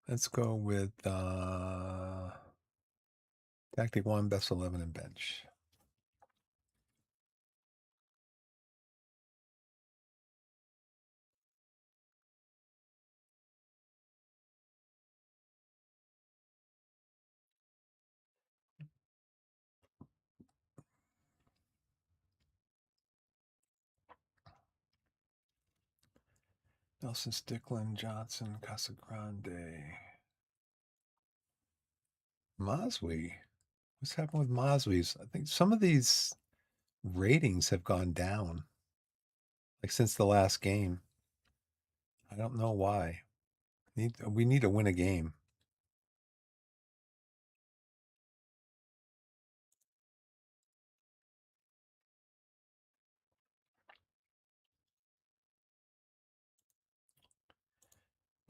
A: Let's go with Tactic 1, best 11 and bench. Nelson, Stickland, Johnson, Casagrande. Mosby. What's happened with Mosby's? I think some of these ratings have gone down. Like since the last game. I don't know why. We need to win a game.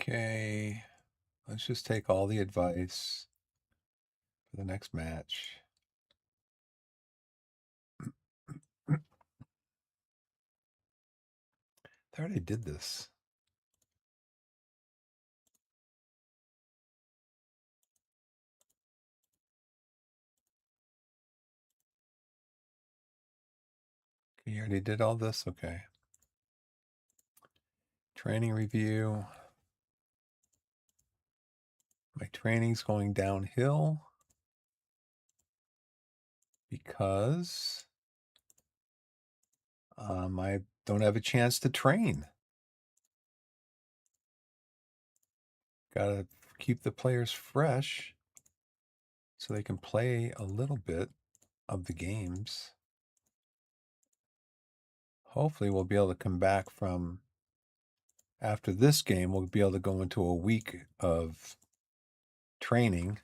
A: Okay. Let's just take all the advice for the next match. I already did this. Okay, you already did all this? Okay. Training review. My training's going downhill because I don't have a chance to train. Gotta keep the players fresh so they can play a little bit of the games. Hopefully we'll be able to come back from after this game. We'll be able to go into a week of training.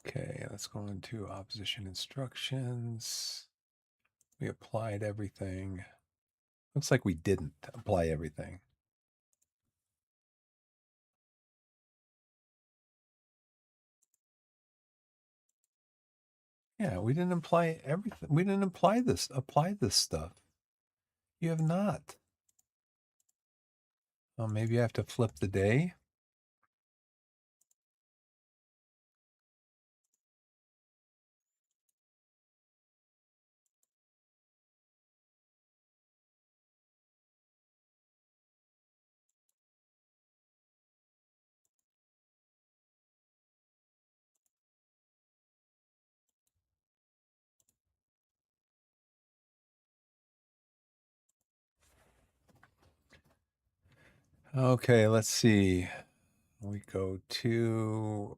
A: Okay, let's go into opposition instructions. We applied everything. Looks like we didn't apply everything. Yeah, we didn't apply everything. We didn't apply this stuff. You have not. Oh, maybe I have to flip the day. Okay, let's see. We go to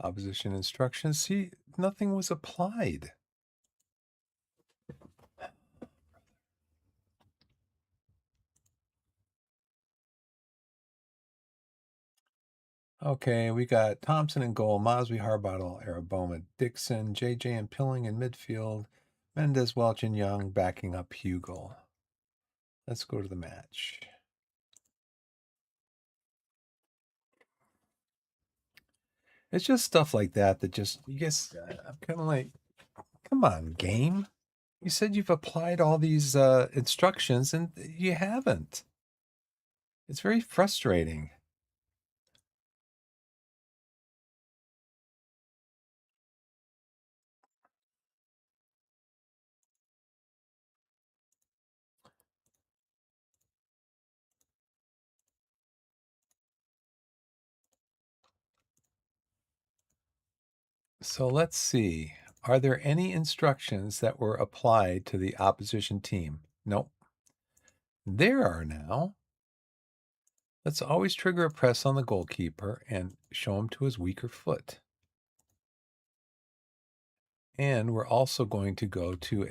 A: opposition instructions. See, nothing was applied. Okay, we got Thompson in goal, Mosby, Harbottle, Araboma, Dixon, JJ and Pilling in midfield, Mendez, Welch, and Young backing up Hugel. Let's go to the match. It's just stuff like that that just, you guess, I'm kind of like, come on, game. You said you've applied all these instructions and you haven't. It's very frustrating. So let's see. Are there any instructions that were applied to the opposition team? Nope. There are now. Let's always trigger a press on the goalkeeper and show him to his weaker foot. And we're also going to go to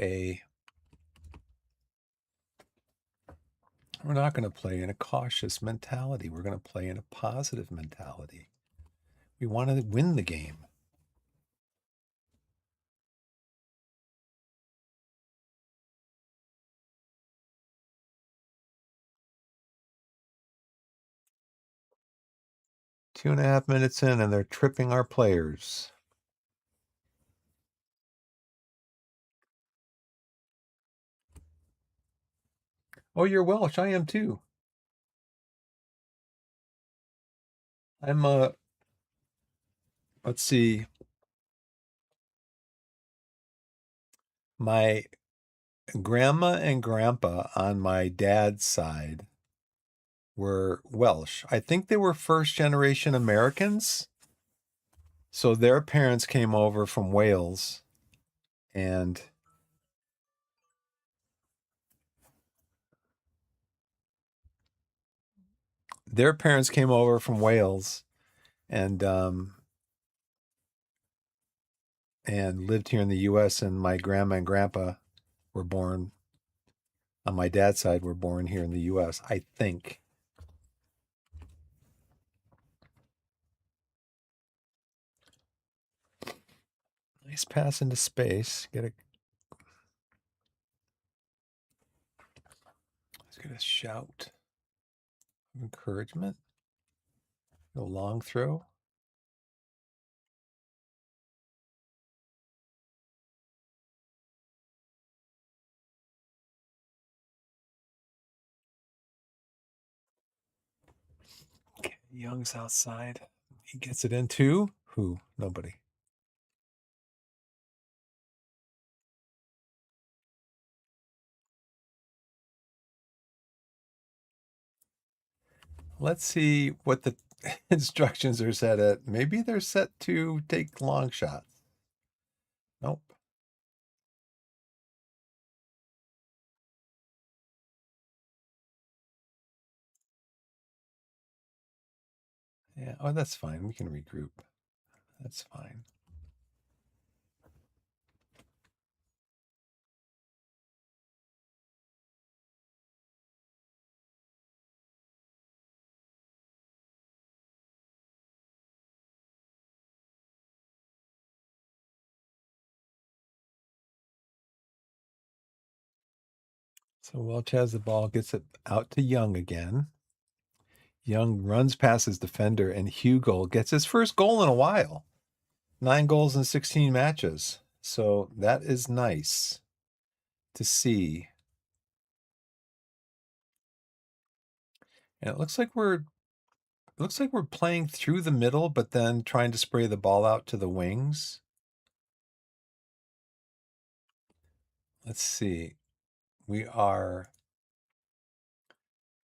A: we're not going to play in a cautious mentality. We're going to play in a positive mentality. We want to win the game. Two and a half minutes in, and they're tripping our players. Oh, you're Welsh. I am too. I'm let's see. My grandma and grandpa on my dad's side were Welsh. I think they were first generation Americans. So their parents came over from Wales, and their parents came over from Wales and lived here in the US, and my grandma and grandpa were born on my dad's side were born here in the US, I think. Nice pass into space. Let's get a shout of encouragement. No long throw. Okay, Young's outside. He gets it into who? Nobody. Let's see what the instructions are set at. Maybe they're set to take long shots. Nope. Yeah. Oh, that's fine. We can regroup. That's fine. So Welch has the ball, gets it out to Young again. Young runs past his defender, and Hugo gets his first goal in a while. 9 goals in 16 matches. So that is nice to see. And it looks like we're playing through the middle, but then trying to spray the ball out to the wings. Let's see. We are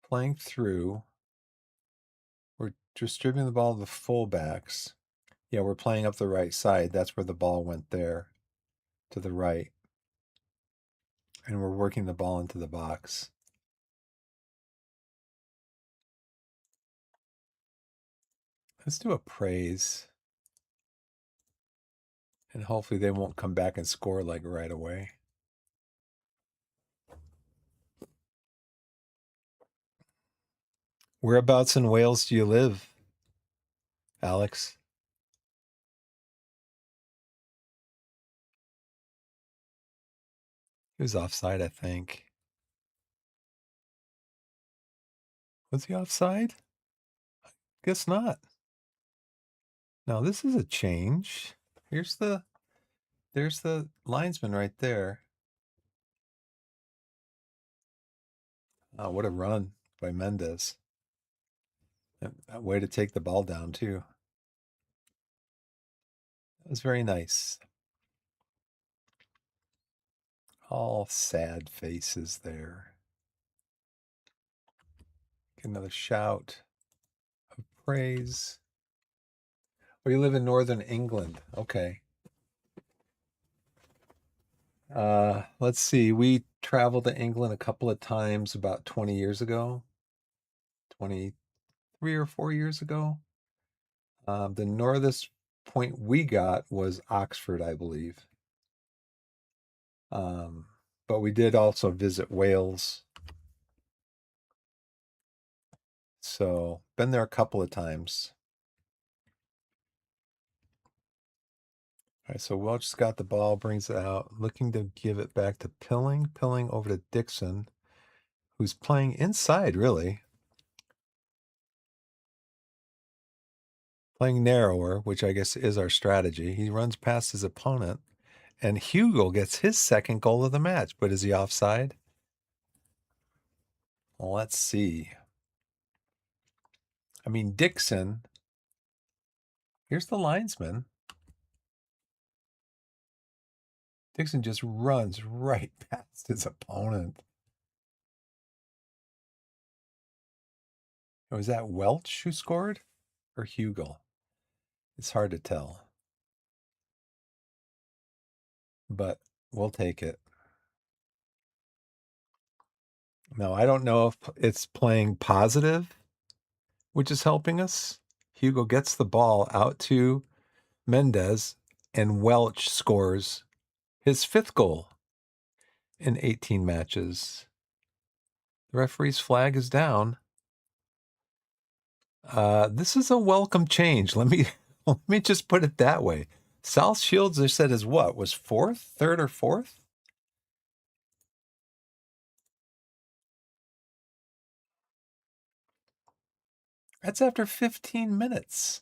A: playing through. We're distributing the ball to the fullbacks. Yeah, we're playing up the right side. That's where the ball went there, to the right. And we're working the ball into the box. Let's do a praise. And hopefully they won't come back and score like right away. Whereabouts in Wales do you live, Alex? He was offside, I think. Was he offside? Guess not. Now this is a change. There's the linesman right there. Oh, what a run by Mendez. A way to take the ball down, too. That was very nice. All sad faces there. Get another shout of praise. Oh, you live in northern England. Okay. Let's see. We traveled to England a couple of times about 20 years ago, 23 or 4 years ago. The northest point we got was Oxford, I believe. Um, but we did also visit Wales. So been there a couple of times. All right, so Welch's got the ball, brings it out, looking to give it back to Pilling. Pilling over to Dixon, who's playing inside, really. Playing narrower, which I guess is our strategy. He runs past his opponent, and Hugo gets his second goal of the match. But is he offside? Well, let's see. I mean, Dixon, here's the linesman. Dixon just runs right past his opponent. Was that Welch who scored or Hugo? It's hard to tell, but we'll take it. Now, I don't know if it's playing positive, which is helping us. Hugo gets the ball out to Mendez, and Welch scores his fifth goal in 18 matches. The referee's flag is down. This is a welcome change. Let me just put it that way. South Shields, they said, is what? Was fourth, third, or fourth? That's after 15 minutes.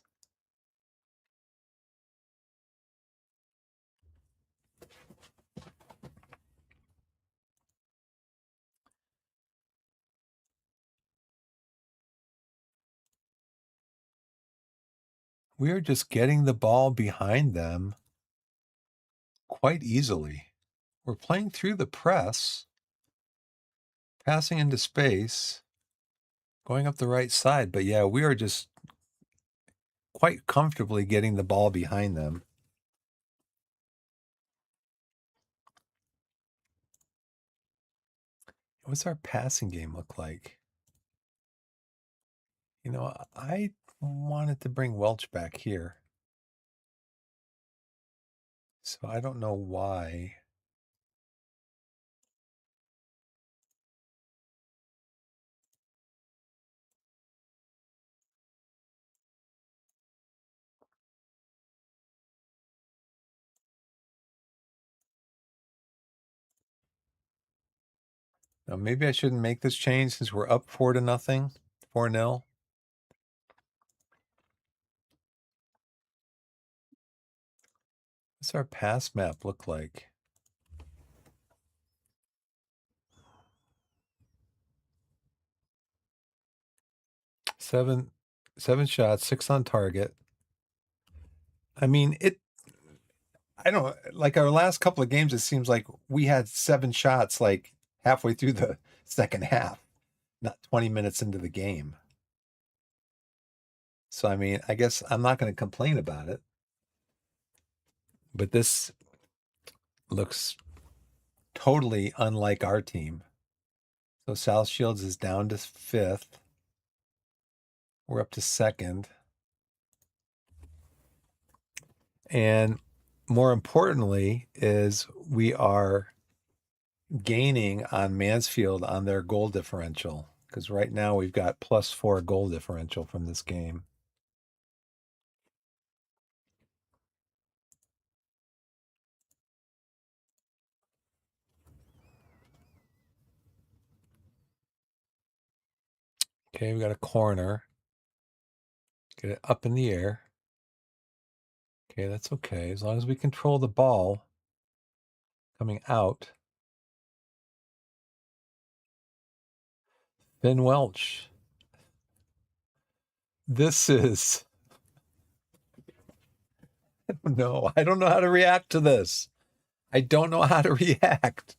A: We are just getting the ball behind them quite easily. We're playing through the press, passing into space, going up the right side. But yeah, we are just quite comfortably getting the ball behind them. What's our passing game look like? You know, I wanted to bring Welch back here. So I don't know why. Now, maybe I shouldn't make this change since we're up 4-0, 4-0. What's our pass map look like? Seven shots, 6 on target. I mean, I don't like our last couple of games. It seems like we had 7 shots like halfway through the second half, not 20 minutes into the game. So, I mean, I guess I'm not going to complain about it. But this looks totally unlike our team. So South Shields is down to 5th. We're up to 2nd. And more importantly is we are gaining on Mansfield on their goal differential, because right now we've got +4 goal differential from this game. Okay, we got a corner. Get it up in the air. Okay, that's okay. As long as we control the ball coming out. Ben Welch. This is, no, I don't know how to react to this. I don't know how to react.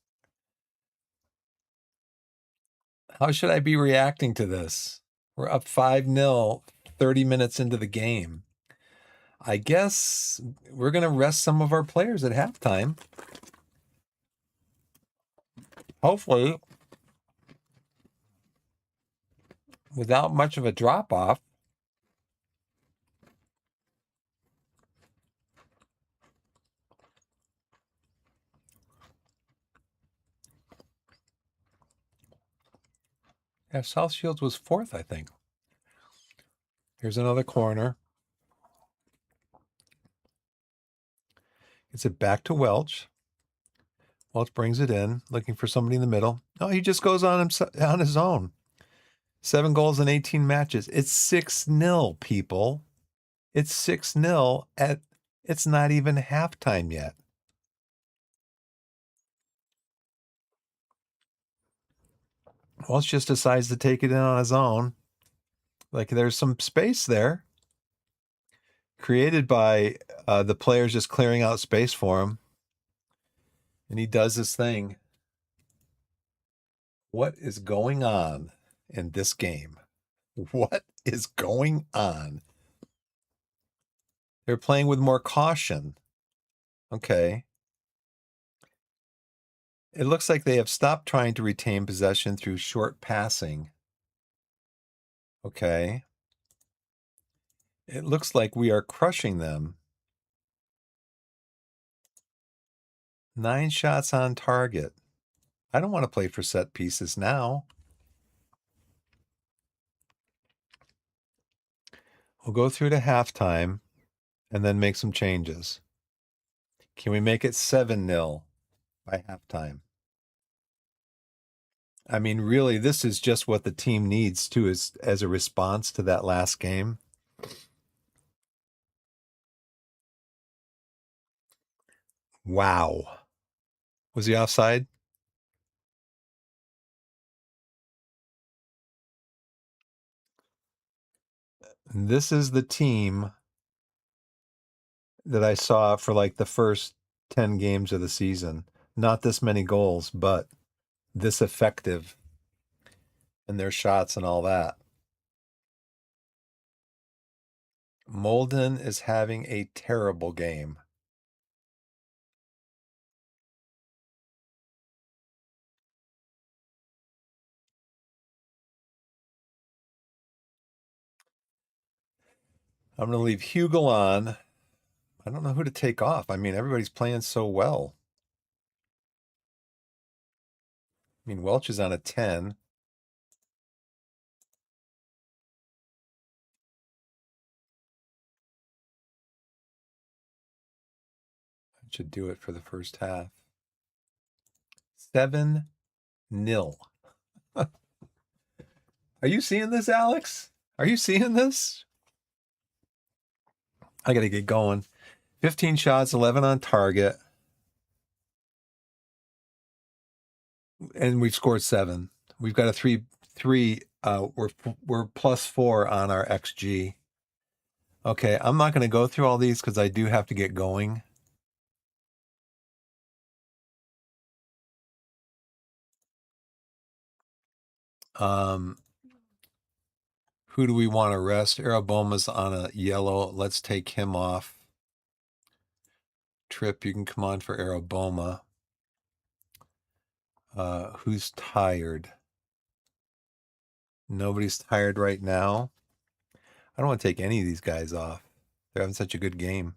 A: How should I be reacting to this? We're up 5-0, 30 minutes into the game. I guess we're going to rest some of our players at halftime. Hopefully, without much of a drop-off. Yeah, South Shields was fourth, I think. Here's another corner. Gets it back to Welch. Welch brings it in, looking for somebody in the middle. Oh, he just goes on his own. 7 goals in 18 matches. It's 6-0, people. It's 6-0 it's not even halftime yet. Welch just decides to take it in on his own. Like there's some space there created by the players just clearing out space for him. And he does his thing. What is going on in this game? What is going on? They're playing with more caution. Okay. It looks like they have stopped trying to retain possession through short passing. Okay. It looks like we are crushing them. 9 shots on target. I don't want to play for set pieces now. We'll go through to halftime and then make some changes. Can we make it 7-0 by halftime? I mean, really, this is just what the team needs to as a response to that last game. Wow. Was he offside? This is the team that I saw for like the first 10 games of the season. Not this many goals, but this effective in their shots and all that. Molden is having a terrible game. I'm going to leave Hugel on. I don't know who to take off. I mean, everybody's playing so well. I mean, Welch is on a 10. That should do it for the first half. 7-0. Are you seeing this, Alex? Are you seeing this? I got to get going. 15 shots, 11 on target. And we've scored 7. We've got a 3. We're +4 on our XG. Okay, I'm not going to go through all these because I do have to get going. Who do we want to rest? Araboma's on a yellow. Let's take him off. Tripp, you can come on for Araboma. Who's tired? Nobody's tired right now. I don't want to take any of these guys off. They're having such a good game.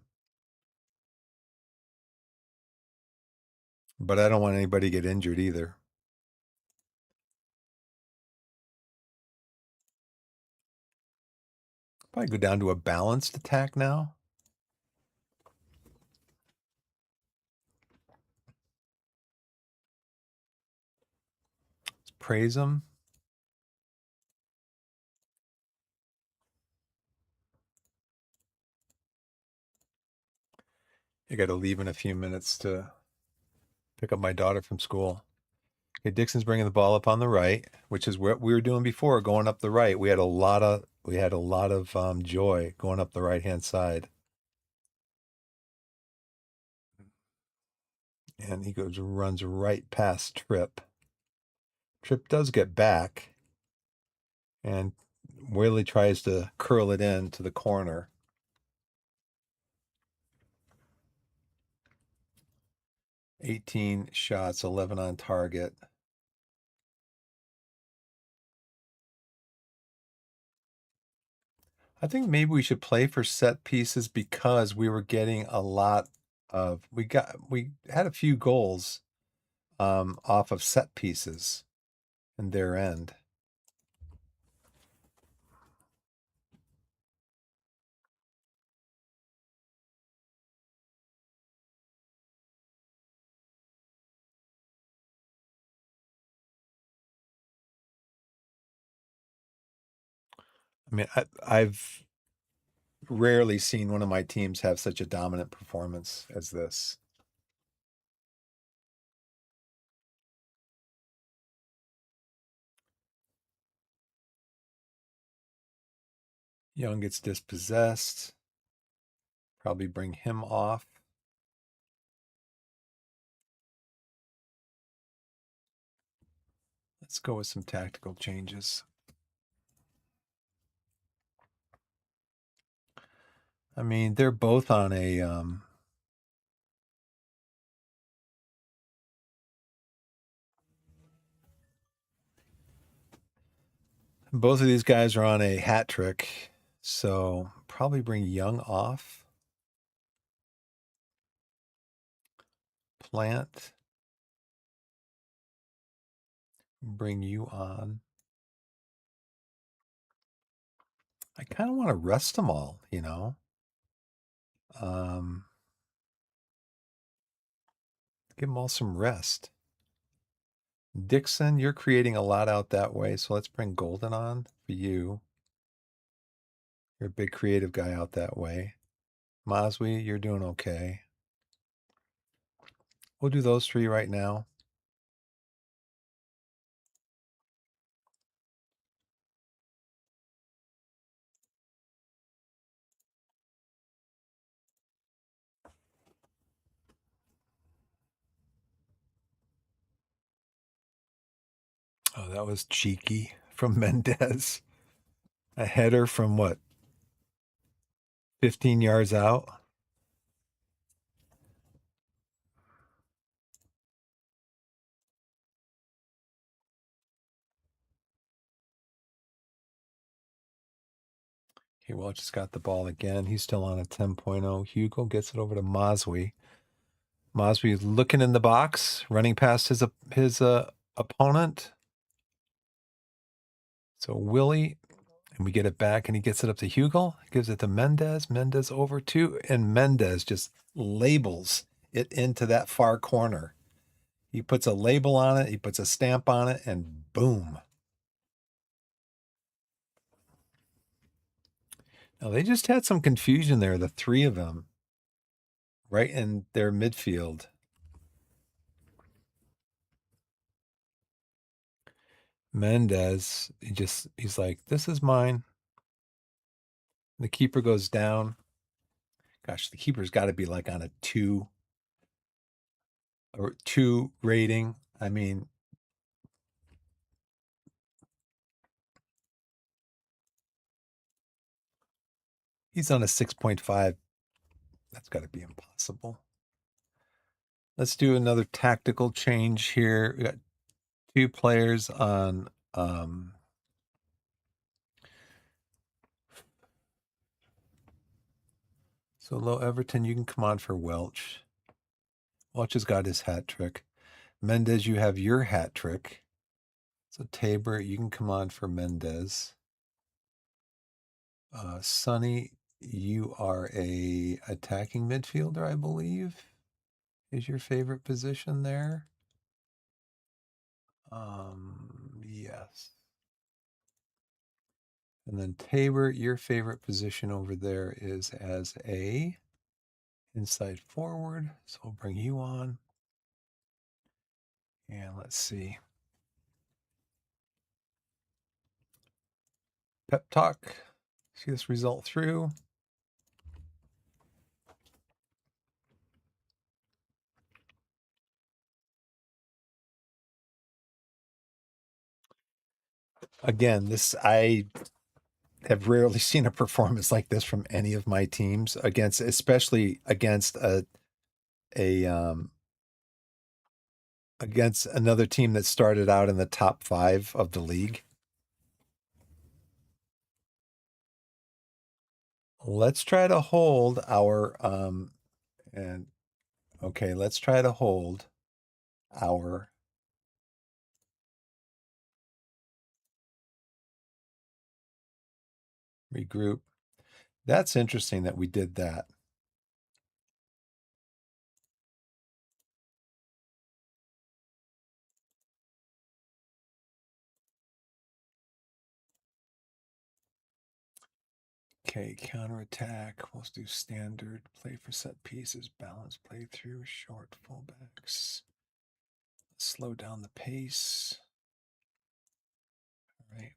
A: But I don't want anybody to get injured either. Probably go down to a balanced attack now. Let's praise them. I got to leave in a few minutes to pick up my daughter from school. Okay, Dixon's bringing the ball up on the right, which is what we were doing before, going up the right. We had a lot of joy going up the right-hand side. And he runs right past Tripp. Tripp does get back, and Whaley tries to curl it in to the corner. 18 shots, 11 on target. I think maybe we should play for set pieces because we were getting a lot of we had a few goals off of set pieces in their end. I mean, I've rarely seen one of my teams have such a dominant performance as this. Young gets dispossessed. Probably bring him off. Let's go with some tactical changes. I mean, they're both on a both of these guys are on a hat trick, so probably bring Young off. Plant. Bring you on. I kind of want to rest them all, you know. Give them all some rest. Dixon, you're creating a lot out that way, so let's bring Golden on for you. You're a big creative guy out that way. Maswi, you're doing okay. We'll do those three right now. Oh, that was cheeky from Mendez. A header from what? 15 yards out? Okay, Welch has got the ball again. He's still on a 10.0. Hugo gets it over to Maswi. Maswi is looking in the box, running past his opponent. So Willie, and we get it back, and he gets it up to Hugo. Gives it to Mendez. Mendez over to, and Mendez just labels it into that far corner. He puts a label on it. He puts a stamp on it, and boom. Now they just had some confusion there, the three of them, right in their midfield. Mendez, he's like, this is mine. The keeper goes down. Gosh, the keeper's got to be like on a 2 or 2 rating. I mean, he's on a 6.5. That's got to be impossible. Let's do another tactical change here. We got 2 players on so low Everton, you can come on for Welch. Welch has got his hat trick. Mendez, you have your hat trick. So Tabor, you can come on for Mendez. Sonny, you are a attacking midfielder, I believe, is your favorite position there. Yes. And then Tabor, your favorite position over there is as a inside forward. So we'll bring you on. And let's see. pep talk. See this result through. Again, I have rarely seen a performance like this from any of my teams especially against against another team that started out in the top 5 of the league. Let's try to hold our let's try to hold our regroup. That's interesting that we did that. Okay, counterattack. We'll do standard. Play for set pieces. Balance play through. Short fullbacks. Slow down the pace. All right.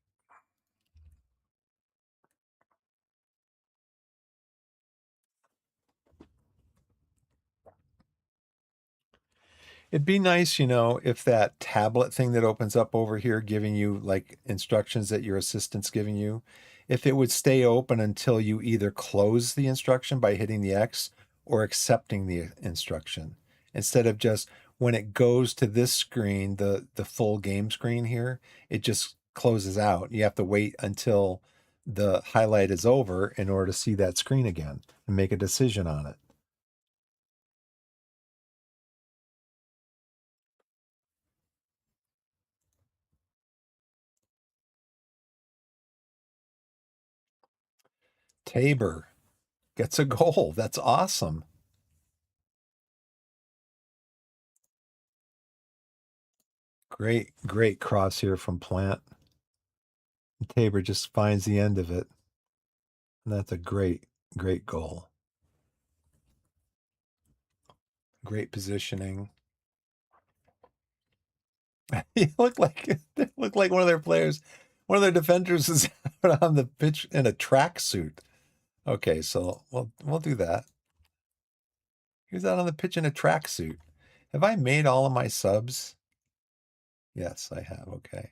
A: It'd be nice, if that tablet thing that opens up over here giving you like instructions that your assistant's giving you, if it would stay open until you either close the instruction by hitting the X or accepting the instruction, instead of just when it goes to this screen, the full game screen here, it just closes out. You have to wait until the highlight is over in order to see that screen again and make a decision on it. Tabor gets a goal. That's awesome. Great cross here from Plant. And Tabor just finds the end of it. And that's a great goal. Great positioning. He looked like one of their players, one of their defenders is out on the pitch in a tracksuit. Okay, so we'll do that. He was out on the pitch in a tracksuit. Have I made all of my subs? Yes, I have. Okay.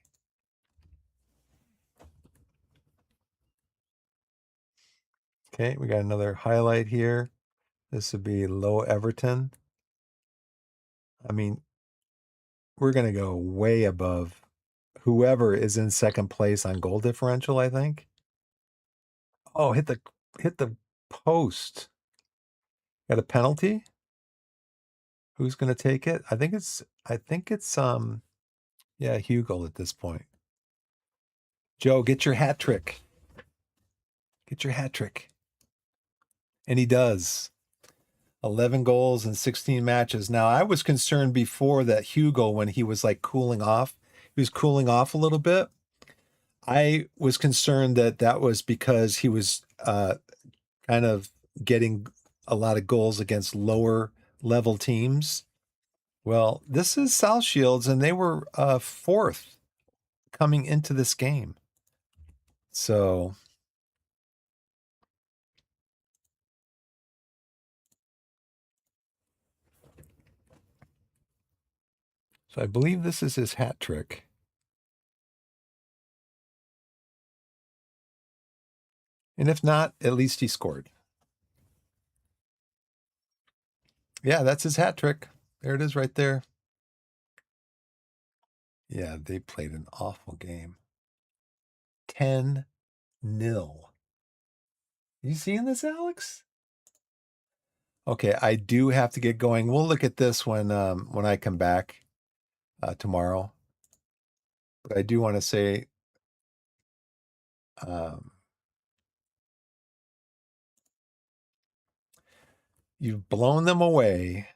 A: Okay, we got another highlight here. This would be Low Everton. I mean, we're going to go way above whoever is in second place on goal differential, I think. Oh, hit the post. Got a penalty? Who's going to take it? I think it's Hugo at this point. Joe, get your hat trick. Get your hat trick. And he does. 11 goals in 16 matches. Now, I was concerned before that Hugo, when he was like cooling off, he was cooling off a little bit. I was concerned that was because he was kind of getting a lot of goals against lower level teams. Well, this is South Shields, and they were 4th coming into this game. So I believe this is his hat trick. And if not, at least he scored. Yeah, that's his hat trick. There it is right there. Yeah, they played an awful game. 10-0. You seeing this, Alex? Okay, I do have to get going. We'll look at this when I come back tomorrow. But I do want to say you've blown them away.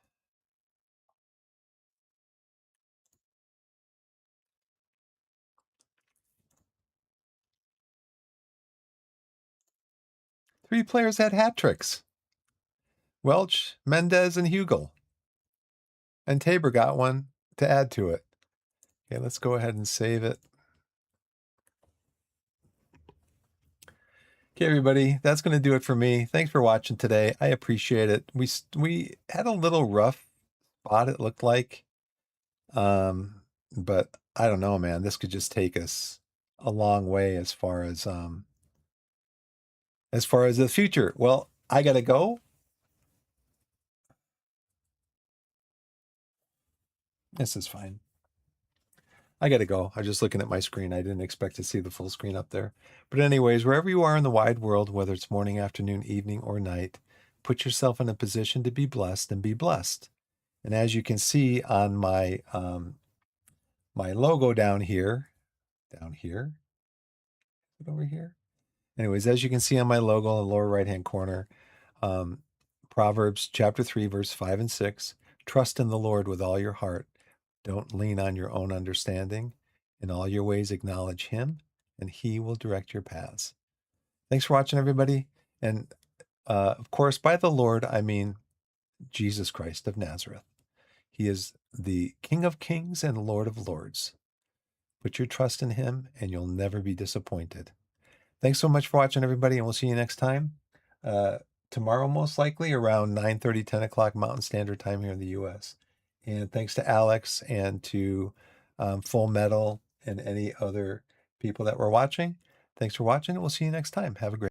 A: Three players had hat tricks. Welch, Mendez, and Hugel. And Tabor got one to add to it. Okay, let's go ahead and save it. Okay, everybody, that's going to do it for me. Thanks for watching today. I appreciate it. We had a little rough spot, it looked like. But I don't know, man. This could just take us a long way as far as the future. Well, I gotta go. This is fine. I gotta go. I was just looking at my screen. I didn't expect to see the full screen up there. But anyways, wherever you are in the wide world, whether it's morning, afternoon, evening, or night, put yourself in a position to be blessed and be blessed. And as you can see on my logo down here, over here. Anyways, as you can see on my logo in the lower right-hand corner, Proverbs chapter 3, verse 5 and 6, trust in the Lord with all your heart. Don't lean on your own understanding. In all your ways, acknowledge him, and he will direct your paths. Thanks for watching, everybody. And of course, by the Lord, I mean Jesus Christ of Nazareth. He is the King of Kings and Lord of Lords. Put your trust in him, and you'll never be disappointed. Thanks so much for watching, everybody, and we'll see you next time. Tomorrow, most likely, around 9:30, 10 o'clock Mountain Standard Time here in the U.S. And thanks to Alex and to Full Metal and any other people that were watching. Thanks for watching, and we'll see you next time. Have a great